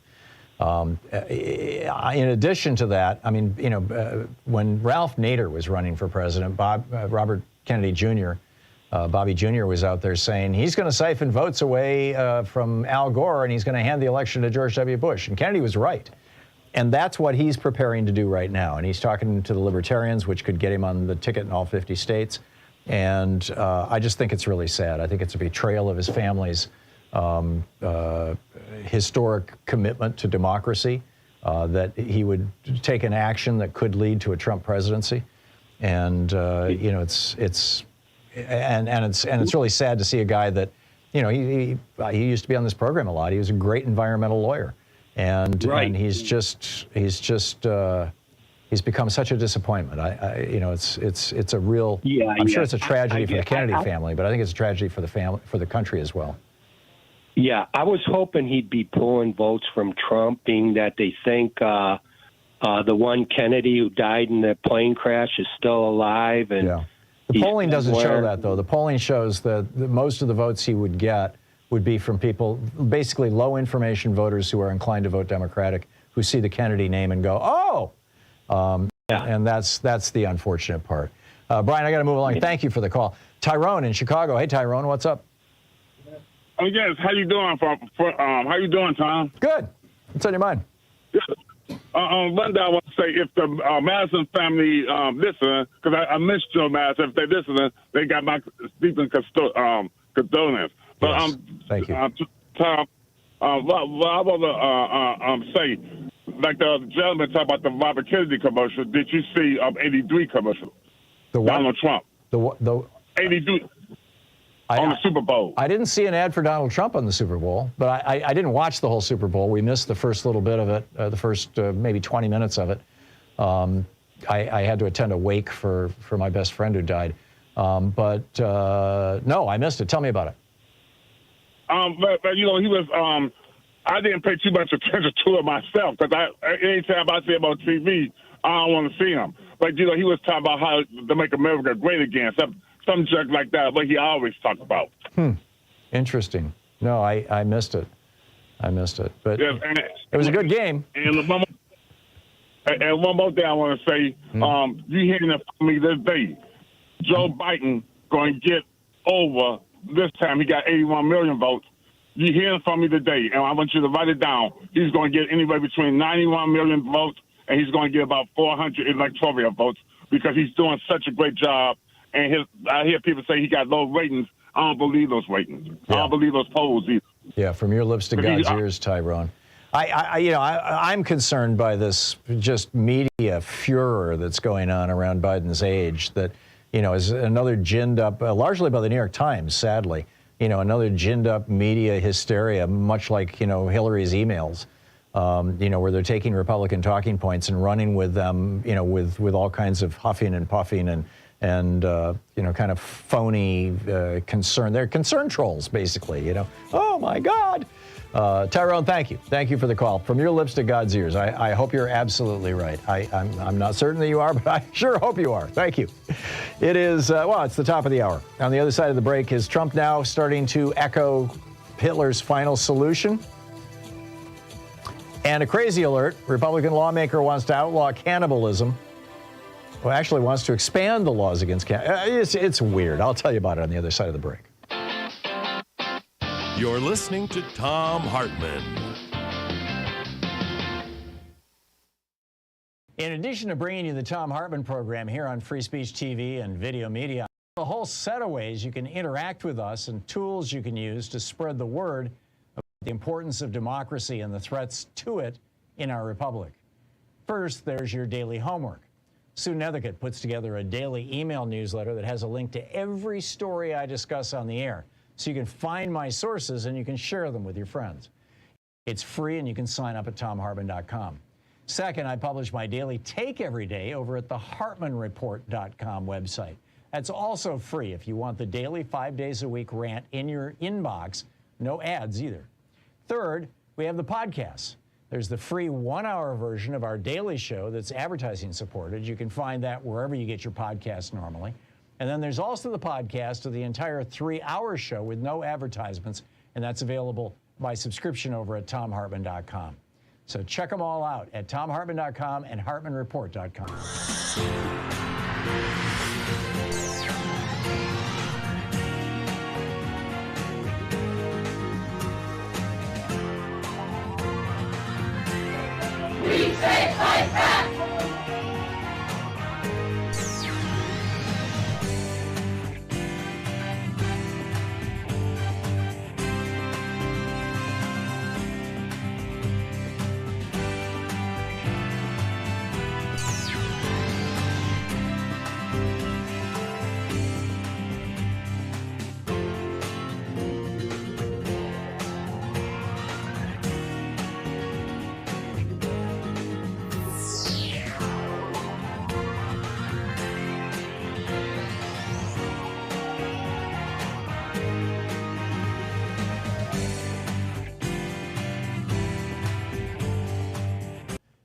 In addition to that, I mean, when Ralph Nader was running for president, Robert Kennedy Jr., Bobby Jr. was out there saying he's going to siphon votes away from Al Gore and he's going to hand the election to George W. Bush. And Kennedy was right. And that's what he's preparing to do right now. And he's talking to the Libertarians, which could get him on the ticket in all 50 states. And I just think it's really sad. I think it's a betrayal of his family's historic commitment to democracy, that he would take an action that could lead to a Trump presidency. And, it's really sad to see a guy that, he used to be on this program a lot. He was a great environmental lawyer. And he's become such a disappointment. It's a real. I'm sure it's a tragedy for the Kennedy family, but I think it's a tragedy for the country as well. Yeah, I was hoping he'd be pulling votes from Trump, being that they think the one Kennedy who died in the plane crash is still alive. And the polling doesn't show that, though. The polling shows that most of the votes he would get would be from people, basically low information voters who are inclined to vote Democratic, who see the Kennedy name and go, oh! And that's the unfortunate part. Brian, I got to move along. Thank you for the call. Tyrone in Chicago. Hey, Tyrone, what's up? Oh, yes. How you doing? How you doing, Tom? Good. What's on your mind? One day I want to say, if the Madison family listen, because I missed Joe Madison, if they listen, they got my deepest condolence. But thank you. Tom, what I want to say, like the gentleman talked about the Robert Kennedy commercial. Did you see 83 commercial? The what? Donald Trump. The 83 on the Super Bowl. I didn't see an ad for Donald Trump on the Super Bowl, but I didn't watch the whole Super Bowl. We missed the first little bit of it, the first maybe 20 minutes of it. I had to attend a wake for my best friend who died. No, I missed it. Tell me about it. But he was. I didn't pay too much attention to it myself because anytime I see him on TV, I don't want to see him. But he was talking about how to make America great again, some junk like that. What he always talked about. Interesting. No, I missed it. But yes, it was a good game. And one more thing I want to say. You hearing it from me this day? Joe Biden going to get over. This time he got 81 million votes. You hear from me today, and I want you to write it down. He's going to get anywhere between 91 million votes, and he's going to get about 400 electoral votes because he's doing such a great job. And I hear people say he got low ratings. I don't believe those ratings. I don't believe those polls either. Yeah, from your lips to God's ears, Tyrone. I'm concerned by this just media furor that's going on around Biden's age that, is another ginned up, largely by the New York Times, sadly, another ginned up media hysteria, much like, Hillary's emails, where they're taking Republican talking points and running with them, with all kinds of huffing and puffing and and kind of phony concern. They're concern trolls, basically. Oh my God. Tyrone, thank you. Thank you for the call. From your lips to God's ears. I hope you're absolutely right. I'm not certain that you are, but I sure hope you are. Thank you. It is, it's the top of the hour. On the other side of the break, is Trump now starting to echo Hitler's final solution? And a crazy alert, Republican lawmaker wants to outlaw cannibalism. Well, actually wants to expand the laws against cannibalism. It's weird. I'll tell you about it on the other side of the break. You're listening to Thom Hartmann. In addition to bringing you the Thom Hartmann Program here on Free Speech TV and video media, a whole set of ways you can interact with us and tools you can use to spread the word about the importance of democracy and the threats to it in our republic. First, there's your daily homework. Sue Nethercutt puts together a daily email newsletter that has a link to every story I discuss on the air, so you can find my sources and you can share them with your friends. It's free and you can sign up at thomhartmann.com. Second, I publish my daily take every day over at the hartmannreport.com website. That's also free if you want the daily 5 days a week rant in your inbox. No ads either. Third, we have the podcasts. There's the free 1-hour version of our daily show that's advertising supported. You can find that wherever you get your podcasts normally. And then there's also the podcast of the entire 3-hour show with no advertisements, and that's available by subscription over at thomhartmann.com. So check them all out at thomhartmann.com and hartmannreport.com. We say fight back!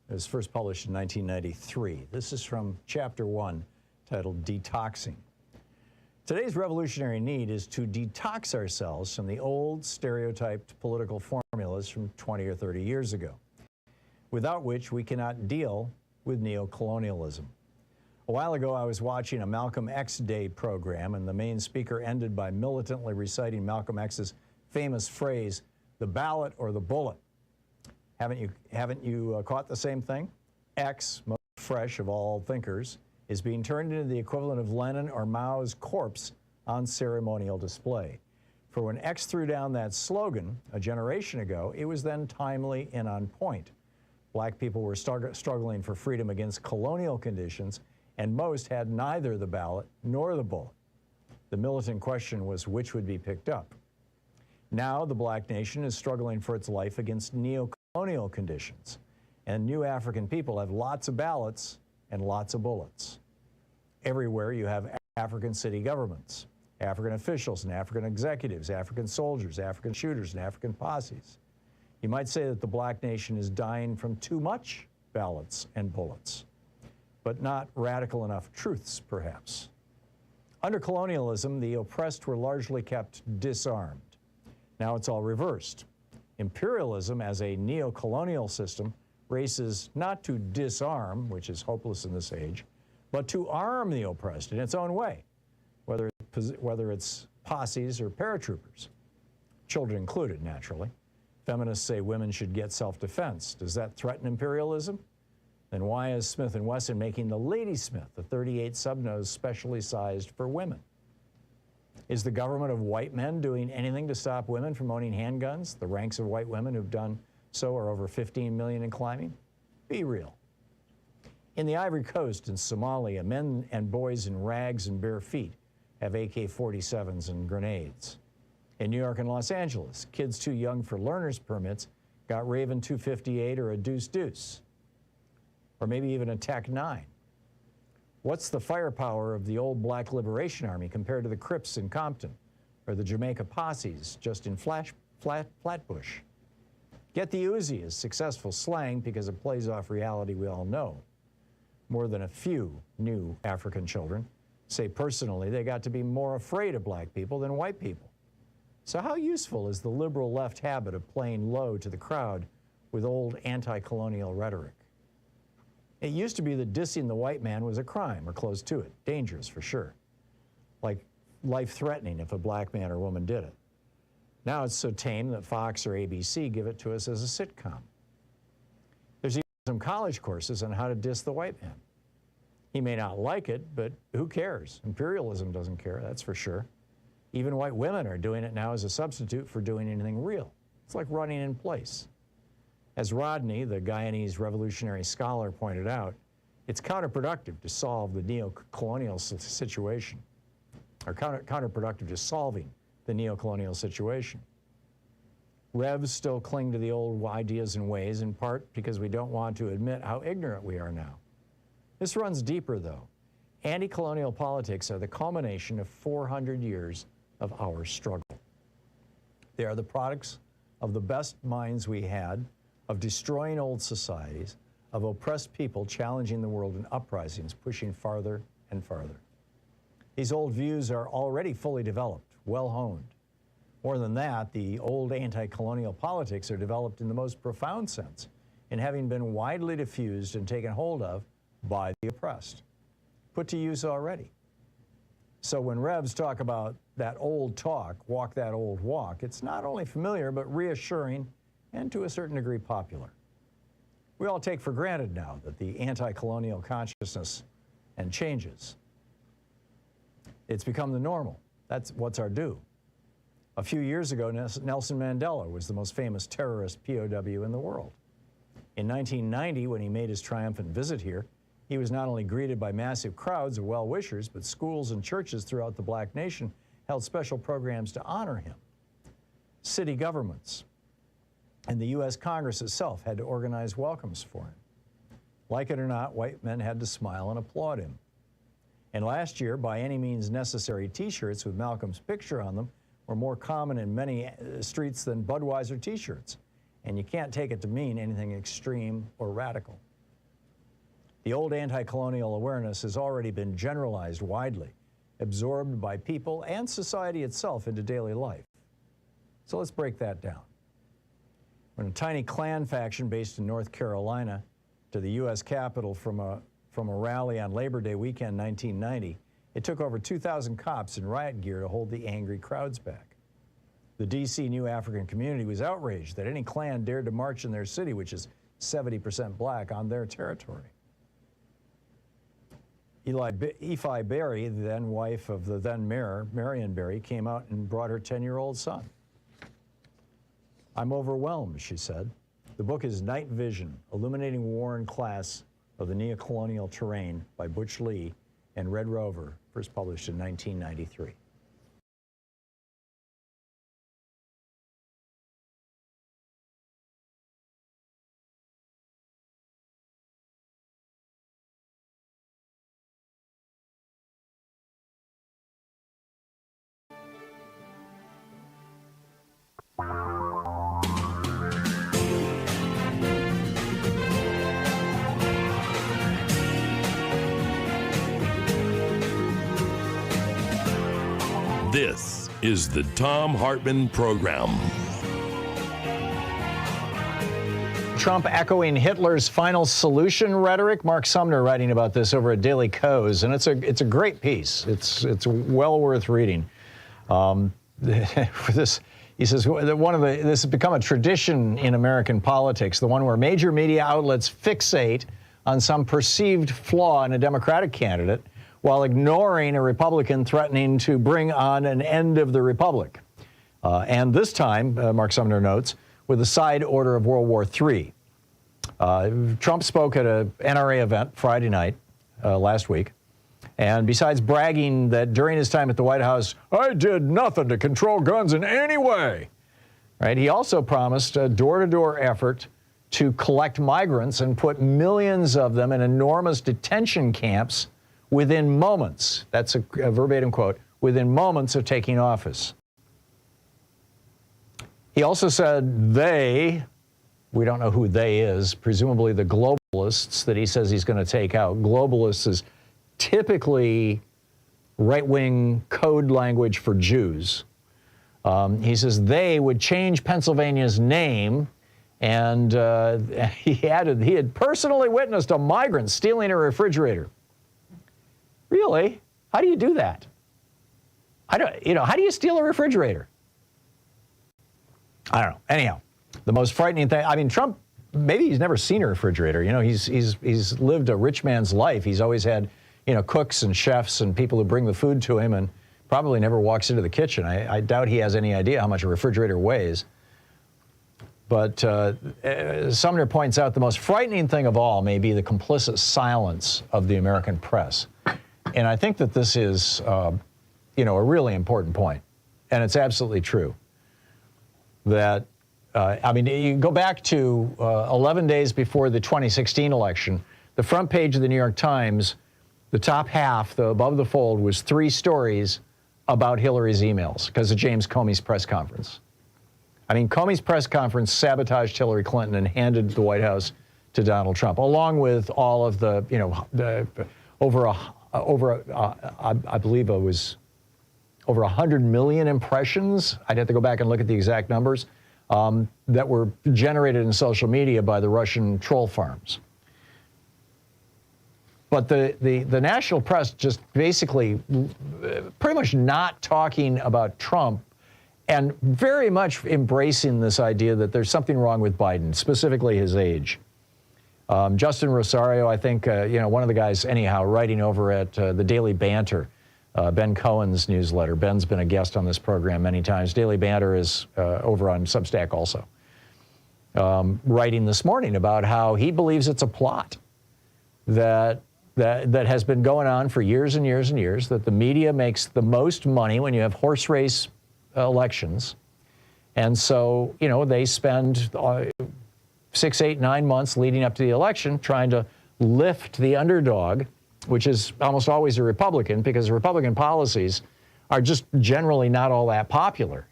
It was first published in 1993. This is from Chapter 1, titled Detoxing. Today's revolutionary need is to detox ourselves from the old, stereotyped political formulas from 20 or 30 years ago, without which we cannot deal with neocolonialism. A while ago, I was watching a Malcolm X Day program, and the main speaker ended by militantly reciting Malcolm X's famous phrase, "the ballot or the bullet." Haven't you caught the same thing? X, most fresh of all thinkers, is being turned into the equivalent of Lenin or Mao's corpse on ceremonial display. For when X threw down that slogan a generation ago, it was then timely and on point. Black people were struggling for freedom against colonial conditions, and most had neither the ballot nor the bullet. The militant question was which would be picked up. Now the black nation is struggling for its life against neocolonial conditions, and new African people have lots of ballots and lots of bullets. Everywhere you have African city governments, African officials and African executives, African soldiers, African shooters, and African posses. You might say that the black nation is dying from too much ballots and bullets, but not radical enough truths, perhaps. Under colonialism, the oppressed were largely kept disarmed. Now it's all reversed. Imperialism as a neo-colonial system races not to disarm, which is hopeless in this age, but to arm the oppressed in its own way, whether it's posses or paratroopers, children included, naturally. Feminists say women should get self-defense. Does that threaten imperialism? Then why is Smith & Wesson making the Ladysmith, the .38 subnose specially sized for women? Is the government of white men doing anything to stop women from owning handguns? The ranks of white women who've done so are over 15 million and climbing. Be real. In the Ivory Coast and Somalia, men and boys in rags and bare feet have AK-47s and grenades. In New York and Los Angeles, kids too young for learner's permits got Raven 258 or a Deuce Deuce, or maybe even a Tech 9. What's the firepower of the old Black Liberation Army compared to the Crips in Compton or the Jamaica posses just in Flatbush? Get the Uzi is successful slang because it plays off reality we all know. More than a few new African children say personally they got to be more afraid of black people than white people. So how useful is the liberal left habit of playing low to the crowd with old anti-colonial rhetoric? It used to be that dissing the white man was a crime or close to it, dangerous for sure, like life-threatening if a black man or woman did it. Now it's so tame that Fox or ABC give it to us as a sitcom. There's even some college courses on how to diss the white man. He may not like it, but who cares? Imperialism doesn't care, that's for sure. Even white women are doing it now as a substitute for doing anything real. It's like running in place. As Rodney, the Guyanese revolutionary scholar, pointed out, it's counterproductive to solve the neo-colonial situation, or counterproductive to solving the neo-colonial situation. Revs still cling to the old ideas and ways, in part because we don't want to admit how ignorant we are now. This runs deeper, though. Anti-colonial politics are the culmination of 400 years of our struggle. They are the products of the best minds we had, of destroying old societies, of oppressed people challenging the world in uprisings, pushing farther and farther. These old views are already fully developed, well-honed. More than that, the old anti-colonial politics are developed in the most profound sense, in having been widely diffused and taken hold of by the oppressed, put to use already. So when Revs talk about that old talk, walk that old walk, it's not only familiar, but reassuring and to a certain degree popular. We all take for granted now that the anti-colonial consciousness and changes. It's become the normal. That's what's our due. A few years ago, Nelson Mandela was the most famous terrorist POW in the world. In 1990, when he made his triumphant visit here, he was not only greeted by massive crowds of well-wishers, but schools and churches throughout the black nation held special programs to honor him. City governments and the U.S. Congress itself had to organize welcomes for him. Like it or not, white men had to smile and applaud him. And last year, by any means necessary T-shirts with Malcolm's picture on them were more common in many streets than Budweiser T-shirts. And you can't take it to mean anything extreme or radical. The old anti-colonial awareness has already been generalized widely, absorbed by people and society itself into daily life. So let's break that down. When a tiny Klan faction based in North Carolina to the U.S. Capitol from a rally on Labor Day weekend 1990, it took over 2,000 cops in riot gear to hold the angry crowds back. The D.C. New African community was outraged that any Klan dared to march in their city, which is 70% black, on their territory. Ephi Berry, the then wife of the then mayor, Marion Berry, came out and brought her 10-year-old son. "I'm overwhelmed," she said. The book is Night Vision, Illuminating War and Class of the Neocolonial Terrain by Butch Lee and Red Rover, first published in 1993. This is the Thom Hartmann Program. Trump echoing Hitler's final solution rhetoric. Mark Sumner writing about this over at Daily Kos, and it's a great piece. It's well worth reading. This, he says, this has become a tradition in American politics, the one where major media outlets fixate on some perceived flaw in a Democratic candidate while ignoring a Republican threatening to bring on an end of the Republic. And this time, Mark Sumner notes, with a side order of World War III. Trump spoke at an NRA event Friday night last week. And besides bragging that during his time at the White House, I did nothing to control guns in any way, right? He also promised a door-to-door effort to collect migrants and put millions of them in enormous detention camps within moments, that's a verbatim quote, within moments of taking office. He also said we don't know who they is, presumably the globalists that he says he's going to take out. Globalists is typically right-wing code language for Jews. He says they would change Pennsylvania's name, and he added he had personally witnessed a migrant stealing a refrigerator. Really? How do you do that? How do you steal a refrigerator? I don't know. Anyhow, the most frightening thing, I mean, Trump, maybe he's never seen a refrigerator. You know, he's lived a rich man's life. He's always had, cooks and chefs and people who bring the food to him, and probably never walks into the kitchen. I doubt he has any idea how much a refrigerator weighs. But Sumner points out the most frightening thing of all may be the complicit silence of the American press. And I think that this is, a really important point. And it's absolutely true. That, you go back to 11 days before the 2016 election, the front page of the New York Times, the top half, above the fold, was 3 stories about Hillary's emails because of James Comey's press conference. I mean, Comey's press conference sabotaged Hillary Clinton and handed the White House to Donald Trump, along with all of the, I believe it was over 100 million impressions. I'd have to go back and look at the exact numbers that were generated in social media by the Russian troll farms. But the national press just basically pretty much not talking about Trump and very much embracing this idea that there's something wrong with Biden, specifically his age. Justin Rosario, I think, one of the guys, anyhow, writing over at the Daily Banter, Ben Cohen's newsletter. Ben's been a guest on this program many times. Daily Banter is over on Substack also. Writing this morning about how he believes it's a plot that has been going on for years and years and years, that the media makes the most money when you have horse race elections. And so, they spend 6, 8, 9 months leading up to the election trying to lift the underdog, which is almost always a Republican, because Republican policies are just generally not all that popular.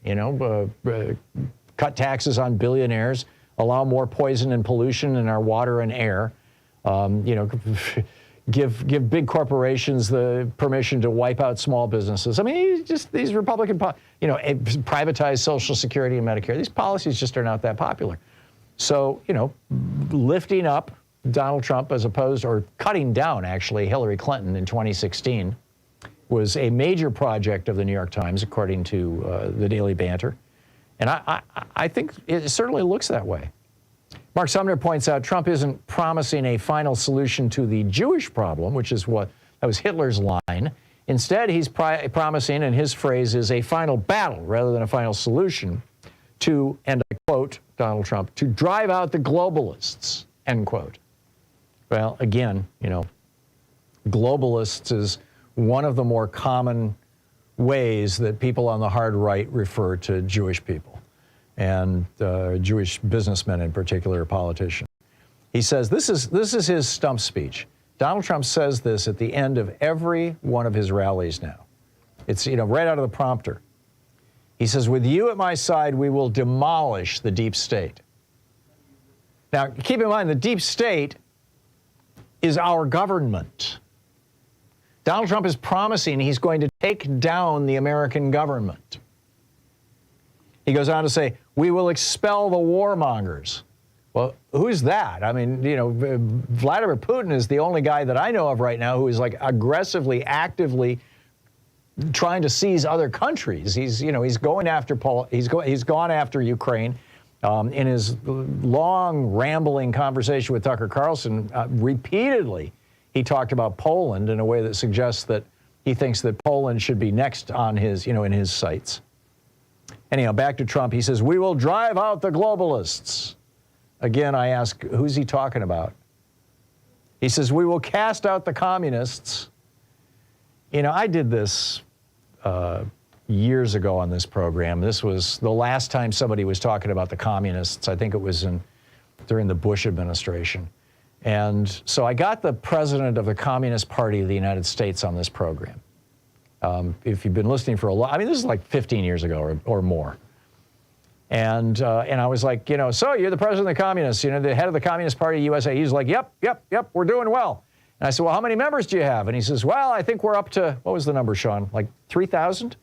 Cut taxes on billionaires, allow more poison and pollution in our water and air, give big corporations the permission to wipe out small businesses. I mean, just these Republican, privatize Social Security and Medicare. These policies just are not that popular. So, lifting up Donald Trump as opposed, or cutting down, actually, Hillary Clinton in 2016 was a major project of the New York Times, according to the Daily Banter. And I think it certainly looks that way. Mark Sumner points out Trump isn't promising a final solution to the Jewish problem, which is that was Hitler's line. Instead, he's promising, and his phrase is, a final battle rather than a final solution to, and I quote Donald Trump, to drive out the globalists, end quote. Well, again, globalists is one of the more common ways that people on the hard right refer to Jewish people, and Jewish businessmen in particular, politicians. He says, this is his stump speech. Donald Trump says this at the end of every one of his rallies now. It's, right out of the prompter. He says, with you at my side, we will demolish the deep state. Now, keep in mind, the deep state is our government. Donald Trump is promising he's going to take down the American government. He goes on to say, we will expel the warmongers. Well, who's that? I mean, Vladimir Putin is the only guy that I know of right now who is aggressively, actively trying to seize other countries. He's going after he's gone after Ukraine. In his long, rambling conversation with Tucker Carlson, repeatedly he talked about Poland in a way that suggests that he thinks that Poland should be next on his, in his sights. Anyhow, back to Trump. He says, we will drive out the globalists. Again, I ask, who's he talking about? He says, we will cast out the communists. I did this years ago on this program. This was the last time somebody was talking about the communists. I think it was during the Bush administration. And so I got the president of the Communist Party of the United States on this program. If you've been listening for a while, I mean, this is like 15 years ago or more. And I was like, so you're the president of the communists, the head of the Communist Party USA. He's like, yep, we're doing well. And I said, well, how many members do you have? And he says, well, I think we're up to, what was the number, Sean? Like 3,000?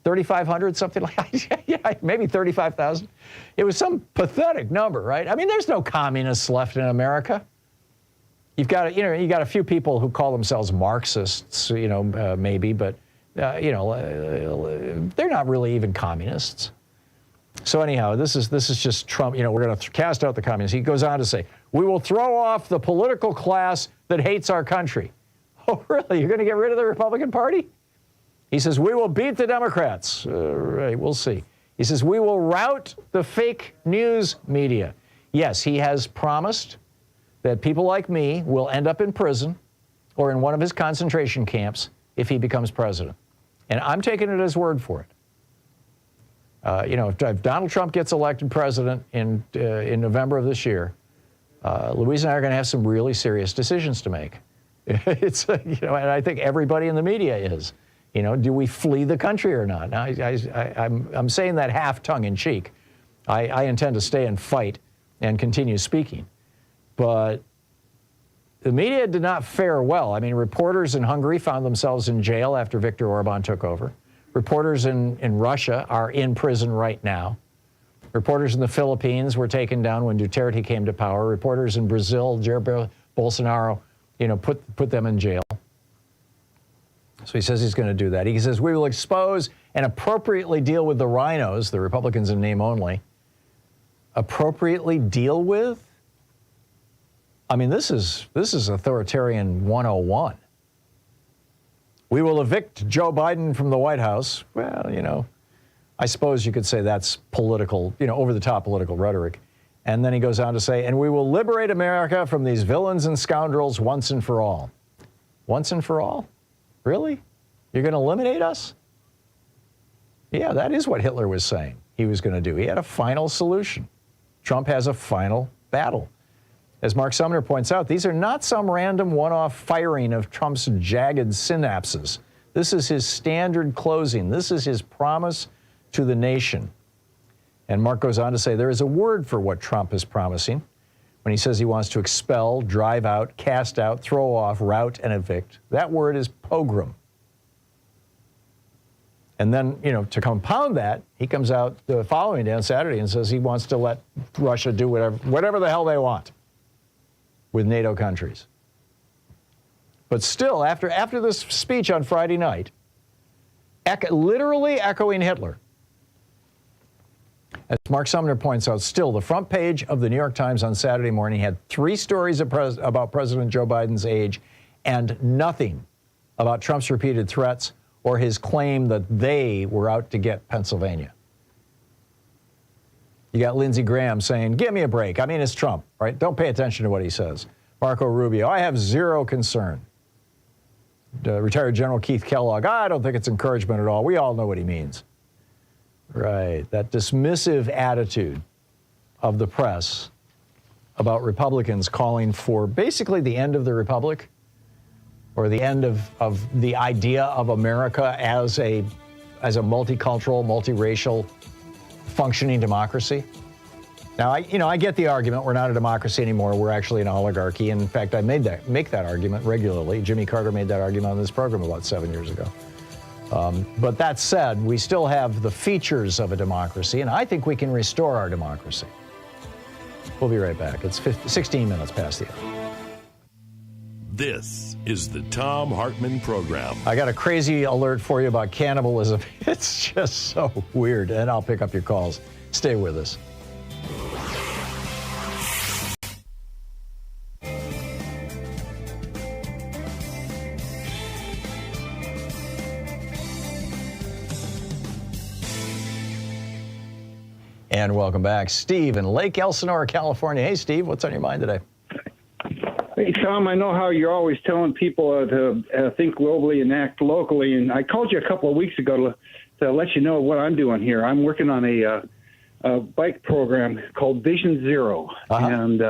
3,500, something like that? Yeah, maybe 35,000. It was some pathetic number, right? I mean, there's no communists left in America. You've got, you got a few people who call themselves Marxists, maybe, but, they're not really even communists. So anyhow, this is just Trump. We're going to cast out the communists. He goes on to say, we will throw off the political class that hates our country. Oh, really? You're going to get rid of the Republican Party? He says, we will beat the Democrats. Right, we'll see. He says, we will rout the fake news media. Yes, he has promised that people like me will end up in prison or in one of his concentration camps if he becomes president. And I'm taking it as word for it. If Donald Trump gets elected president in November of this year, Louise and I are going to have some really serious decisions to make. It's and I think everybody in the media is. Do we flee the country or not? Now, I'm saying that half tongue in cheek. I intend to stay and fight and continue speaking, but the media did not fare well. I mean, reporters in Hungary found themselves in jail after Viktor Orban took over. Reporters in Russia are in prison right now. Reporters in the Philippines were taken down when Duterte came to power. Reporters in Brazil, Jair Bolsonaro, put them in jail. So he says he's going to do that. He says we will expose and appropriately deal with the rhinos, the Republicans in name only. Appropriately deal with? I mean, this is authoritarian 101. We will evict Joe Biden from the White House. Well, I suppose you could say that's political, over-the-top political rhetoric. And then he goes on to say, and we will liberate America from these villains and scoundrels once and for all. Once and for all? Really? You're going to eliminate us? Yeah, that is what Hitler was saying he was going to do. He had a final solution. Trump has a final battle. As Mark Sumner points out, these are not some random one-off firing of Trump's jagged synapses. This is his standard closing. This is his promise to the nation. And Mark goes on to say there is a word for what Trump is promising when he says he wants to expel, drive out, cast out, throw off, rout, and evict. That word is pogrom. And then, to compound that, he comes out the following day on Saturday and says he wants to let Russia do whatever the hell they want with NATO countries. But still, after this speech on Friday night, literally echoing Hitler, as Mark Sumner points out, still the front page of the New York Times on Saturday morning had 3 stories about President Joe Biden's age and nothing about Trump's repeated threats or his claim that they were out to get Pennsylvania. You got Lindsey Graham saying, give me a break. I mean, it's Trump, right? Don't pay attention to what he says. Marco Rubio, I have zero concern. Retired General Keith Kellogg, I don't think it's encouragement at all. We all know what he means. Right, that dismissive attitude of the press about Republicans calling for basically the end of the republic or the end of the idea of America as a multicultural, multiracial, functioning democracy. Now, I get the argument. We're not a democracy anymore. We're actually an oligarchy. And in fact, I make that argument regularly. Jimmy Carter made that argument on this program about 7 years ago. But that said, we still have the features of a democracy, and I think we can restore our democracy. We'll be right back. It's 16 minutes past the hour. This is the Thom Hartmann Program. I got a crazy alert for you about cannibalism. It's just so weird, and I'll pick up your calls. Stay with us. And welcome back. Steve in Lake Elsinore, California. Hey, Steve, what's on your mind today? Hey, Thom, I know how you're always telling people to think globally and act locally. And I called you a couple of weeks ago to let you know what I'm doing here. I'm working on a bike program called Vision Zero. And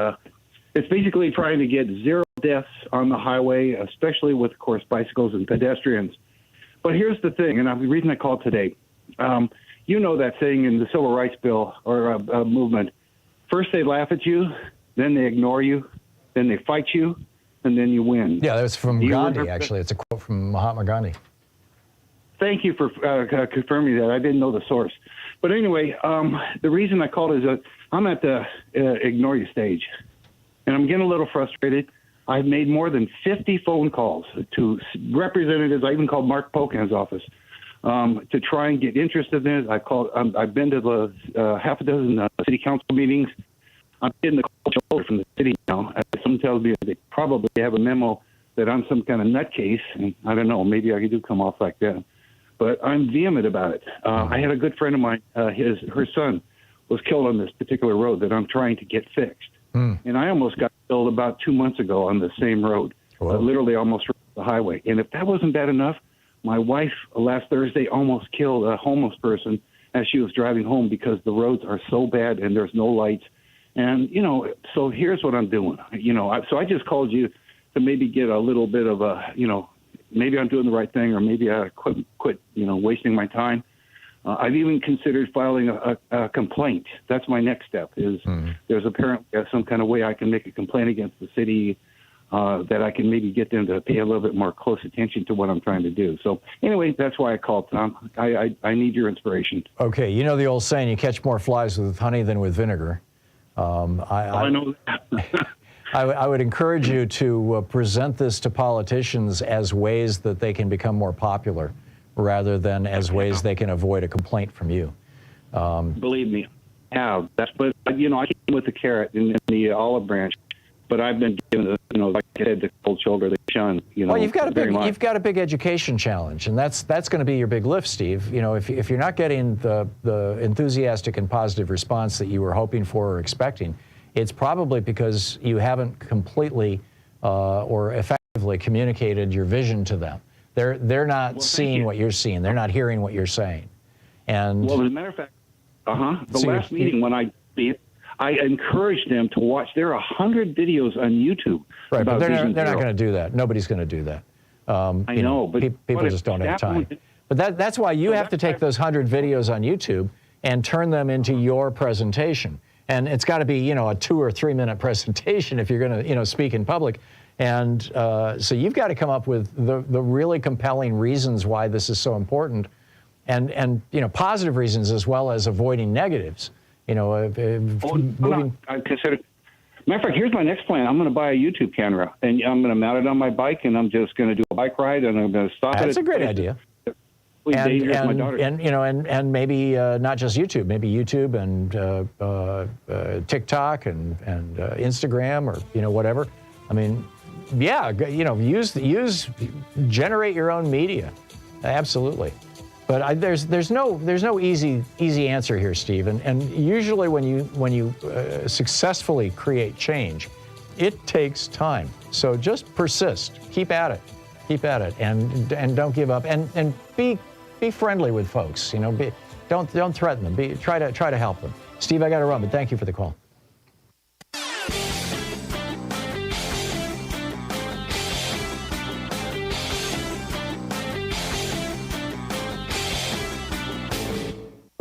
It's basically trying to get 0 deaths on the highway, especially with, of course, bicycles and pedestrians. But here's the thing, and the reason I called today. You know that saying in the Civil Rights Bill or movement, first they laugh at you, then they ignore you, then they fight you, and then you win. Yeah, that was from Gandhi, actually. It's a quote from Mahatma Gandhi. Thank you for confirming that. I didn't know the source. But anyway, the reason I called is that I'm at the ignore you stage, and I'm getting a little frustrated. I've made more than 50 phone calls to representatives. I even called Mark Pocan's office to try and get interested in it. I've been to the half a dozen city council meetings. I'm getting the call from the city now. Someone tells me they probably have a memo that I'm some kind of nutcase, and I don't know. Maybe I do come off like that. But I'm vehement about it. I had a good friend of mine. Her son was killed on this particular road that I'm trying to get fixed. And I almost got killed about 2 months ago on the same road, literally almost the highway. And if that wasn't bad enough, my wife last Thursday almost killed a homeless person as she was driving home because the roads are so bad and there's no lights. And, you know, so here's what I'm doing. You know, so I just called you to maybe get a little bit of a, you know, maybe I'm doing the right thing or maybe I quit, you know, wasting my time. I've even considered filing a complaint. That's my next step is there's apparently some kind of way I can make a complaint against the city that I can maybe get them to pay a little bit more close attention to what I'm trying to do. So anyway, that's why I called, Tom. I need your inspiration. Okay, you know the old saying, you catch more flies with honey than with vinegar. I know that. I would encourage you to present this to politicians as ways that they can become more popular rather than as ways they can avoid a complaint from you. Believe me, I have. But, you know, I came with the carrot and the olive branch, but I've been given, you know, like I said, the cold shoulder, the shun, you know. Well, you've got a big education challenge, and that's going to be your big lift, Steve. You know, if you're not getting the enthusiastic and positive response that you were hoping for or expecting, it's probably because you haven't completely or effectively communicated your vision to them. They're not seeing what you're seeing. They're not hearing what you're saying. And well, as a matter of fact, the last meeting when I encouraged them to watch. There are 100 videos on YouTube. Right, but they're not going to do that. Nobody's going to do that. I know, but people just don't have time. But that's why you have to take those 100 videos on YouTube and turn them into your presentation. And it's got to be, you know, a 2 or 3 minute presentation if you're going to, you know, speak in public. And so you've got to come up with the really compelling reasons why this is so important, and you know, positive reasons as well as avoiding negatives. You know, I consider. Matter of fact, here's my next plan. I'm going to buy a YouTube camera, and I'm going to mount it on my bike, and I'm just going to do a bike ride, and I'm going to stop it. That's a great idea. And you know, and maybe not just YouTube, maybe YouTube and TikTok and Instagram or, you know, whatever. I mean, yeah, you know, generate your own media, absolutely. But there's no easy answer here, Steve. And usually when you successfully create change, it takes time. So just persist, keep at it, and don't give up, and be friendly with folks. You know, don't threaten them. Try to help them. Steve, I got to run, but thank you for the call.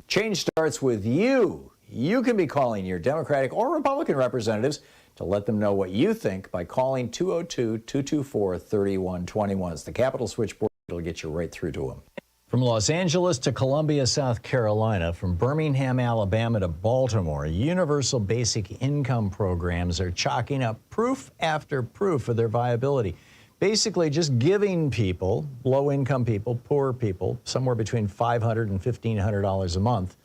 Change starts with you. You can be calling your Democratic or Republican representatives to let them know what you think by calling 202-224-3121. It's the Capital Switchboard. It'll get you right through to them. From Los Angeles to Columbia, South Carolina, from Birmingham, Alabama to Baltimore, universal basic income programs are chalking up proof after proof of their viability. Basically just giving people, low-income people, poor people, somewhere between $500 and $1,500 a month,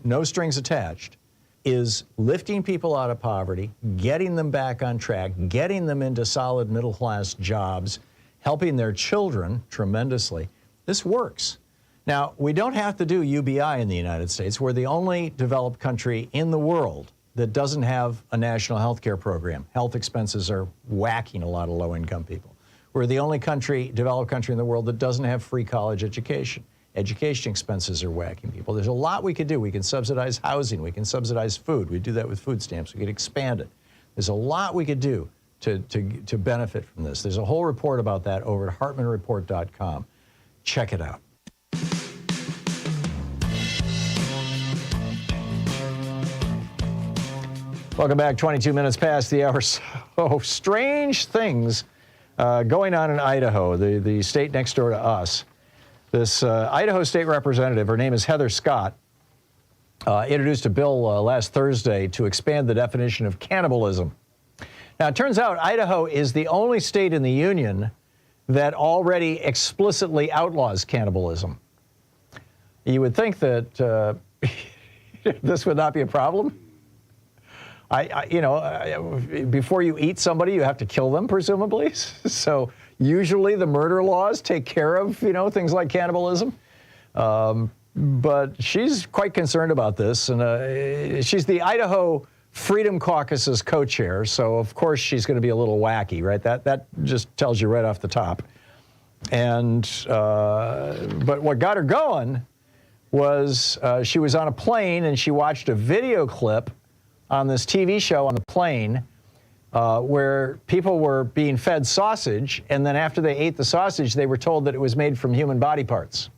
no strings attached, is lifting people out of poverty, getting them back on track, getting them into solid middle-class jobs, helping their children tremendously. This works. Now, we don't have to do UBI in the United States. We're the only developed country in the world that doesn't have a national health care program. Health expenses are whacking a lot of low-income people. We're the only developed country in the world that doesn't have free college education. Education expenses are whacking people. There's a lot we could do. We can subsidize housing. We can subsidize food. We do that with food stamps. We could expand it. There's a lot we could do to benefit from this. There's a whole report about that over at hartmanreport.com. Check it out. Welcome back. 22 minutes past the hour. So strange things going on in Idaho, the state next door to us. This Idaho state representative, her name is Heather Scott, introduced a bill last Thursday to expand the definition of cannibalism. Now, it turns out Idaho is the only state in the union that already explicitly outlaws cannibalism. You would think that this would not be a problem. Before you eat somebody, you have to kill them, presumably. So usually the murder laws take care of, things like cannibalism. But she's quite concerned about this. And she's the Idaho Freedom Caucus's co-chair. So, of course, she's going to be a little wacky, right? That just tells you right off the top. And but what got her going was she was on a plane and she watched a video clip on this TV show on the plane where people were being fed sausage, and then after they ate the sausage, they were told that it was made from human body parts.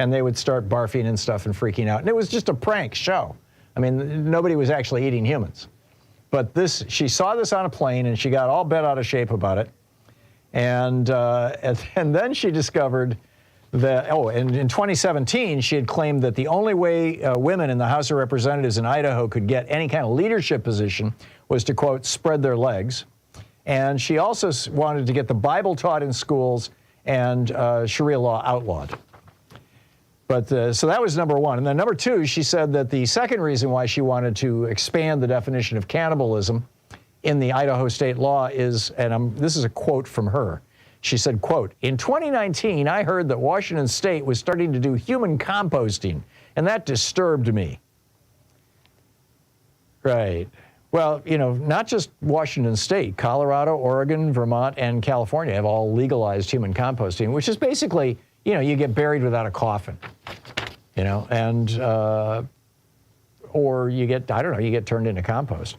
And they would start barfing and stuff and freaking out. And it was just a prank show. I mean, nobody was actually eating humans. But she saw this on a plane, and she got all bent out of shape about it. And then she discovered that, and in 2017, she had claimed that the only way women in the House of Representatives in Idaho could get any kind of leadership position was to, quote, spread their legs. And she also wanted to get the Bible taught in schools and Sharia law outlawed. But so that was number one. And then number two, she said that the second reason why she wanted to expand the definition of cannibalism in the Idaho state law is, and this is a quote from her. She said, quote, "In 2019, I heard that Washington State was starting to do human composting, and that disturbed me." Right. Well, not just Washington State, Colorado, Oregon, Vermont, and California have all legalized human composting, which is basically, you get buried without a coffin, and, or you get turned into compost.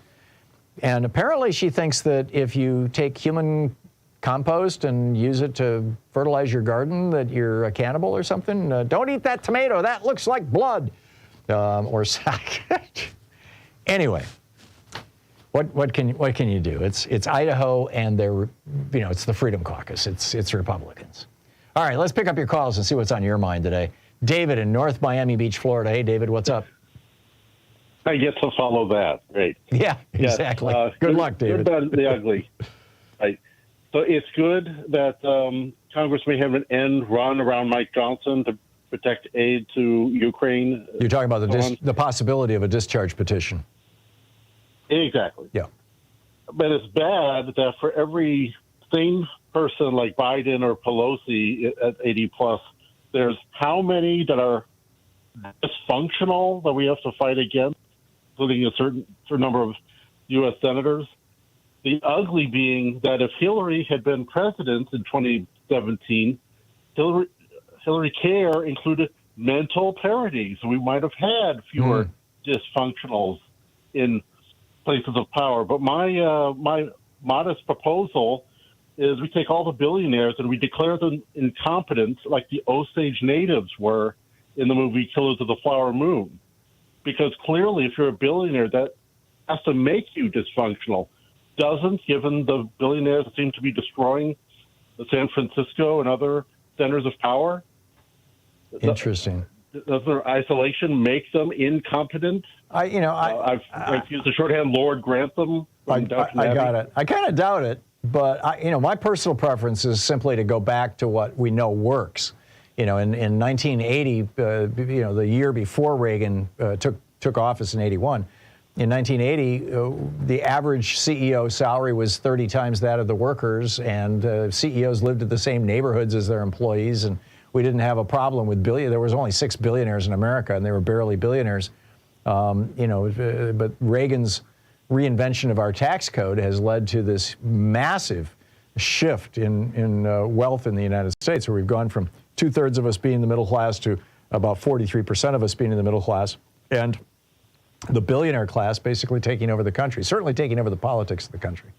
And apparently she thinks that if you take human compost and use it to fertilize your garden, that you're a cannibal or something. Don't eat that tomato. That looks like blood. Or anyway, what can you do? It's Idaho, and they're, it's the Freedom Caucus. It's Republicans. All right, let's pick up your calls and see what's on your mind today. David in North Miami Beach, Florida. Hey, David, what's up? I get to follow that. Great. Yeah, exactly. Good luck, David. Good, bad, the ugly. Right. So it's good that Congress may have an end run around Mike Johnson to protect aid to Ukraine. You're talking about the possibility of a discharge petition. Exactly. Yeah. But it's bad that for every sane person like Biden or Pelosi at 80 plus, there's how many that are dysfunctional that we have to fight against, including a certain number of U.S. senators. The ugly being that if Hillary had been president in 2017, Hillary Care included mental parity, so we might have had fewer dysfunctionals in places of power. But my modest proposal is we take all the billionaires and we declare them incompetent like the Osage Natives were in the movie Killers of the Flower Moon. Because clearly if you're a billionaire, that has to make you dysfunctional. Doesn't, given the billionaires that seem to be destroying San Francisco and other centers of power? Interesting. Doesn't their isolation make them incompetent? I've used the shorthand Lord Grantham. I got it. I kind of doubt it, but my personal preference is simply to go back to what we know works. In 1980, the year before Reagan took office in 81. In 1980, the average CEO salary was 30 times that of the workers, and CEOs lived in the same neighborhoods as their employees, and we didn't have a problem with There was only 6 billionaires in America, and they were barely billionaires. But Reagan's reinvention of our tax code has led to this massive shift in wealth in the United States, where we've gone from 2/3 of us being in the middle class to about 43% of us being in the middle class. And the billionaire class basically taking over the country, certainly taking over the politics of the country.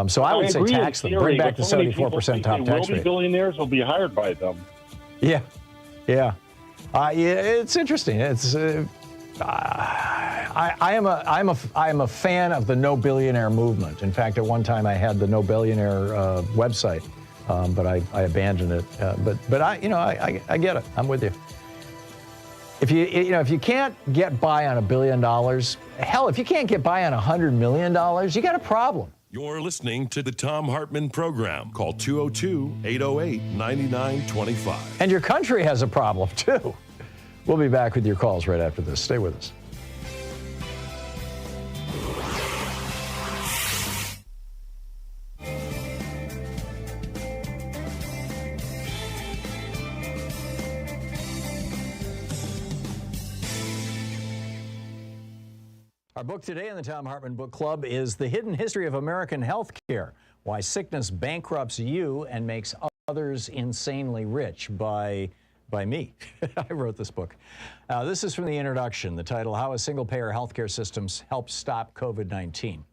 So I would say tax them, bring back the 74% top tax rate. Billionaires will be hired by them. Yeah, yeah. It's interesting. It's I am a fan of the no billionaire movement. In fact, at one time I had the no billionaire website, but I abandoned it. But I get it. I'm with you. If you can't get by on $1 billion, hell, if you can't get by on $100 million, you got a problem. You're listening to the Thom Hartmann Program. Call 202-808-9925. And your country has a problem, too. We'll be back with your calls right after this. Stay with us. Our book today in the Thom Hartmann Book Club is The Hidden History of American Healthcare: Why Sickness Bankrupts You and Makes Others Insanely Rich by me. I wrote this book. This is from the introduction, the title, How a Single-Payer Healthcare Systems Helps Stop COVID-19.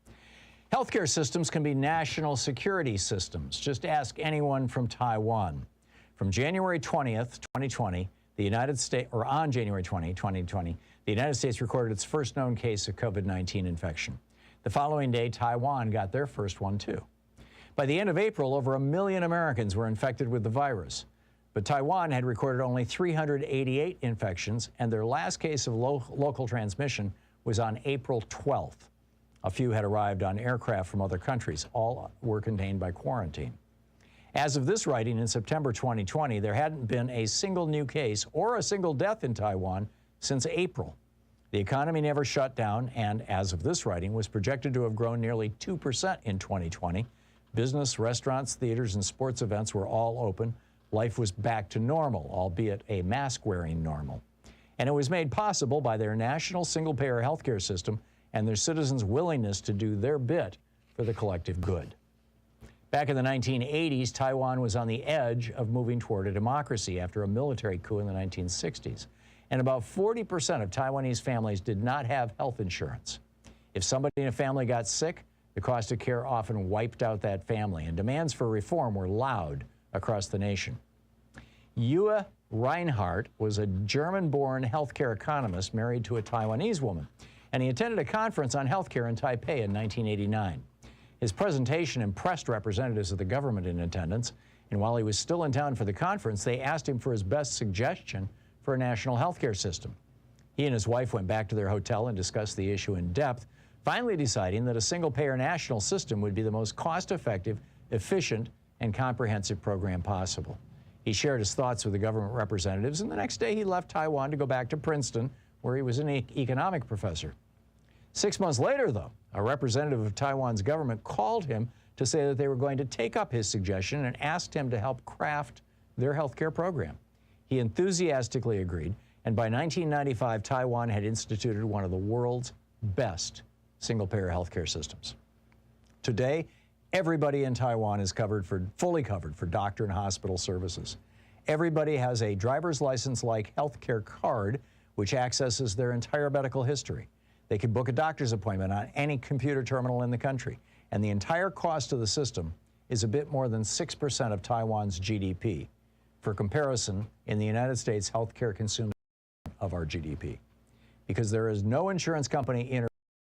Healthcare systems can be national security systems. Just ask anyone from Taiwan. From January 20th, 2020, the United States, or on January 20, 2020, the United States recorded its first known case of COVID-19 infection. The following day, Taiwan got their first one, too. By the end of April, over 1 million Americans were infected with the virus. But Taiwan had recorded only 388 infections, and their last case of local transmission was on April 12th. A few had arrived on aircraft from other countries. All were contained by quarantine. As of this writing, in September 2020, there hadn't been a single new case or a single death in Taiwan since April. The economy never shut down, and as of this writing, was projected to have grown nearly 2% in 2020. Business, restaurants, theaters, and sports events were all open. Life was back to normal, albeit a mask-wearing normal. And it was made possible by their national single-payer healthcare system and their citizens' willingness to do their bit for the collective good. Back in the 1980s, Taiwan was on the edge of moving toward a democracy after a military coup in the 1960s. And about 40% of Taiwanese families did not have health insurance. If somebody in a family got sick, the cost of care often wiped out that family, and demands for reform were loud across the nation. Yue Reinhardt was a German-born healthcare economist married to a Taiwanese woman, and he attended a conference on healthcare in Taipei in 1989. His presentation impressed representatives of the government in attendance, and while he was still in town for the conference, they asked him for his best suggestion for a national healthcare system. He and his wife went back to their hotel and discussed the issue in depth, finally deciding that a single-payer national system would be the most cost-effective, efficient, and comprehensive program possible. He shared his thoughts with the government representatives, and the next day he left Taiwan to go back to Princeton, where he was an economic professor. 6 months later, though, a representative of Taiwan's government called him to say that they were going to take up his suggestion and asked him to help craft their healthcare program. He enthusiastically agreed, and by 1995, Taiwan had instituted one of the world's best single-payer healthcare systems. Today, everybody in Taiwan is fully covered for doctor and hospital services. Everybody has a driver's license-like healthcare card, which accesses their entire medical history. They can book a doctor's appointment on any computer terminal in the country, and the entire cost of the system is a bit more than 6% of Taiwan's GDP. For comparison, in the United States, healthcare consumes of our GDP, because there is no insurance company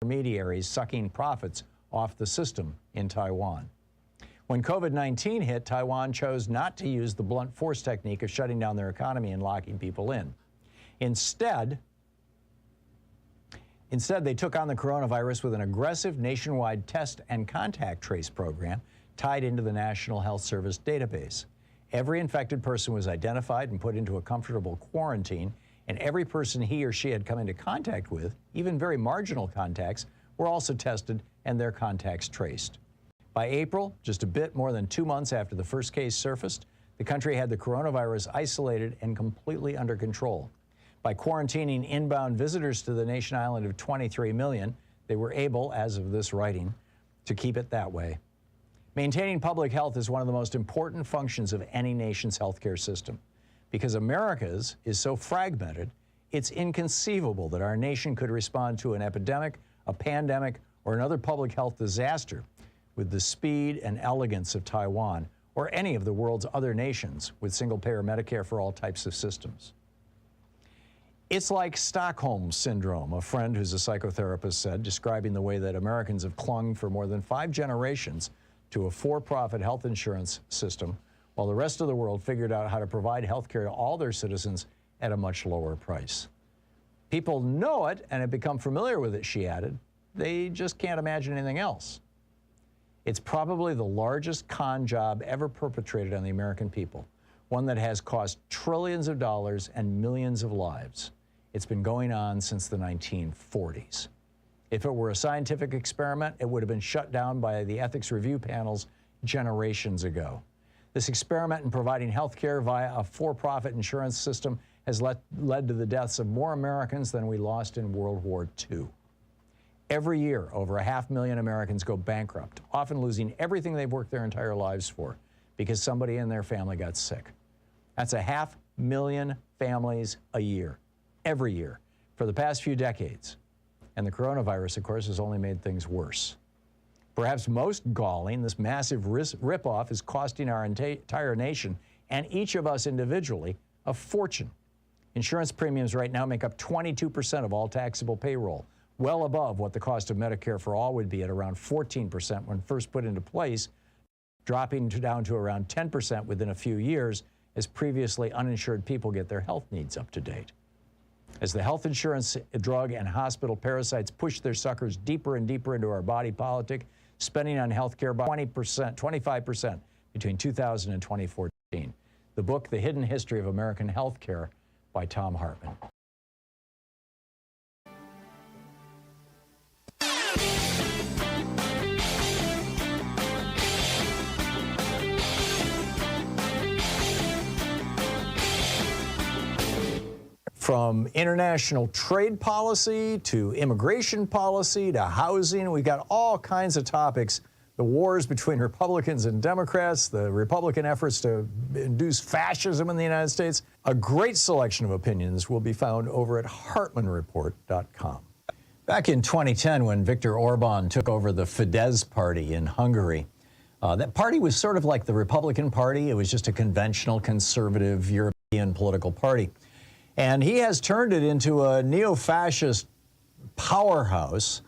intermediaries sucking profits off the system in Taiwan. When COVID-19 hit, Taiwan chose not to use the blunt force technique of shutting down their economy and locking people in. Instead, they took on the coronavirus with an aggressive nationwide test and contact trace program tied into the National Health Service database. Every infected person was identified and put into a comfortable quarantine, and every person he or she had come into contact with, even very marginal contacts, were also tested and their contacts traced. By April, just a bit more than 2 months after the first case surfaced, the country had the coronavirus isolated and completely under control. By quarantining inbound visitors to the nation island of 23 million, they were able, as of this writing, to keep it that way. Maintaining public health is one of the most important functions of any nation's healthcare system. Because America's is so fragmented, It's inconceivable that our nation could respond to an epidemic, a pandemic, or another public health disaster with the speed and elegance of Taiwan or any of the world's other nations with single-payer Medicare for all types of systems. It's like Stockholm Syndrome, a friend who's a psychotherapist said, describing the way that Americans have clung for more than 5 generations to a for-profit health insurance system, while the rest of the world figured out how to provide health care to all their citizens at a much lower price. People know it and have become familiar with it, she added. They just can't imagine anything else. It's probably the largest con job ever perpetrated on the American people, one that has cost trillions of dollars and millions of lives. It's been going on since the 1940s. If it were a scientific experiment, it would have been shut down by the ethics review panels generations ago. This experiment in providing health care via a for-profit insurance system has led to the deaths of more Americans than we lost in World War II. Every year, over 500,000 Americans go bankrupt, often losing everything they've worked their entire lives for because somebody in their family got sick. That's 500,000 families a year, every year, for the past few decades. And the coronavirus, of course, has only made things worse. Perhaps most galling, this massive ripoff is costing our entire nation and each of us individually a fortune. Insurance premiums right now make up 22% of all taxable payroll, well above what the cost of Medicare for all would be at around 14% when first put into place, dropping down to around 10% within a few years as previously uninsured people get their health needs up to date. As the health insurance, drug, and hospital parasites push their suckers deeper and deeper into our body politic, spending on health care by 25% between 2000 and 2014. The book, The Hidden History of American Health Care by Thom Hartmann. From international trade policy to immigration policy to housing, we've got all kinds of topics. The wars between Republicans and Democrats, the Republican efforts to induce fascism in the United States. A great selection of opinions will be found over at HartmannReport.com. Back in 2010, when Viktor Orban took over the Fidesz party in Hungary, that party was sort of like the Republican Party. It was just a conventional conservative European political party. And he has turned it into a neo-fascist powerhouse.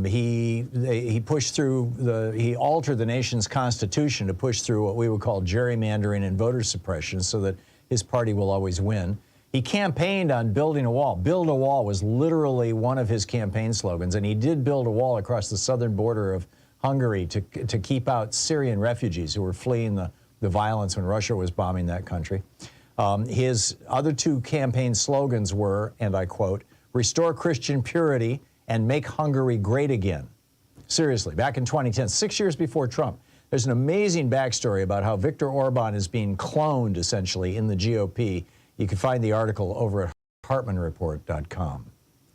He pushed through he altered the nation's constitution to push through what we would call gerrymandering and voter suppression so that his party will always win. He campaigned on building a wall. Build a wall was literally one of his campaign slogans, and he did build a wall across the southern border of Hungary to keep out Syrian refugees who were fleeing the violence when Russia was bombing that country. His other 2 campaign slogans were, and I quote, "Restore Christian purity and make Hungary great again." Seriously, back in 2010, 6 years before Trump, there's an amazing backstory about how Viktor Orban is being cloned, essentially, in the GOP. You can find the article over at HartmannReport.com.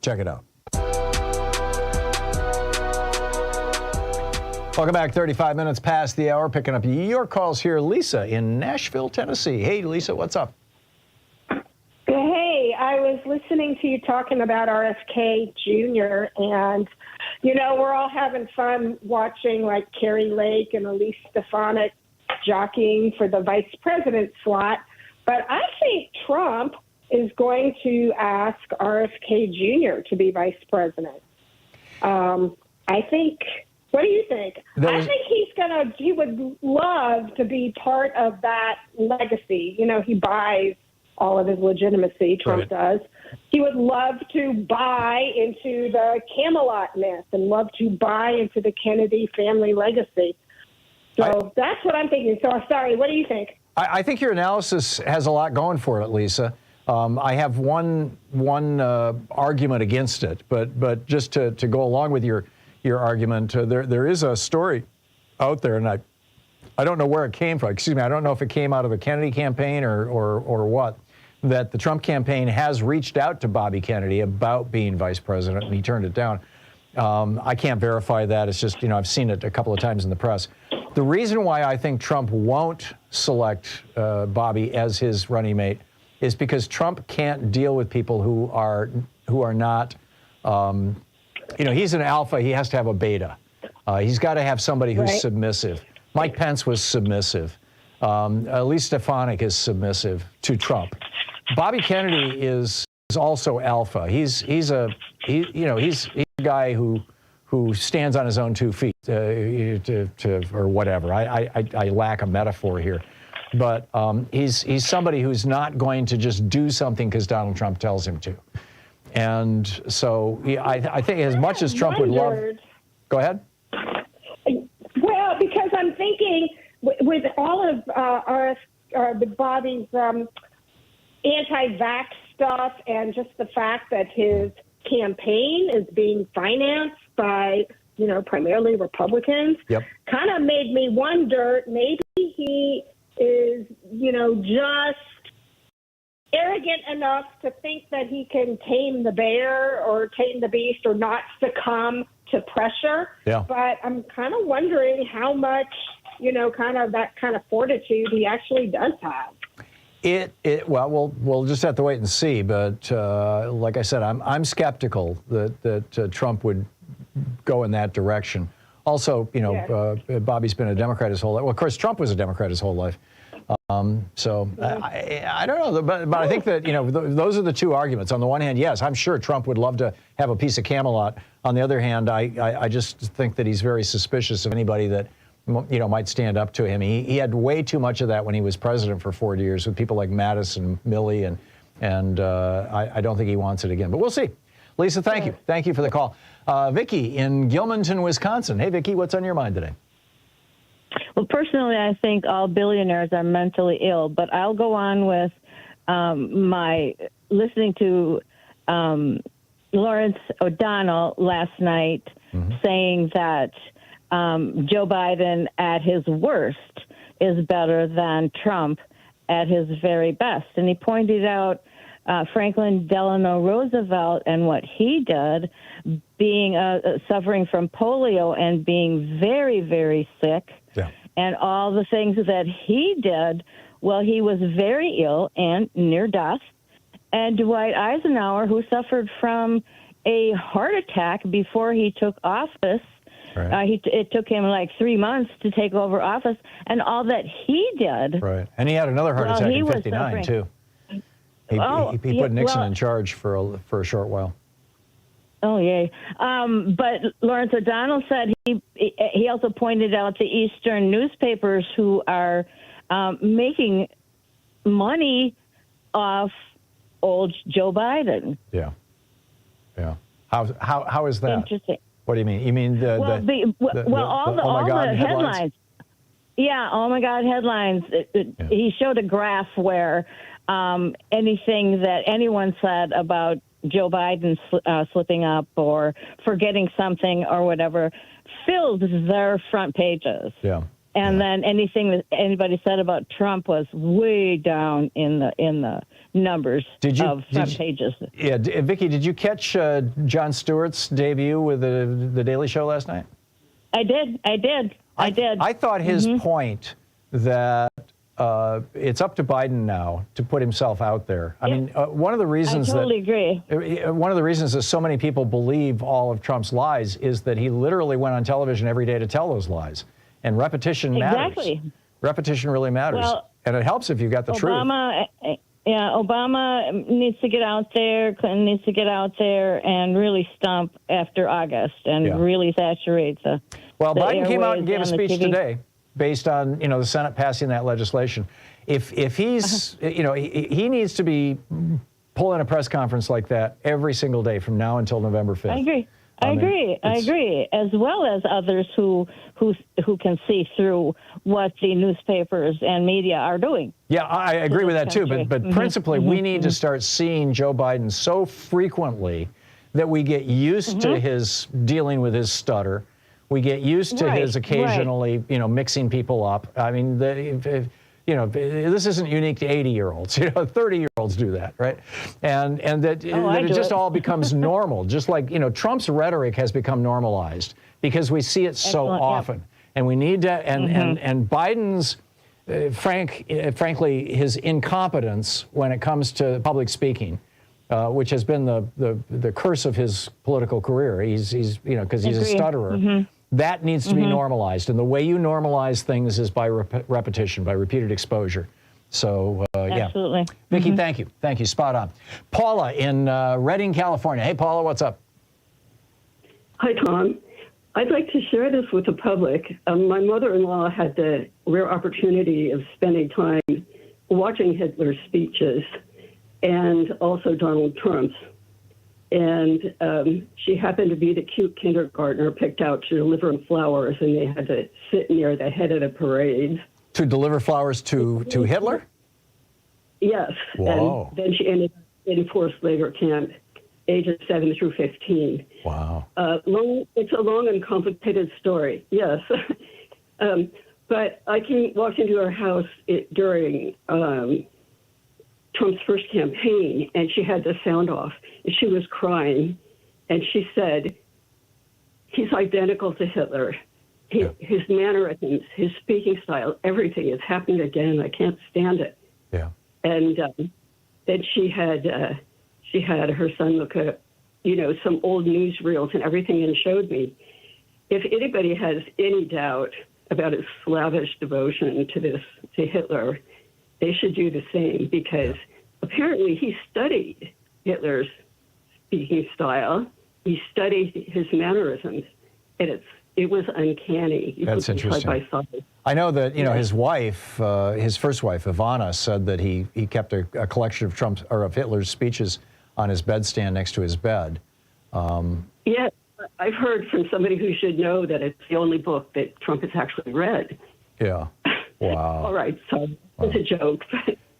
Check it out. Welcome back. 35 minutes past the hour. Picking up your calls here. Lisa in Nashville, Tennessee. Hey, Lisa, what's up? Hey, I was listening to you talking about RFK Jr. and, you know, we're all having fun watching like Carrie Lake and Elise Stefanik jockeying for the vice president slot. But I think Trump is going to ask RFK Jr. to be vice president. I think... What do you think? I think he would love to be part of that legacy. You know, he buys all of his legitimacy, Trump does. He would love to buy into the Camelot myth and love to buy into the Kennedy family legacy. So that's what I'm thinking. So sorry, what do you think? I think your analysis has a lot going for it, Lisa. I have one argument against it, but just to go along with your argument, there is a story out there, and I don't know where it came from. Excuse me, I don't know if it came out of the Kennedy campaign or what, that the Trump campaign has reached out to Bobby Kennedy about being vice president, and he turned it down. I can't verify that. It's just, you know, I've seen it a couple of times in the press. The reason why I think Trump won't select Bobby as his running mate is because Trump can't deal with people who are not, you know, he's an alpha, he has to have a beta. He's got to have somebody who's submissive. Mike Pence was submissive. Elise Stefanik is submissive to Trump. Bobby Kennedy is also alpha. He's a guy who stands on his own 2 feet, or whatever. I lack a metaphor here. But he's somebody who's not going to just do something because Donald Trump tells him to. And so I think as much as Trump would love... Go ahead. Well, because I'm thinking with all of Bobby's anti-vax stuff and just the fact that his campaign is being financed by, you know, primarily Republicans, kind of made me wonder, maybe he is, you know, just arrogant enough to think that he can tame the bear or tame the beast or not succumb to pressure. Yeah. But I'm kind of wondering how much, you know, kind of that kind of fortitude he actually does have. Well, we'll just have to wait and see. But like I said, I'm skeptical that Trump would go in that direction. Also, you know, Bobby's been a Democrat his whole life. Well, of course, Trump was a Democrat his whole life. So I don't know, but I think that, you know, those are the two arguments. On the one hand, yes, I'm sure Trump would love to have a piece of Camelot. On the other hand, I just think that he's very suspicious of anybody that, you know, might stand up to him. He had way too much of that when he was president for 4 years with people like Mattis and Milley, and I don't think he wants it again. But we'll see. Lisa, thank you. Thank you for the call. Vicki in Gilmanton, Wisconsin. Hey, Vicki, what's on your mind today? Well, personally, I think all billionaires are mentally ill, but I'll go on with my listening to Lawrence O'Donnell last night saying that Joe Biden at his worst is better than Trump at his very best. And he pointed out Franklin Delano Roosevelt and what he did, being suffering from polio and being very, very sick, and all the things that he did. Well, he was very ill and near death. And Dwight Eisenhower, who suffered from a heart attack before he took office, it took him like 3 months to take over office, and all that he did. Right, and he had another heart attack in '59 too. He put Nixon in charge for a short while. Oh, yay. But Lawrence O'Donnell said he also pointed out the Eastern newspapers who are making money off old Joe Biden. Yeah. How is that? Interesting. What do you mean? You mean all the headlines? Yeah, oh my God headlines. He showed a graph where anything that anyone said about Joe Biden slipping up or forgetting something or whatever filled their front pages. Yeah. And then anything that anybody said about Trump was way down in the numbers of front pages. Yeah, Vicki, did you catch Jon Stewart's debut with the Daily Show last night? I did. I thought his point that it's up to Biden now to put himself out there. I mean, one of the reasons I totally agree. One of the reasons that so many people believe all of Trump's lies is that he literally went on television every day to tell those lies. And repetition matters. Exactly. Repetition really matters. Well, and it helps if you've got the truth. Obama needs to get out there, Clinton needs to get out there and really stomp after August and really saturate the Well, the Biden came out and gave a speech TV. today based on, the Senate passing that legislation. If he's, he needs to be pulling a press conference like that every single day from now until November 5th. I agree. As well as others who can see through what the newspapers and media are doing. Yeah, I agree with that too. But principally, we need to start seeing Joe Biden so frequently that we get used to his dealing with his stutter. We get used to his occasionally, mixing people up. I mean, this isn't unique to 80-year-olds. 30-year-olds do that, right? And that it just all becomes normal. Just like, Trump's rhetoric has become normalized because we see it so often. And we need to, and Biden's, frankly, his incompetence when it comes to public speaking, which has been the curse of his political career. He's because he's a stutterer. That needs to be normalized, and the way you normalize things is by repetition, by repeated exposure. So, Absolutely. Yeah. Vicki, thank you. Spot on. Paula in Redding, California. Hey, Paula, what's up? Hi, Tom. I'd like to share this with the public. My mother-in-law had the rare opportunity of spending time watching Hitler's speeches and also Donald Trump's. And she happened to be the cute kindergartner picked out to deliver flowers, and they had to sit near the head of the parade. To deliver flowers to Hitler? Yes. Whoa. And then she ended up in forced labor camp, ages 7 through 15. Wow. It's a long and complicated story, yes. But I walked into her house during Trump's first campaign, and she had the sound off, and she was crying, and she said, he's identical to Hitler. His mannerisms, his speaking style, everything is happening again. I can't stand it. Yeah. And then she had her son look at, some old newsreels and everything and showed me. If anybody has any doubt about his slavish devotion to Hitler, they should do the same, because apparently he studied Hitler's speaking style. He studied his mannerisms, and it was uncanny. That's interesting. Side by side. I know that his wife, his first wife Ivana, said that he kept a collection of Hitler's speeches on his bedstand next to his bed. Yeah, I've heard from somebody who should know that it's the only book that Trump has actually read. Yeah. Wow. All right, so it's a joke.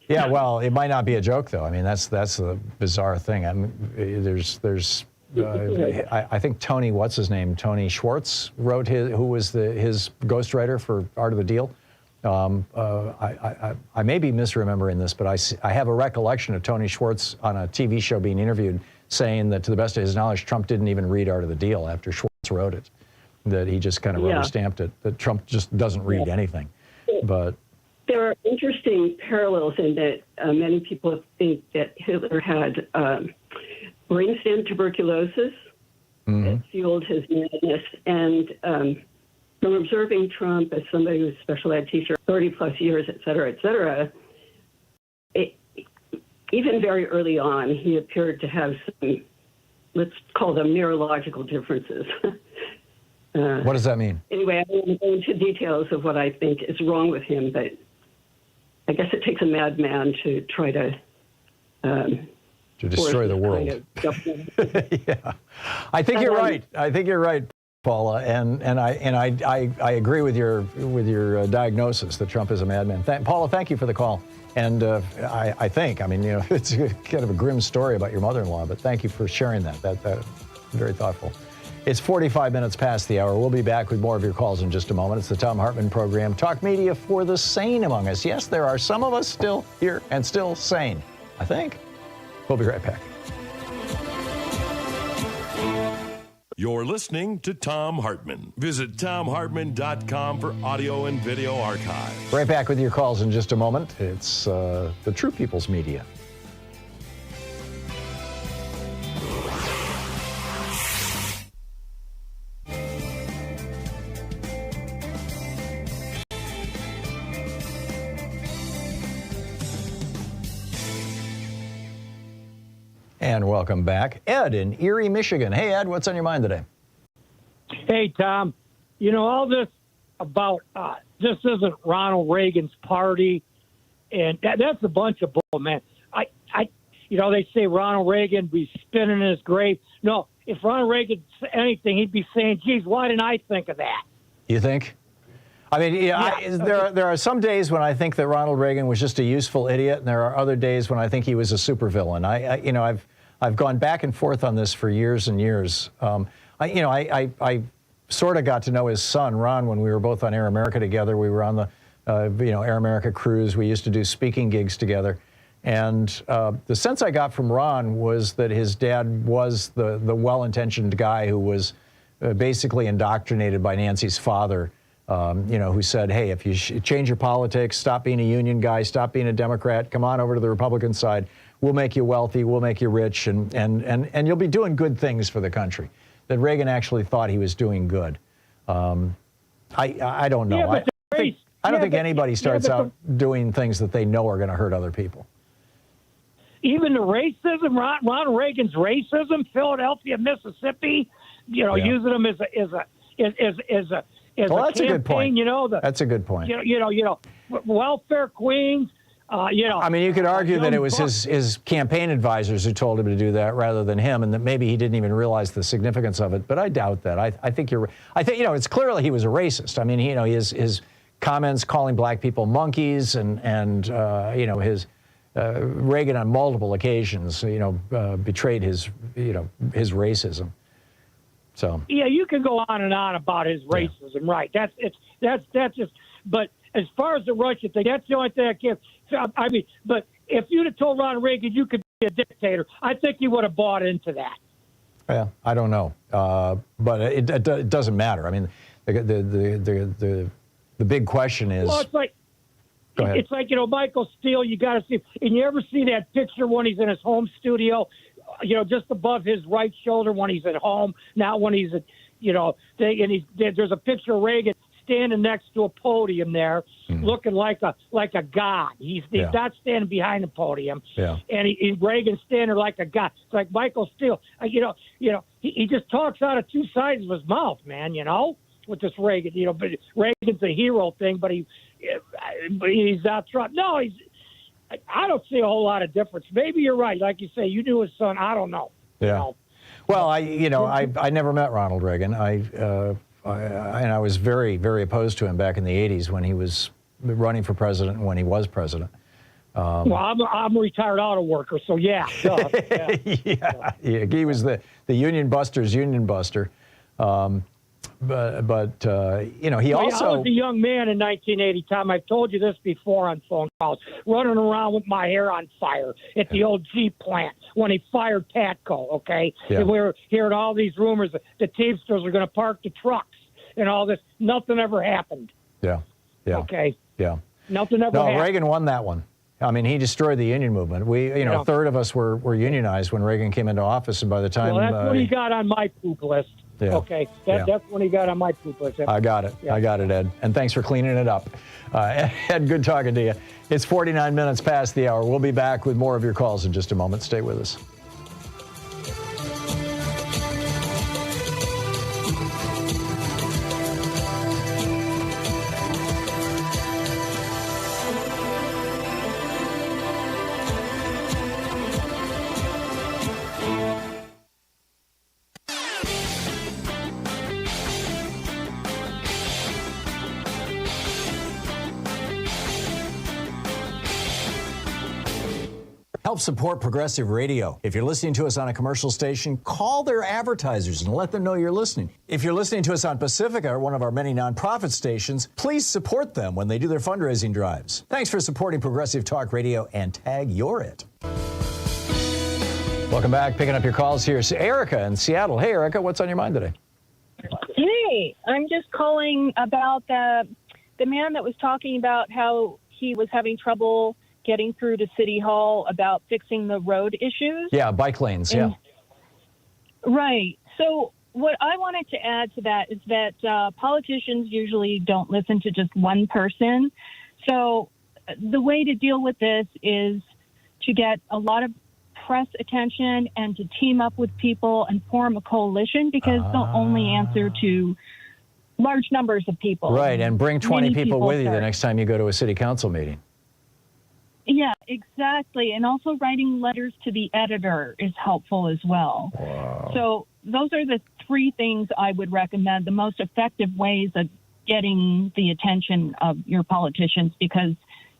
Yeah, well, it might not be a joke though. I mean, that's the bizarre thing. I mean, I think Tony, what's his name? Tony Schwartz wrote who was his ghostwriter for Art of the Deal. I may be misremembering this, but I have a recollection of Tony Schwartz on a TV show being interviewed saying that, to the best of his knowledge, Trump didn't even read Art of the Deal after Schwartz wrote it, that he just kind of rubber-stamped it, that Trump just doesn't read anything. But there are interesting parallels in that many people think that Hitler had brainstem tuberculosis that fueled his madness. And from observing Trump as somebody who's a special ed teacher, 30-plus years, et cetera, even very early on, he appeared to have some, let's call them neurological differences. What does that mean? Anyway, I won't go into details of what I think is wrong with him, but I guess it takes a madman to try to destroy the world. Yeah, I think you're right. I think you're right, Paula, and I agree with your diagnosis that Trump is a madman. Paula, thank you for the call. And I think, it's kind of a grim story about your mother-in-law, but thank you for sharing that. That's very thoughtful. It's 45 minutes past the hour. We'll be back with more of your calls in just a moment. It's the Thom Hartmann Program, talk media for the sane among us. Yes, there are some of us still here and still sane, I think. We'll be right back. You're listening to Thom Hartmann. Visit thomhartmann.com for audio and video archive. Right back with your calls in just a moment. It's the True People's Media. And welcome back. Ed in Erie, Michigan. Hey, Ed, what's on your mind today? Hey, Tom. All this about this isn't Ronald Reagan's party, and that's a bunch of bull, man. They say Ronald Reagan be spinning in his grave. No, if Ronald Reagan said anything, he'd be saying, geez, why didn't I think of that? You think? There are some days when I think that Ronald Reagan was just a useful idiot, and there are other days when I think he was a supervillain. I've gone back and forth on this for years and years. I sort of got to know his son, Ron, when we were both on Air America together. We were on the Air America cruise. We used to do speaking gigs together. And the sense I got from Ron was that his dad was the well-intentioned guy who was basically indoctrinated by Nancy's father who said, hey, if you change your politics, stop being a union guy, stop being a Democrat, come on over to the Republican side. We'll make you wealthy, we'll make you rich, and you'll be doing good things for the country. That Reagan actually thought he was doing good. I don't know. Yeah, I don't think anybody starts out doing things that they know are going to hurt other people. Even the racism, Ronald Reagan's racism, Philadelphia, Mississippi, using them as a that's campaign, a good point. That's a good point. Welfare queens. I mean, you could argue that it was his campaign advisors who told him to do that rather than him, and that maybe he didn't even realize the significance of it. But I doubt that. I think it's clearly he was a racist. I mean, his comments calling black people monkeys and his Reagan on multiple occasions, betrayed his racism. So yeah, you can go on and on about his racism, right? That's just. But as far as the Russia thing, that's the only thing I can't. I mean, but if you'd have told Ronald Reagan you could be a dictator, I think he would have bought into that. Yeah, I don't know, but it doesn't matter. I mean, the big question is. Well, it's like Michael Steele. You got to see, and you ever see that picture when he's in his home studio, just above his right shoulder when he's at home, not when he's at, there's a picture of Reagan standing next to a podium there, looking like a god. He's not standing behind the podium, and Reagan's standing like a god. It's like Michael Steele. He just talks out of two sides of his mouth, man. With this Reagan, but Reagan's a hero thing, but he's not Trump. No, I don't see a whole lot of difference. Maybe you're right, like you say. You knew his son. I don't know. Yeah. Well, I never met Ronald Reagan. And I was very, very opposed to him back in the 80s when he was running for president and when he was president. Well, I'm a retired auto worker, so yeah. Yeah, he was the union buster's union buster. He also. I was a young man in 1980, Tom. I've told you this before on phone calls, running around with my hair on fire at the old Jeep plant when he fired Patco, okay? Yeah. And we were hearing all these rumors that the Teamsters were going to park the trucks and all this. Nothing ever happened. Yeah. Okay. Yeah. Nothing ever happened. No, Reagan won that one. I mean, he destroyed the union movement. A third of us were unionized when Reagan came into office, and by the time... Well, that's what he got on my poop list. Yeah. Okay, that's when he got on my poop list. I got it. Yeah. I got it, Ed. And thanks for cleaning it up. Ed, good talking to you. It's 49 minutes past the hour. We'll be back with more of your calls in just a moment. Stay with us. Help support progressive radio. If you're listening to us on a commercial station, call their advertisers and let them know you're listening. If you're listening to us on Pacifica, or one of our many nonprofit stations, please support them when they do their fundraising drives. Thanks for supporting Progressive Talk Radio, and tag you're it. Welcome back. Picking up your calls here. Erica in Seattle. Hey, Erica, what's on your mind today? Hey, I'm just calling about the man that was talking about how he was having trouble getting through to City Hall about fixing the road issues. Yeah, bike lanes, yeah. Right. So what I wanted to add to that is that politicians usually don't listen to just one person. So the way to deal with this is to get a lot of press attention and to team up with people and form a coalition, because they'll only answer to large numbers of people. Right, and bring 20 people with you start. the next time you go to a city council meeting. Yeah, exactly. And also writing letters to the editor is helpful as well. Wow. So those are the three things I would recommend, the most effective ways of getting the attention of your politicians, because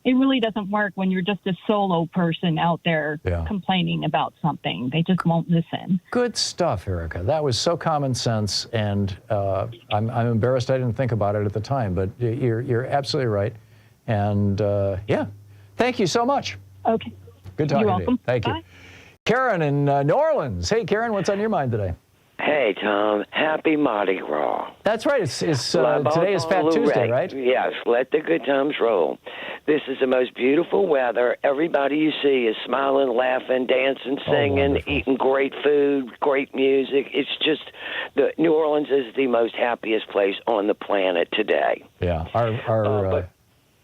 it really doesn't work when you're just a solo person out there complaining about something. They just won't listen. Good stuff, Erica. That was so common sense, and I'm embarrassed I didn't think about it at the time, but you're absolutely right. And yeah. Thank you so much. Okay. Good talking You're welcome. to you. Thank you. Karen in New Orleans. Hey, Karen, what's on your mind today? Hey, Tom. Happy Mardi Gras. That's right. It's today is Fat Tuesday, right? Yes. Let the good times roll. This is the most beautiful weather. Everybody you see is smiling, laughing, dancing, singing, eating great food, great music. It's just New Orleans is the most happiest place on the planet today. Yeah.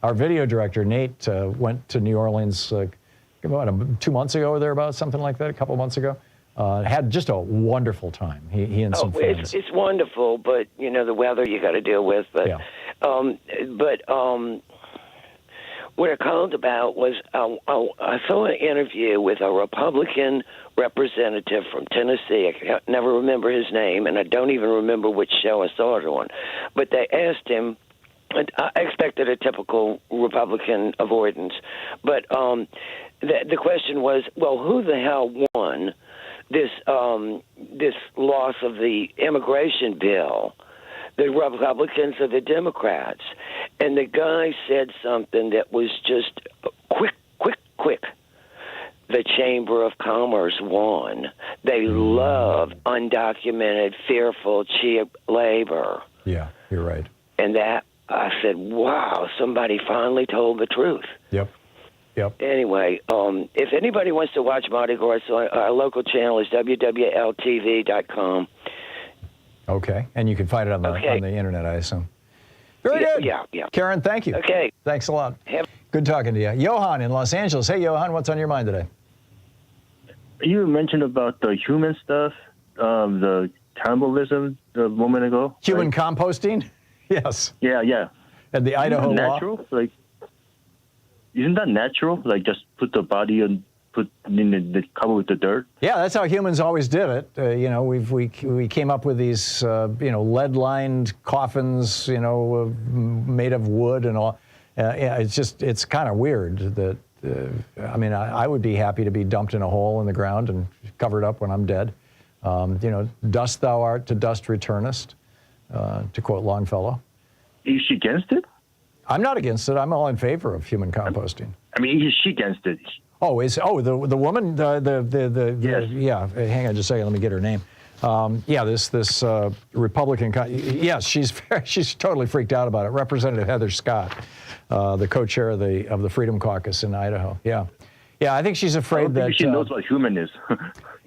Our video director, Nate, went to New Orleans about 2 months ago or thereabouts, something like that, a couple of months ago. Had just a wonderful time. He and some friends. It's wonderful, but you know the weather you got to deal with. But what I called about was I saw an interview with a Republican representative from Tennessee. I can never remember his name, and I don't even remember which show I saw it on. But they asked him. I expected a typical Republican avoidance, but the question was, well, who the hell won this loss of the immigration bill, the Republicans or the Democrats? And the guy said something that was just quick. The Chamber of Commerce won. They love undocumented, fearful, cheap labor. Yeah, you're right. And that, I said, wow, somebody finally told the truth. Yep. Anyway, if anybody wants to watch Mardi Gras, our local channel is www.ltv.com. Okay, and you can find it on the internet, I assume. Very good. Yeah. Karen, thank you. Okay. Thanks a lot. Good talking to you. Johan in Los Angeles. Hey, Johan, what's on your mind today? You mentioned about the human stuff, the cannibalism a moment ago. Human composting? Yes. Yeah. And the Idaho law? Natural? Isn't that natural? Like just put the body and put in the cover with the dirt? Yeah, that's how humans always did it. We came up with these lead-lined coffins, made of wood and all. It's kind of weird that. I would be happy to be dumped in a hole in the ground and covered up when I'm dead. Dust thou art, to dust returnest. To quote Longfellow. Is she against it? I'm not against it. I'm all in favor of human composting. Is she against it? The woman yes. Yeah. Hang on just a second. Let me get her name. This Republican. Yes, she's totally freaked out about it. Representative Heather Scott, the co-chair of the Freedom Caucus in Idaho. Yeah. I think she's afraid that she knows what human is.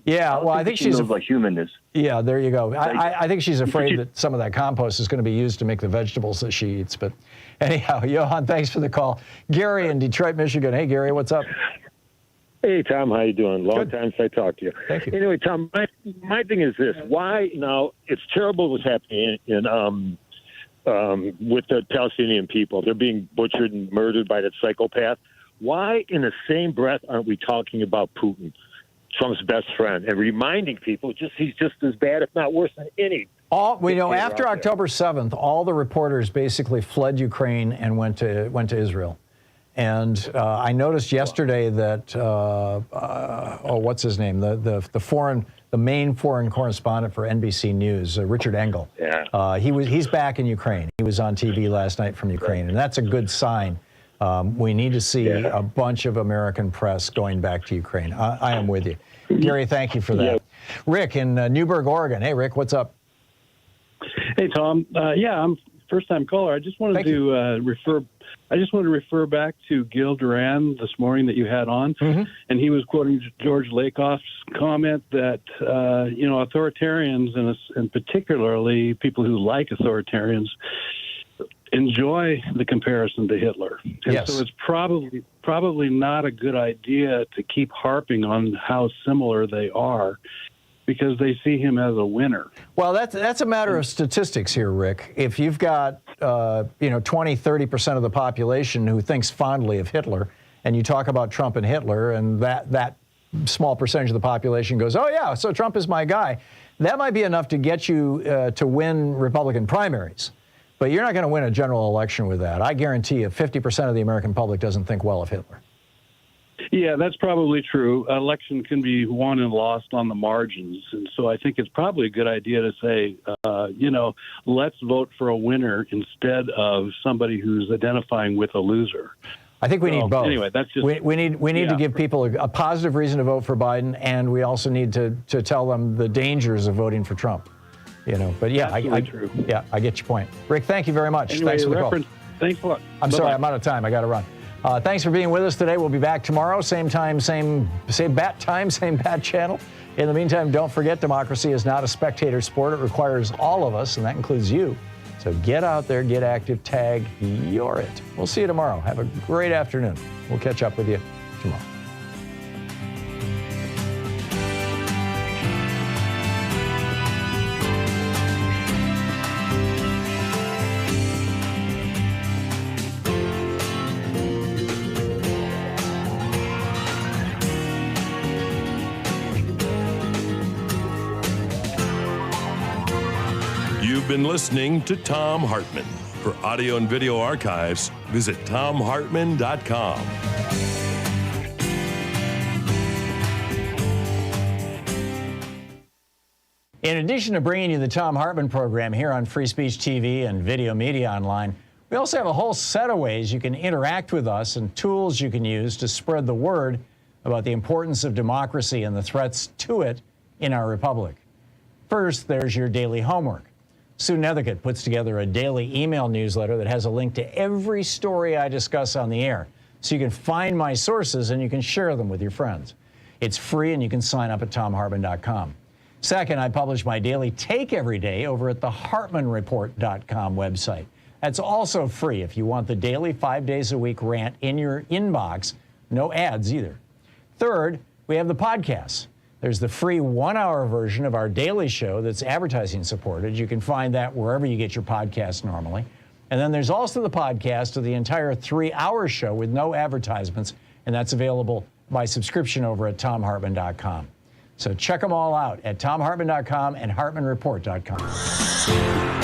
Yeah, well, I think she knows what human is. Yeah, there you go. I think she's afraid that some of that compost is going to be used to make the vegetables that she eats. But anyhow, Johan, thanks for the call. Gary in Detroit, Michigan. Hey, Gary, what's up? Hey, Tom, how you doing? Long time since I talked to you. Thank you. Anyway, Tom, my thing is this: why now? It's terrible what's happening with the Palestinian people. They're being butchered and murdered by that psychopath. Why, in the same breath, aren't we talking about Putin, Trump's best friend, and reminding people he's just as bad, if not worse, than any? After October 7th, all the reporters basically fled Ukraine and went to Israel. And I noticed yesterday that what's his name? The main foreign correspondent for NBC News, Richard Engel. Yeah. He's back in Ukraine. He was on TV last night from Ukraine, and that's a good sign. We need to see a bunch of American press going back to Ukraine. I am with you. Gary, thank you for that. Yeah. Rick in Newberg, Oregon. Hey, Rick, what's up? Hey, Tom. I'm first-time caller. I just wanted to refer back to Gil Duran this morning that you had on, and he was quoting George Lakoff's comment that authoritarians and particularly people who like authoritarians enjoy the comparison to Hitler. And so it's probably not a good idea to keep harping on how similar they are, because they see him as a winner. Well, that's a matter of statistics here, Rick. If you've got 20-30% of the population who thinks fondly of Hitler, and you talk about Trump and Hitler, and that small percentage of the population goes, oh yeah, so Trump is my guy, that might be enough to get you to win Republican primaries. But you're not going to win a general election with that. I guarantee you 50% of the American public doesn't think well of Hitler. Yeah, that's probably true. An election can be won and lost on the margins. And so I think it's probably a good idea to say, let's vote for a winner instead of somebody who's identifying with a loser. I think we need both. Anyway, that's just we need to give people a positive reason to vote for Biden, and we also need to tell them the dangers of voting for Trump. But yeah, I get your point. Rick, thank you very much. Anyway, thanks for the call. Thanks a lot. I'm sorry, I'm out of time. I got to run. Thanks for being with us today. We'll be back tomorrow, same time, same bat time, same bat channel. In the meantime, don't forget, democracy is not a spectator sport. It requires all of us, and that includes you. So get out there, get active, tag, you're it. We'll see you tomorrow. Have a great afternoon. We'll catch up with you tomorrow. You've been listening to Thom Hartmann. For audio and video archives, visit thomhartmann.com. In addition to bringing you the Thom Hartmann Program here on Free Speech TV and Video Media Online, we also have a whole set of ways you can interact with us and tools you can use to spread the word about the importance of democracy and the threats to it in our republic. First, there's your daily homework. Sue Nethercutt puts together a daily email newsletter that has a link to every story I discuss on the air, so you can find my sources and you can share them with your friends. It's free and you can sign up at thomhartmann.com. Second, I publish my daily take every day over at the hartmannreport.com website. That's also free if you want the daily 5 days a week rant in your inbox. No ads either. Third, we have the podcasts. There's the free 1-hour version of our daily show that's advertising supported. You can find that wherever you get your podcasts normally. And then there's also the podcast of the entire 3-hour show with no advertisements, and that's available by subscription over at thomhartmann.com. So check them all out at thomhartmann.com and hartmannreport.com.